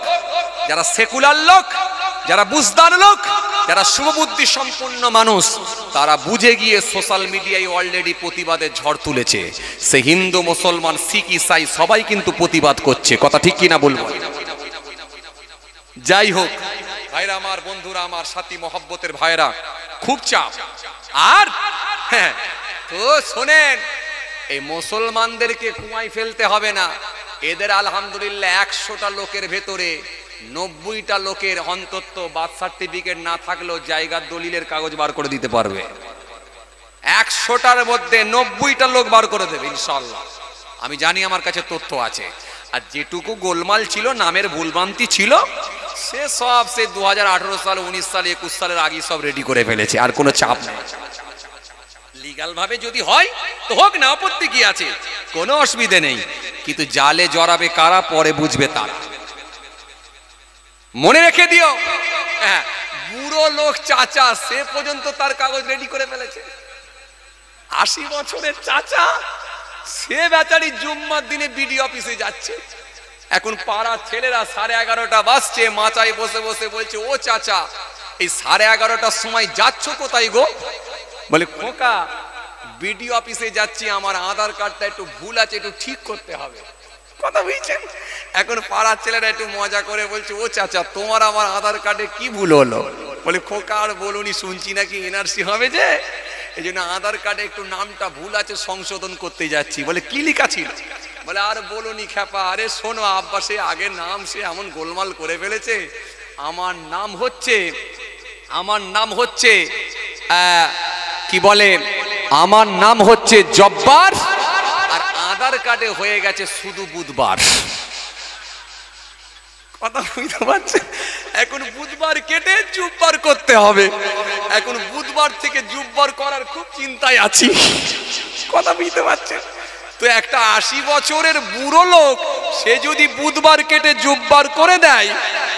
যারা সেকুলার লোক, যারা বুঝদার লোক, যারা শুভবুদ্ধি সম্পন্ন মানুষ, তারা বুঝে গিয়ে সোশ্যাল মিডিয়ায় অলরেডি প্রতিবাদের ঝড় তুলেছে। সে হিন্দু মুসলমান শিখ ইসাই সবাই কিন্তু প্রতিবাদ করছে। কথা ঠিক কিনা বলবো? যাই হোক ভাইরা আমার, বন্ধুরা আমার, সাথী মহব্বতের ভাইরা, খুব চাপ। আর হ্যাঁ, তো শোনেন, এই মুসলমানদেরকে কুয়ায় ফেলতে হবে না। এদের আলহামদুলিল্লাহ 100টা লোকের ভেতরে 90টা লোকের অন্তত বার্থ সার্টিফিকেট না থাকলেও জায়গার দলিলের কাগজ বার করে দিতে পারবে। 100টার মধ্যে 90টা লোক বার করে দেবে ইনশাআল্লাহ। আমি জানি, আমার কাছে তথ্য আছে। আর যেটুকু গোলমাল ছিল, নামের ভুলভ্রান্তি ছিল, সে সব সে 2018 সাল 19 সাল 21 সালের আগে সব রেডি করে ফেলেছে। আর কোনো চাপ নেই। লিগ্যাল ভাবে যদি হয় তো হোক না, আপত্তি কি আছে? কোনো অসুবিধে নেই। কিন্তু জালে জড়াবে কারা পরে বুঝবে তারা। মনে রেখে দিও, হ্যাঁ, বুড়ো লোক চাচা সে পর্যন্ত তার কাগজ রেডি করে ফেলেছে। 80 বছরের চাচা, সে বেচারি জুম্মার দিনে বিডি অফিসে যাচ্ছে। এখন পাড়ার ছেলেরা 11:30 বাজছে, মাচায় বসে বসে বলছে, ও চাচা এই 11:30টার সময় যাচ্ছ কোথায় গো? বলে, খোকা বিডি অফিসে যাচ্ছি, আমার আধার কার্ডটা একটু ভুল আছে, একটু ঠিক করতে হবে। কথা বুঝছেন? এখন পাড়ার ছেলেরা একটু মজা করে বলছে, ও চাচা তোমার আমার আধার কার্ডে কি ভুল হলো? বলে, খোকা আর বলুনি, শুনছি নাকি এনআরসি হবে যে, এই জন্য আধার কার্ডে একটু নামটা ভুল আছে, সংশোধন করতে যাচ্ছি। বলে, কি লেখা ছিল? বলে, আর বলুনি খ্যাপা, আরে শোনো আব্বা, সে আগের নাম সে এমন গোলমাল করে ফেলেছে। আমার নাম হচ্ছে আমার নাম হচ্ছে কি বলে, আমার নাম হচ্ছে জব্বার, আর আধার কার্ডে হয়ে গেছে শুধু বুধবার। কথা বুঝতে পারছেন? এখন বুধবার কেটে জুব্বার করতে হবে। এখন বুধবার থেকে জুব্বার করার খুব চিন্তায় আছি। কথা বুঝতে পারছেন? তো একটা 80 বছরের বুড়ো লোক সে যদি বুধবার কেটে জুব্বার করে দেয়,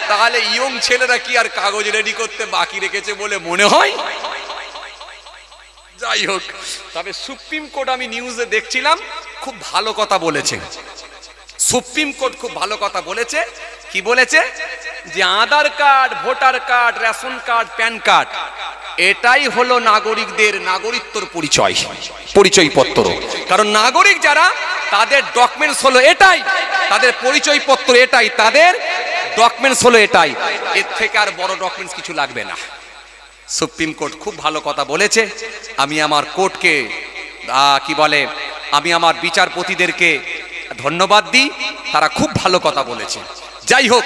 তাহলে ইয়ং ছেলেরা কি আর কাগজ রেডি করতে বাকি রেখেছে বলে মনে হয়? যাই হোক, তবে সুপ্রিম কোর্ট আমি নিউজে দেখছিলাম খুব ভালো কথা বলেছে। সুপ্রিম কোর্ট খুব ভালো কথা বলেছে। কি বলেছে? যে Aadhaar card, voter card, ration card, PAN card এটাই হলো নাগরিকদের নাগরিকত্বর পরিচয়, পরিচয়পত্র। কারণ নাগরিক যারা, তাদের ডকুমেন্টস হলো এটাই, তাদের পরিচয়পত্র এটাই, তাদের ডকুমেন্টস হলো এটাই। এর থেকে আর বড় ডকুমেন্টস কিছু লাগবে না। সুপ্রিম কোর্ট খুব ভালো কথা বলেছে। আমি আমার কোর্টকে কি বলে, আমি আমার বিচারপতিদেরকে ধন্যবাদ দিই, তারা খুব ভালো কথা বলেছে। যাই হোক,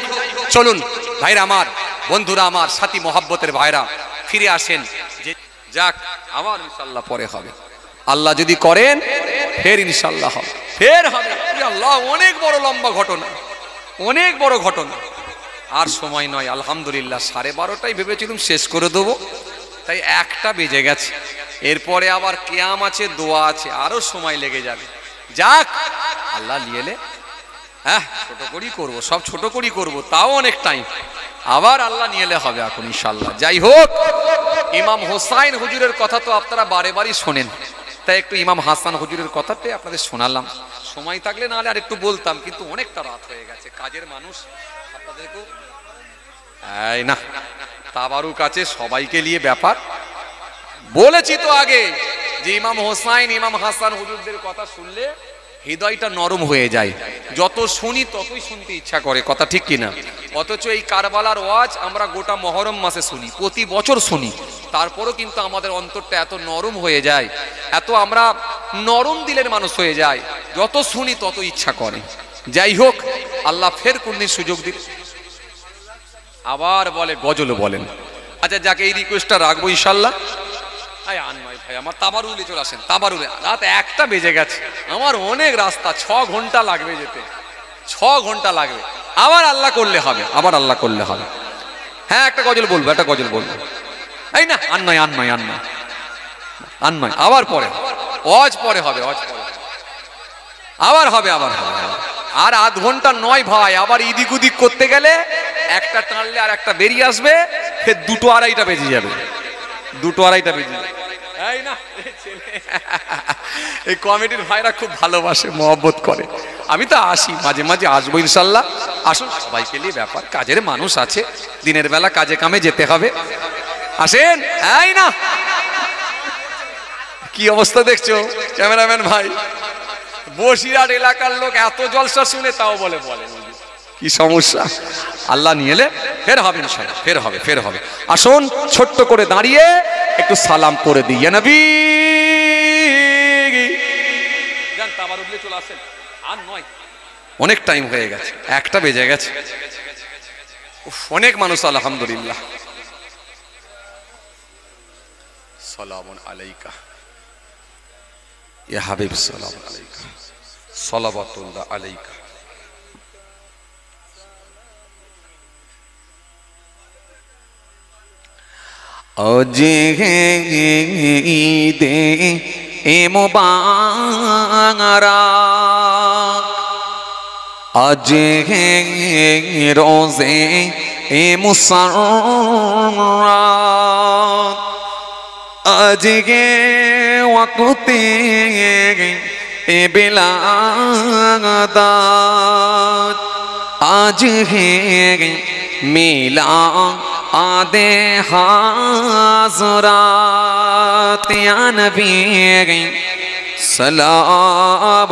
চলুন ভাইরা আমার, বন্ধুরা আমার, সাথী মহাব্বতের ভাইরা, ফিরে আসেন। যে যাক, আবার ইনশাল্লাহ পরে হবে, আল্লাহ যদি করেন ফের ইনশাল্লাহ হবে, ফের হবে। আল্লাহ, অনেক বড় লম্বা ঘটনা, অনেক বড় ঘটনা। আর সময় নয়, আলহামদুলিল্লাহ 12:30 ভেবেছিলাম শেষ করে দেবো, তাই 1টা বেজে গেছে। এরপরে আবার কিয়াম আছে, দোয়া আছে, আরো সময় লেগে যাবে। যাক, আল্লাহ নিয়েলে হ্যাঁ ছোট করেই করবো, সব ছোট করেই করবো, তাও অনেক টাইম। আবার আল্লাহ নিয়েলে হবে এখন ইনশাল্লাহ। যাই হোক, ইমাম হোসাইন হুজুরের কথা তো আপনারা বারে বারই শোনেন, তাই একটু ইমাম হাসান হুজুরের কথাতে আপনাদের শোনালাম। সময় থাকলে নাহলে আর একটু বলতাম, কিন্তু অনেকটা রাত হয়ে গেছে, কাজের মানুষ। আপনাদেরকেও এই না, তাবারুক আছে, সবাইকে নিয়ে ব্যাপার। বলেছি তো আগে যে ইমাম হোসাইন, ইমাম হাসান হুজুরদের কথা শুনলে হৃদয়টা নরম হয়ে যায়। যত শুনি ততই শুনতে ইচ্ছা করে, কথা ঠিক কিনা? অথচ এই কারবালার ওয়াজ আমরা গোটা মহরম মাসে শুনি, প্রতি বছর শুনি, তারপরও কিন্তু আমাদের অন্তরটা এত নরম হয়ে যায়, এত আমরা নরম দিলের মানুষ হয়ে যায়, যত শুনি তত ইচ্ছা করে। যাই হোক, আল্লাহ ফের কোনদিন সুযোগ দিন। আবার বলে গজল বলেন। আচ্ছা যাকে, এই রিকোয়েস্টটা রাখবো ইনশাল্লাহ। আনময় ভাই আমার তাবারুলে চলে আসেন, তাবারুলে। রাত 1টা বেজে গেছে, আমার অনেক রাস্তা, 6 ঘন্টা লাগবে যেতে, 6 ঘন্টা লাগবে। আবার আল্লাহ করলে হবে, আবার আল্লাহ করলে হবে। হ্যাঁ, একটা গজল বলবো, একটা গজল বলবো। এই না, আনময় আনময় আনময় আনময়, আবার পরে ওয়াজ পরে হবে, ওয়াজ পরে আবার হবে, আবার হবে। আর আধ ঘন্টা নয় ভাই, আবার ইদিক উদিক করতে গেলে একটা টানলে আর একটা বেরিয়ে আসবে, ফের 2টো 2:30টা বেজে যাবে, 2টো 2:30টা বেজে যাবে। এই না, এই কমিটির ভাইরা খুব ভালোবাসে, মহব্বত করে। আমি তো আসি, মাঝে মাঝে আসবো ইনশাল্লাহ। আসুন, সবাইকে নিয়ে ব্যাপার, কাজের মানুষ আছে, দিনের বেলা কাজে কামে যেতে হবে। আসেন। এই না, কি অবস্থা দেখছো ক্যামেরাম্যান ভাই? বসিরহাট এলাকার লোক এত জলসা শুনে তাও বলে কি সমস্যা? আল্লাহ নিয়ে এলে ফের হবে ইনশাআল্লাহ, ফের হবে, ফের হবে। আসুন, ছোট্ট করে দাঁড়িয়ে একটু সালাম করে দিই। ইয়া নবী, জান তাবারুকে চলে আসেন। আর নয়, অনেক টাইম হয়ে গেছে, 1টা বেজে গেছে। অনেক মানুষ, আলহামদুলিল্লাহ। সালামুন আলাইকা ইয়া হাবিব, সালাম আলাইকা, সালাওয়াতুল্লাহ আলাইকা। আজ ঈদে মুবারক, আজ রোজে মুসররত, আজকে ওয়াক্তে বিলাদাত, আজ হে মিলাদে হাজরাত। ইয়া নবী সালাম,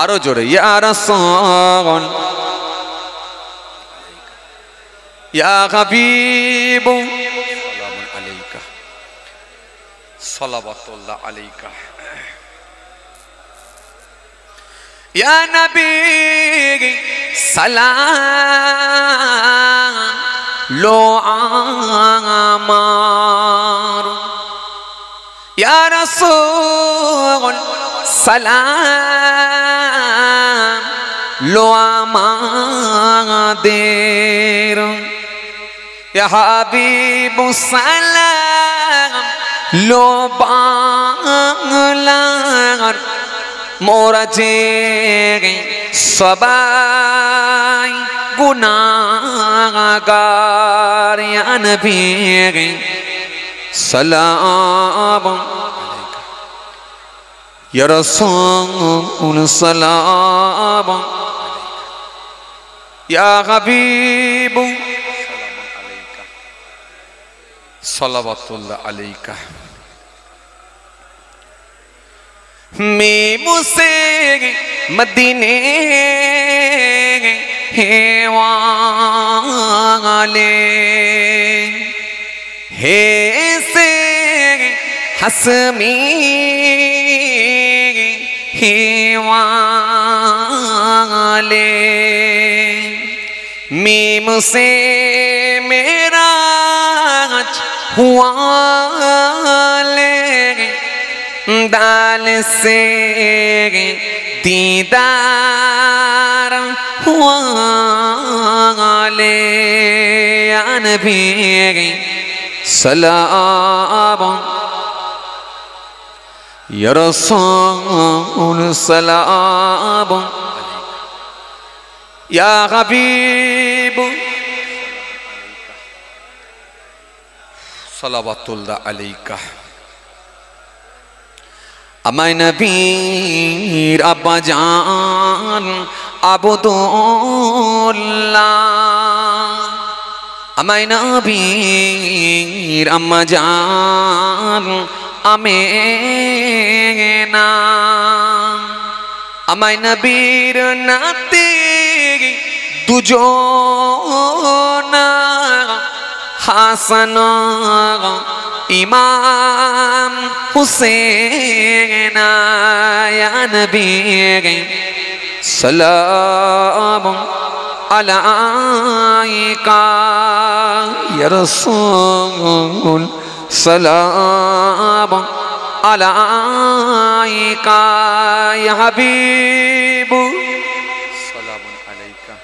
আরো জোরে, ইয়া রাসূল, ইয়া হাবিব, সালামুন আলাইকা, সালাওয়াতুল্লাহ আলাইকা। ইয়া নবী সালাম লো আমার ইয়া রাসূল সালাম লো আমাদের ইয়া হাবিব সালাম লো বাংলার মোরা যে সবাই গুনাহগার ইয়া নবী সালাম ইয়া রাসূল সালাম ইয়া হাবিব সালাওয়াতুল্লাহ আলাইকা मीम से मदीने वाले हे से हसमी वाले मीम से मेरा हुआ दाल से दीदार हुआ ले या नबी सलाम या रसूल सलाम या हबीब सलावतुल्लाह अलैका আমায় নবীর আব্বা জান আবদুল্লাহ আমায় নবীর আম্মা জান আমেনা আমায় নবীর নাতি দুজনা হাসান ইমাম হুসেন ইয়া নবী সালাম আলাইকা ইয়া রাসূল সালাম আলাইকা ইয়া হাবিব সালামুন আলাইকা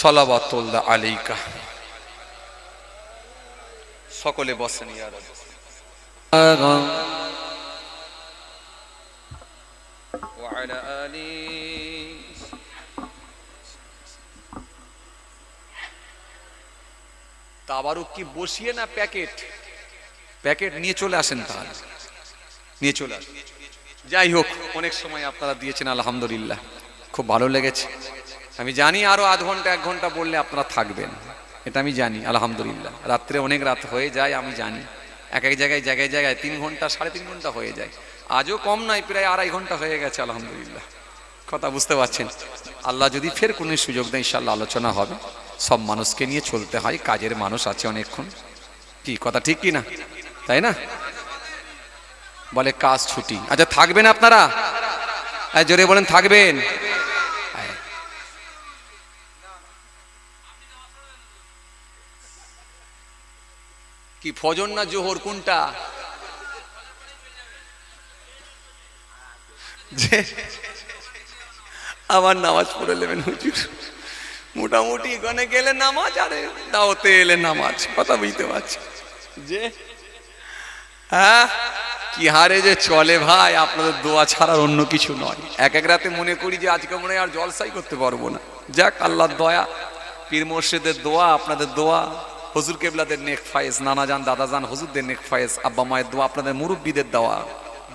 সালাওয়াতুল্লাহ আলাইকা সকলে বসেন ইয়া রাব্বি ওয়া আলা আলি তাবারুক কি বসিয়ে না প্যাকেট প্যাকেট নিয়ে চলে আসেন তাহলে নিয়ে চলে আসেন যাই হোক অনেক সময় আপনারা দিয়েছেন আলহামদুলিল্লাহ খুব ভালো লেগেছে আমি জানি আরো আধ ঘন্টা এক ঘন্টা বললে আপনারা থাকবেন এটা আমি জানি আলহামদুলিল্লাহ রাত্রে অনেক রাত হয়ে যায় আমি জানি এক এক জায়গায় 3 ঘন্টা 3.5 ঘন্টা হয়ে যায় আজও কম নয় প্রায় 2.5 ঘন্টা হয়ে গেছে আলহামদুলিল্লাহ কথা বুঝতে পারছেন আল্লাহ যদি ফের কোনো সুযোগ দেয় ইনশাআল্লাহ আলোচনা হবে সব মানুষকে নিয়ে চলতে হয় কাজের মানুষ আছে অনেকক্ষণ কি কথা ঠিক কি না তাই না বলে কাজ ছুটি আচ্ছা থাকবেন আপনারা জোরে বলেন থাকবেন কি ফজর না জোহর কোনটা যে আবার নামাজ পড়ে নেবেন হুজুর মোটামুটি এখানে গেলে নামাজ আরে দাওতে এলে নামাজ কথা বুঝতে পারছি যে হ্যাঁ কি হারে যে চলে ভাই আপনাদের দোয়া ছাড়ার অন্য কিছু নয় এক এক রাতে মনে করি যে আজকে মনে হয় আর জলসাই করতে পারবো না যাক আল্লাহর দয়া পীর মুর্শিদের দোয়া আপনাদের দোয়া হুজুর কেবলাদের নেক ফায়েজ নানা জান দাদা জান হুজুরদের নেক ফায়েজ আব্বা মায়ের দোয়া আপনাদের মুরব্বীদের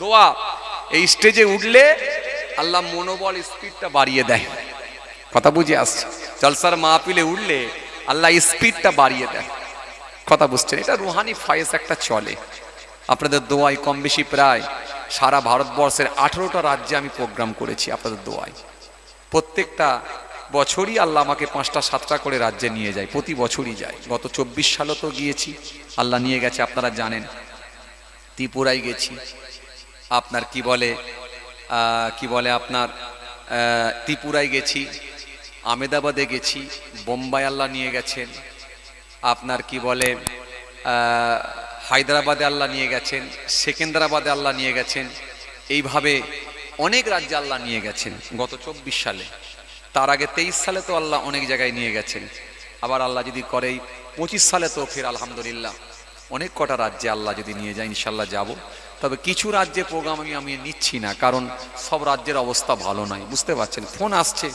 দোয়া এই স্টেজে উঠলে আল্লাহ মনোবল স্পিডটা বাড়িয়ে দেয় কথা বুঝে আসছে জলসার মাহফিলে উঠলে আল্লাহ স্পিডটা বাড়িয়ে দেয় কথা বুঝছেন এটা রুহানি ফায়েজ একটা চলে আপনাদের দোয়ায় কম বেশি প্রায় সারা ভারতবর্ষের 18টা রাজ্যে আমি প্রোগ্রাম করেছি আপনাদের দোয়ায় প্রত্যেকটা বছরই আল্লাহ আমাকে 5টা 7টা করে রাজ্যে নিয়ে যায় প্রতি বছরই যায় গত 24 সালে তো গিয়েছি আল্লাহ নিয়ে গেছে আপনারা জানেন ত্রিপুরায় গেছি আপনার কি বলে আপনার ত্রিপুরায় গেছি আমেদাবাদে গেছি বোম্বাই আল্লাহ নিয়ে গেছেন আপনার কি বলে হায়দ্রাবাদে আল্লাহ নিয়ে গেছেন, সেকেন্দ্রাবাদে আল্লাহ নিয়ে গেছেন, এইভাবে অনেক রাজ্যে আল্লাহ নিয়ে গেছেন গত 24 সালে। তার আগে 23 সালে তো আল্লাহ অনেক জায়গায় নিয়ে গেছেন। আবার আল্লাহ যদি করে 25 সালে তো ফির আলহামদুলিল্লাহ অনেক কটা রাজ্যে আল্লাহ যদি নিয়ে যায় ইনশাল্লাহ যাব। তবে কিছু রাজ্যে প্রোগ্রাম আমি নিচ্ছি না, কারণ সব রাজ্যের অবস্থা ভালো নয়, বুঝতে পারছেন। ফোন আসছে,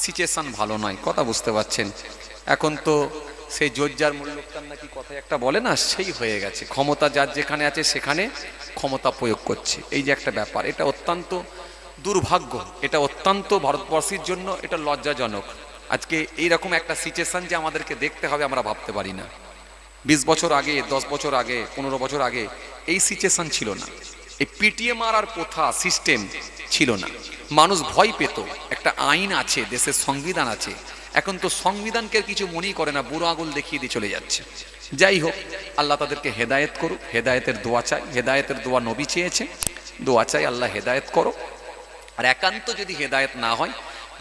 সিচুয়েশন ভালো নয়, কথা বুঝতে পারছেন। এখন তো সেই জোরজার মূল্যকার নাকি কথা একটা বলে না, সেই হয়ে গেছে। ক্ষমতা যার যেখানে আছে সেখানে ক্ষমতা প্রয়োগ করছে, এই যে একটা ব্যাপার, এটা অত্যন্ত দুর্ভাগ্য, এটা অত্যন্ত ভারতবর্ষের জন্য এটা লজ্জাজনক। আজকে এইরকম একটা সিচুয়েশন যে আমাদেরকে দেখতে হবে, আমরা ভাবতে পারি না। 20 বছর আগে, 10 বছর আগে, 15 বছর আগে এই সিচুয়েশন ছিল না, এই পিটিএ মারার প্রথা সিস্টেম ছিল না। মানুষ ভয় পেত, একটা আইন আছে, দেশের সংবিধান আছে। এখন তো সংবিধানকে কিছু মনেই করে না, বুড়ো আঙুল দেখিয়ে দিয়ে চলে যাচ্ছে। যাই হোক, আল্লাহ তাদেরকে হেদায়েত করুক, হেদায়েতের দোয়া চাই, হেদায়েতের দোয়া নবী চেয়েছে, দোয়া চাই আল্লাহ হেদায়েত করো। আর একান্ত যদি হেদায়েত না হয়,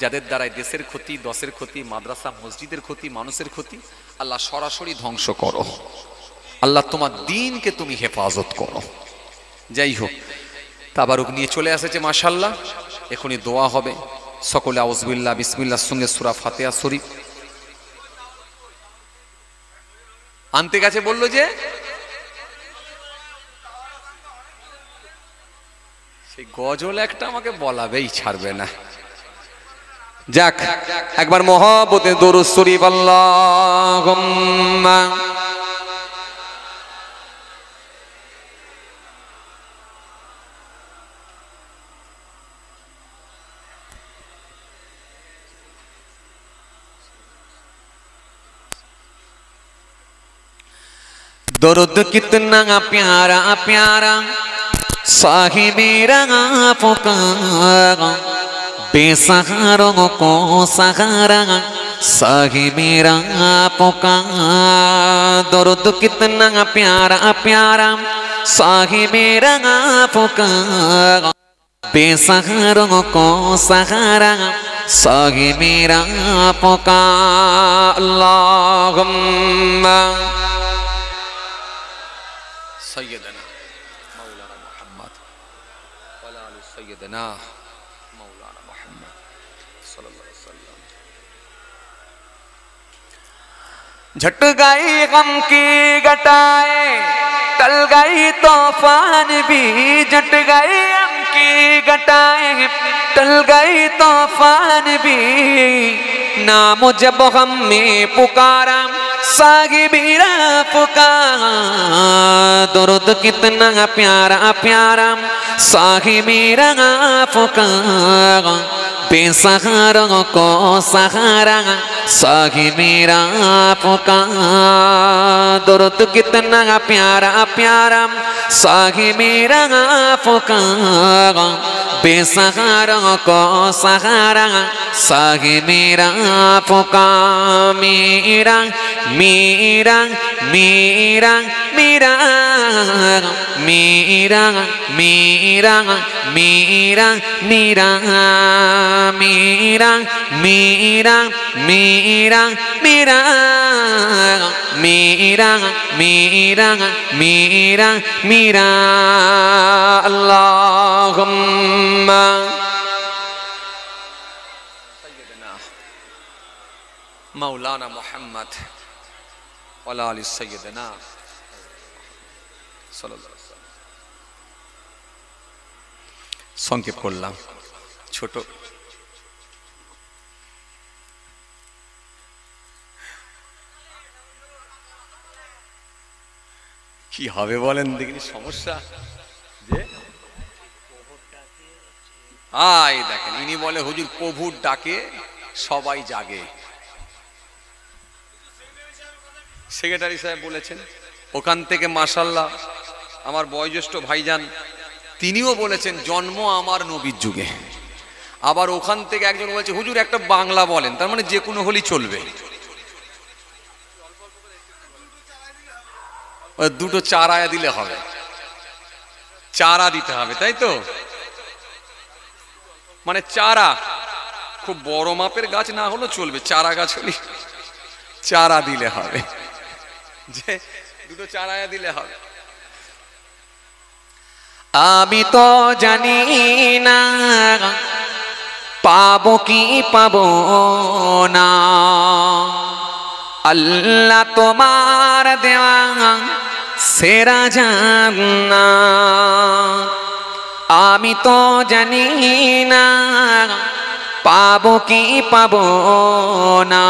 যাদের দ্বারাই দেশের ক্ষতি, দশের ক্ষতি, মাদ্রাসা মসজিদের ক্ষতি, মানুষের ক্ষতি, আল্লাহ সরাসরি ধ্বংস করো। আল্লাহ তোমার দ্বীনকে তুমি হেফাজত করো। যাই হোক, তাবারুক নিয়ে চলে এসেছে মাশাআল্লাহ, এখনই দোয়া হবে। সকলে আউযুবিল্লাহ বিসমিল্লাহর সঙ্গে সূরা ফাতিহা শরীফ আনতে গেছে, বললো যে সেই গজল একটা আমাকে বলাবেই ছাড়বে না। যাক, একবার মহব্বতে দরুদ শরীফ আল্লাহুম্মা दर्द कितना प्यारा प्यारा साहिबे रंगा पुकारा, बेसहारों को सहारा साहिबे रंगा पुकारा। दर्द कितना प्यारा प्यारा साहिबे रंगा पुकारा, बेसहारों को सहारा साहिबे रंगा पुकारा। अल्लाहुम्मा सैयदना मौलाना मोहम्मद वाला आलि सैयदना मौलाना मोहम्मद सल्लल्लाहु अलैहि वसल्लम। झट गई गम की घटाए, टल गई तूफान भी, झट गई गम की घटाए, टल गई तूफान भी। नाम जब हम में पुकारा साहिबीरा पुकारा। दर्द कितना प्यारा प्यारा साहिबीरा पुकारा, बेसहारों को सहारा साहिबीरा पुकारा। दर्द कितना प्यारा प्यारा साहिबीरा पुकारा, बेसहारों को सहारा साहिबीरा पुकारा। मेरा मेरा मेरा मेरा मेरा मेरा मेरा मेरा मेरा मेरा मेरा मेरा मेरा मेरा मेरा मेरा। अल्लाहुम्मा मौलाना मोहम्मद वाला आलि सैयदना सल्लल्लाहु अलैहि वसल्लम। সংক্ষেপ করলাম, ছোট। কি হবে বলেন দেখিনি, সমস্যা যে আয় দেখেন, ইনি বলে হুজুর প্রভুর ডাকে সবাই জাগে। সেক্রেটারি সাহেব বলেছেন, ওখান থেকে মাশাআল্লাহ আমার বয়োজ্যেষ্ঠ ভাইজান তিনিও বলেছেন জন্ম আমার নবীর যুগে। আবার ওখান থেকে একজন বলছে হুজুর একটা বাংলা বলেন, তার মানে যে কোনো হলেই চলবে। দুটো চারা দিলে হবে, চারা দিতে হবে, তাই তো? মানে চারা, খুব বড় মাপের গাছ না হলেও চলবে, চারা গাছ হলে চারা দিলে হবে। যে দুটো 4 আয়া দিলে হবে। আমি তো জানি না পাবো কি পাবো না, আল্লাহ তোমার দেওয়া সেরা জান্নাত। আমি তো জানি না পাবো কি পাবো না,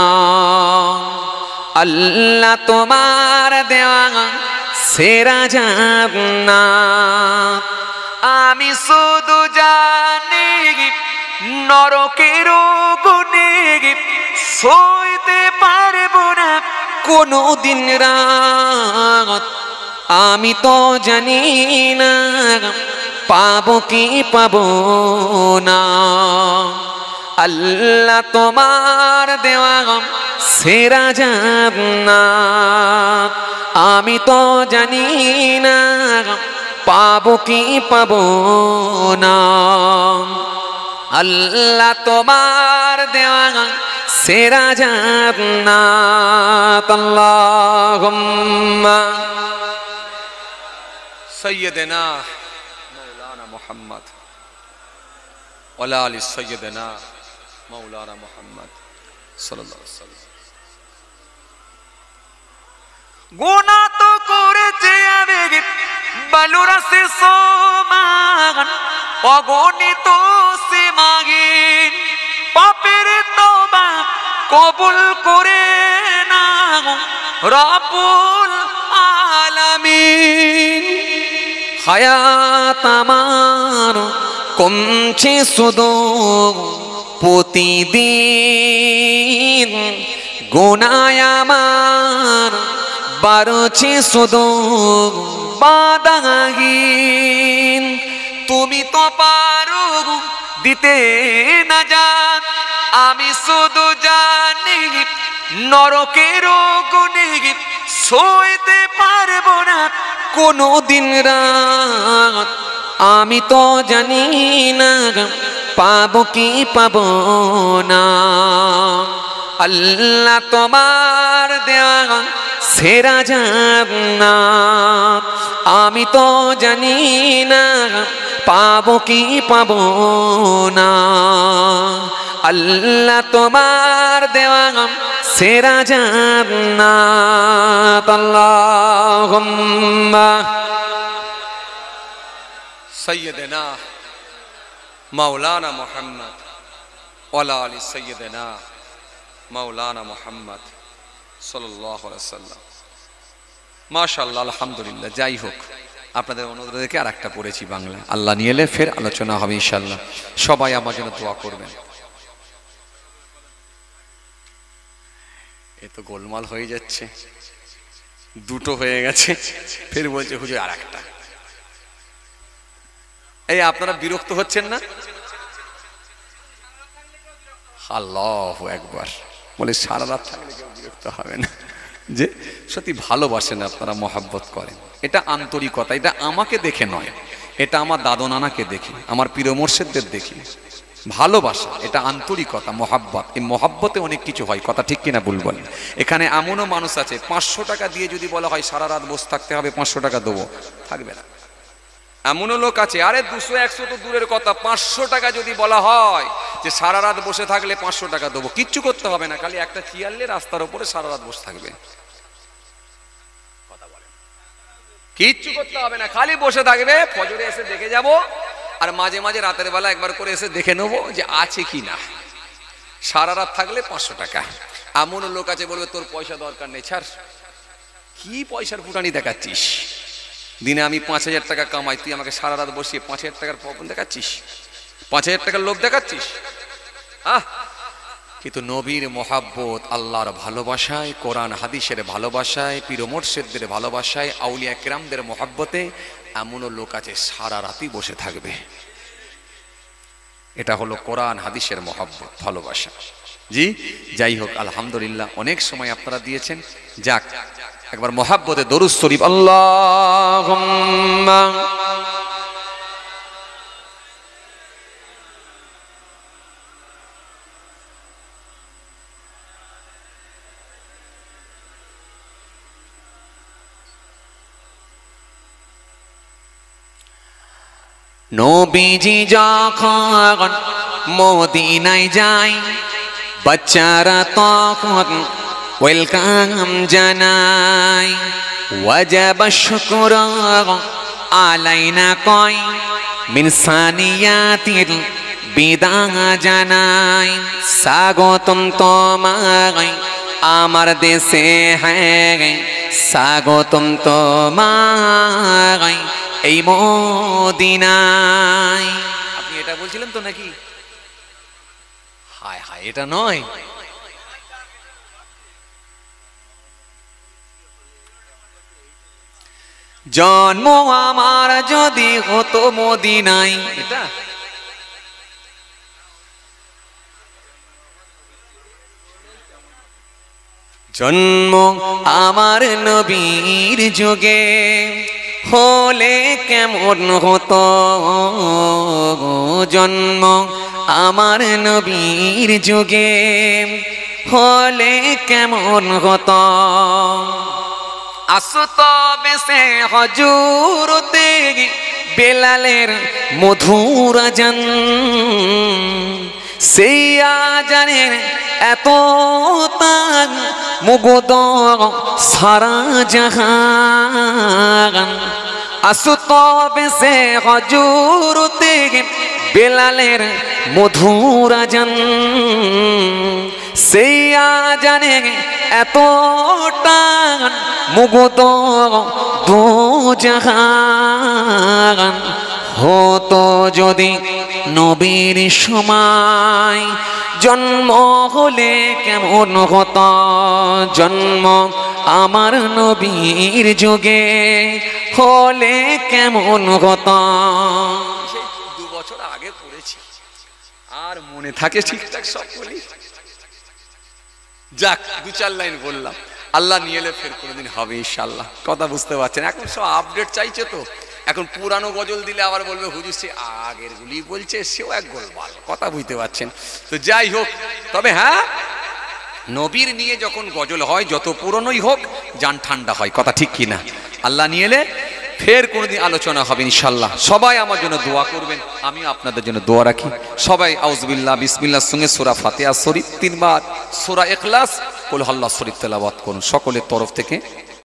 আল্লাহ তোমার দেওয়া সেরা জান্নাত। আমি শুধু জানি নরকের গুণে সইতে পারবো না কোনো দিন রাত। আমি তো জানি না পাবো কি পাবো না, আল্লাহ তোমার দেওয়া সেরা জান্নাত। আমি তো জানি না পাবো কি পাবো না, আল্লাহ তোমার দেওয়া সেরা জান্নাত। আল্লাহুম্মা সাইয়্যিদিনা মাওলানা মুহাম্মদ ওয়া আলা আলি সাইয়্যিদিনা মাওলানা মুহাম্মদ সাল্লাল্লাহু আলাইহি ওয়াসাল্লাম। গুনাহ তো করেছি আমি বালুরাসে সমান, অগণিত সীমাহীন পাপের তওবা কবুল করে না রব্বুল আলামিন। হায়াত আমার কমছে শুধু প্রতিদিন, গুনাহ আমার বাড়ছে শুধু বাধাহীন। তুমি তো পারো দিতে নাজাত, আমি শুধু জানি নরকের গুণে সইতে পারবো না কোনো দিন রাত। আমি তো জানি না পাবো কি পাবো না, আল্লাহ তোমার দেওয়া সেরা জান্নাত। আমি তো জানি না পাবো কি পাবো না, আল্লাহ তোমার দেওয়া সেরা জান্নাত। আল্লাহুম্মা সাইয়্যিদিনা মাওলানা মুহাম্মদ ওয়া আলা আলি সাইয়্যিদিনা মাওলানা মুহাম্মদ সাল্লাল্লাহু আলাইহি ওয়াসাল্লাম। মাশাআল্লাহ, আলহামদুলিল্লাহ। যাই হোক, আপনাদের অনুরোধ রেখে আর একটা পড়েছি বাংলা। আল্লাহ নিয়ে এলে ফের আলোচনা হবে ইনশাআল্লাহ। সবাই আমার জন্য দোয়া করবেন। এ তো গোলমাল হয়ে যাচ্ছে, দুটো হয়ে গেছে, ফের বলছে হুজুর আর একটা। এই আপনারা বিরক্ত হচ্ছেন না? আল্লাহু আকবার বলে সারা রাত থাকলে কেউ বিরক্ত হবে না। যে সত্যি ভালোবাসেন আপনারা, মহাব্বত করেন, এটা আন্তরিকতা। এটা আমাকে দেখে নয়, এটা আমার দাদু নানাকে দেখি, আমার পীর মুর্শিদদের দেখি। ভালোবাসা এটা আন্তরিকতা, মহাব্বত। এই মহাব্বতে অনেক কিছু হয়, কথা ঠিক কিনা ভুল বলেন? এখানে এমনও মানুষ আছে 500 টাকা দিয়ে যদি বলা হয় সারা রাত বসে থাকতে হবে, 500 টাকা দেবো, থাকবে না। এমনও লোক আছে, আরে 200-100 তো দূরের কথা, 500 টাকা যদি বলা হয় যে সারা রাত বসে থাকলে 500 টাকা দেবো, কিচ্ছু করতে হবে না, খালি একটা চেয়ার নিয়ে রাস্তার উপরে সারা রাত বসে থাকবে। কথা বলেন, কিচ্ছু করতে হবে না, খালি বসে থাকবে। ফজরে এসে দেখে যাব, আর মাঝে মাঝে রাতের বেলা একবার করে এসে দেখে নেবো যে আছে কি না। সারা রাত থাকলে 500 টাকা। এমনও লোক আছে বলবে তোর পয়সা দরকার নেই, ছাড়, কি পয়সার ফুটানি দেখাচ্ছিস? দিনে আমি 5000 টাকা কামাই, তুই আমাকে সারা রাত বসিয়ে 5000 টাকার প্রবলেম দেখাচ্ছিস, 5000 টাকার লোভ দেখাচ্ছিস। কিন্তু নবীর মহাব্বত, আল্লাহর ভালোবাসায়, কোরআন হাদিসের ভালোবাসায়, পীর মুর্শিদদের ভালোবাসায়, আউলিয়া কিরামদের মহাব্বতে এমনও লোক আছে সারা রাতই বসে থাকবে। এটা হলো কোরআন হাদিসের মহাব্বত, ভালোবাসা। জি, যাই হোক, আলহামদুলিল্লাহ অনেক সময় আপনারা দিয়েছেন। যাক, একবার মহাব্বতে দরুদ শরীফ। আল্লাহুম্মা নবীজি যখন মদিনায় যায় বাচ্চারা তখন ওয়েলকাম জানায় ওয়াজাব শুকর আলাইনা কয় মিন সানিয়াতিল বিদা জানায় স্বাগতম তোমায় আমার দেশে হ্যাঁ স্বাগতম তোমায় এই মদিনায়। আপনি এটা বলছিলেন তো নাকি? হায় হায়, এটা নয়। জন্ম আমার যদি হতো মদিনায়, এটা জন্ম আমার নবীর যুগে হলে কেমন হতো, জন্ম আমার নবীর যুগে হলে কেমন হতো। আসতো বেশে হজুরতে বেলালের মধুর আজান, সেই আজানের এত তান মুগ্ধ সারা জাহান। আসতো বেশে হজুরতে বেলালের মধুর আজান, সেই আজানে এত টান মুগ্ধ দো জাহান। হতো যদি নবীর সময় জন্ম হলে কেমন হতো, জন্ম আমার নবীর যুগে হলে কেমন হতো। 2 বছর আগে পড়েছি আর মনে থাকে ঠিকঠাক সব বলি। যাক 2-4 লাইন বললাম, আল্লাহ নিয়ে এলে ফের কোনোদিন হবে ইনশাআল্লাহ। কথা বুঝতে পারছেন? এখন সব আপডেট চাইছে তো, এখন পুরানো গজল দিলে আবার বলবে হুজুর সে আগের গুলি বলছে, সেও এক গোলমাল। কথা বুঝতে পারছেন তো? যাই হোক, তবে হ্যাঁ, নবীর নিয়ে যখন গজল হয় যত পুরনোই হোক জান ঠান্ডা হয়। কথা ঠিক কিনা? আল্লাহ নিয়ে এলে ফের কোনোদিন আলোচনা হবে ইনশাআল্লাহ। সবাই আমার জন্য দোয়া করবেন, আমিও আপনাদের জন্য দোয়া রাখি। সবাই আউযুবিল্লাহ বিসমিল্লাহর সঙ্গে সূরা ফাতিহা শরীফ 3 বার, সূরা ইখলাস, কুল হুয়াল্লাহু শরীফ তেলাওয়াত করুন সকলের তরফ থেকে।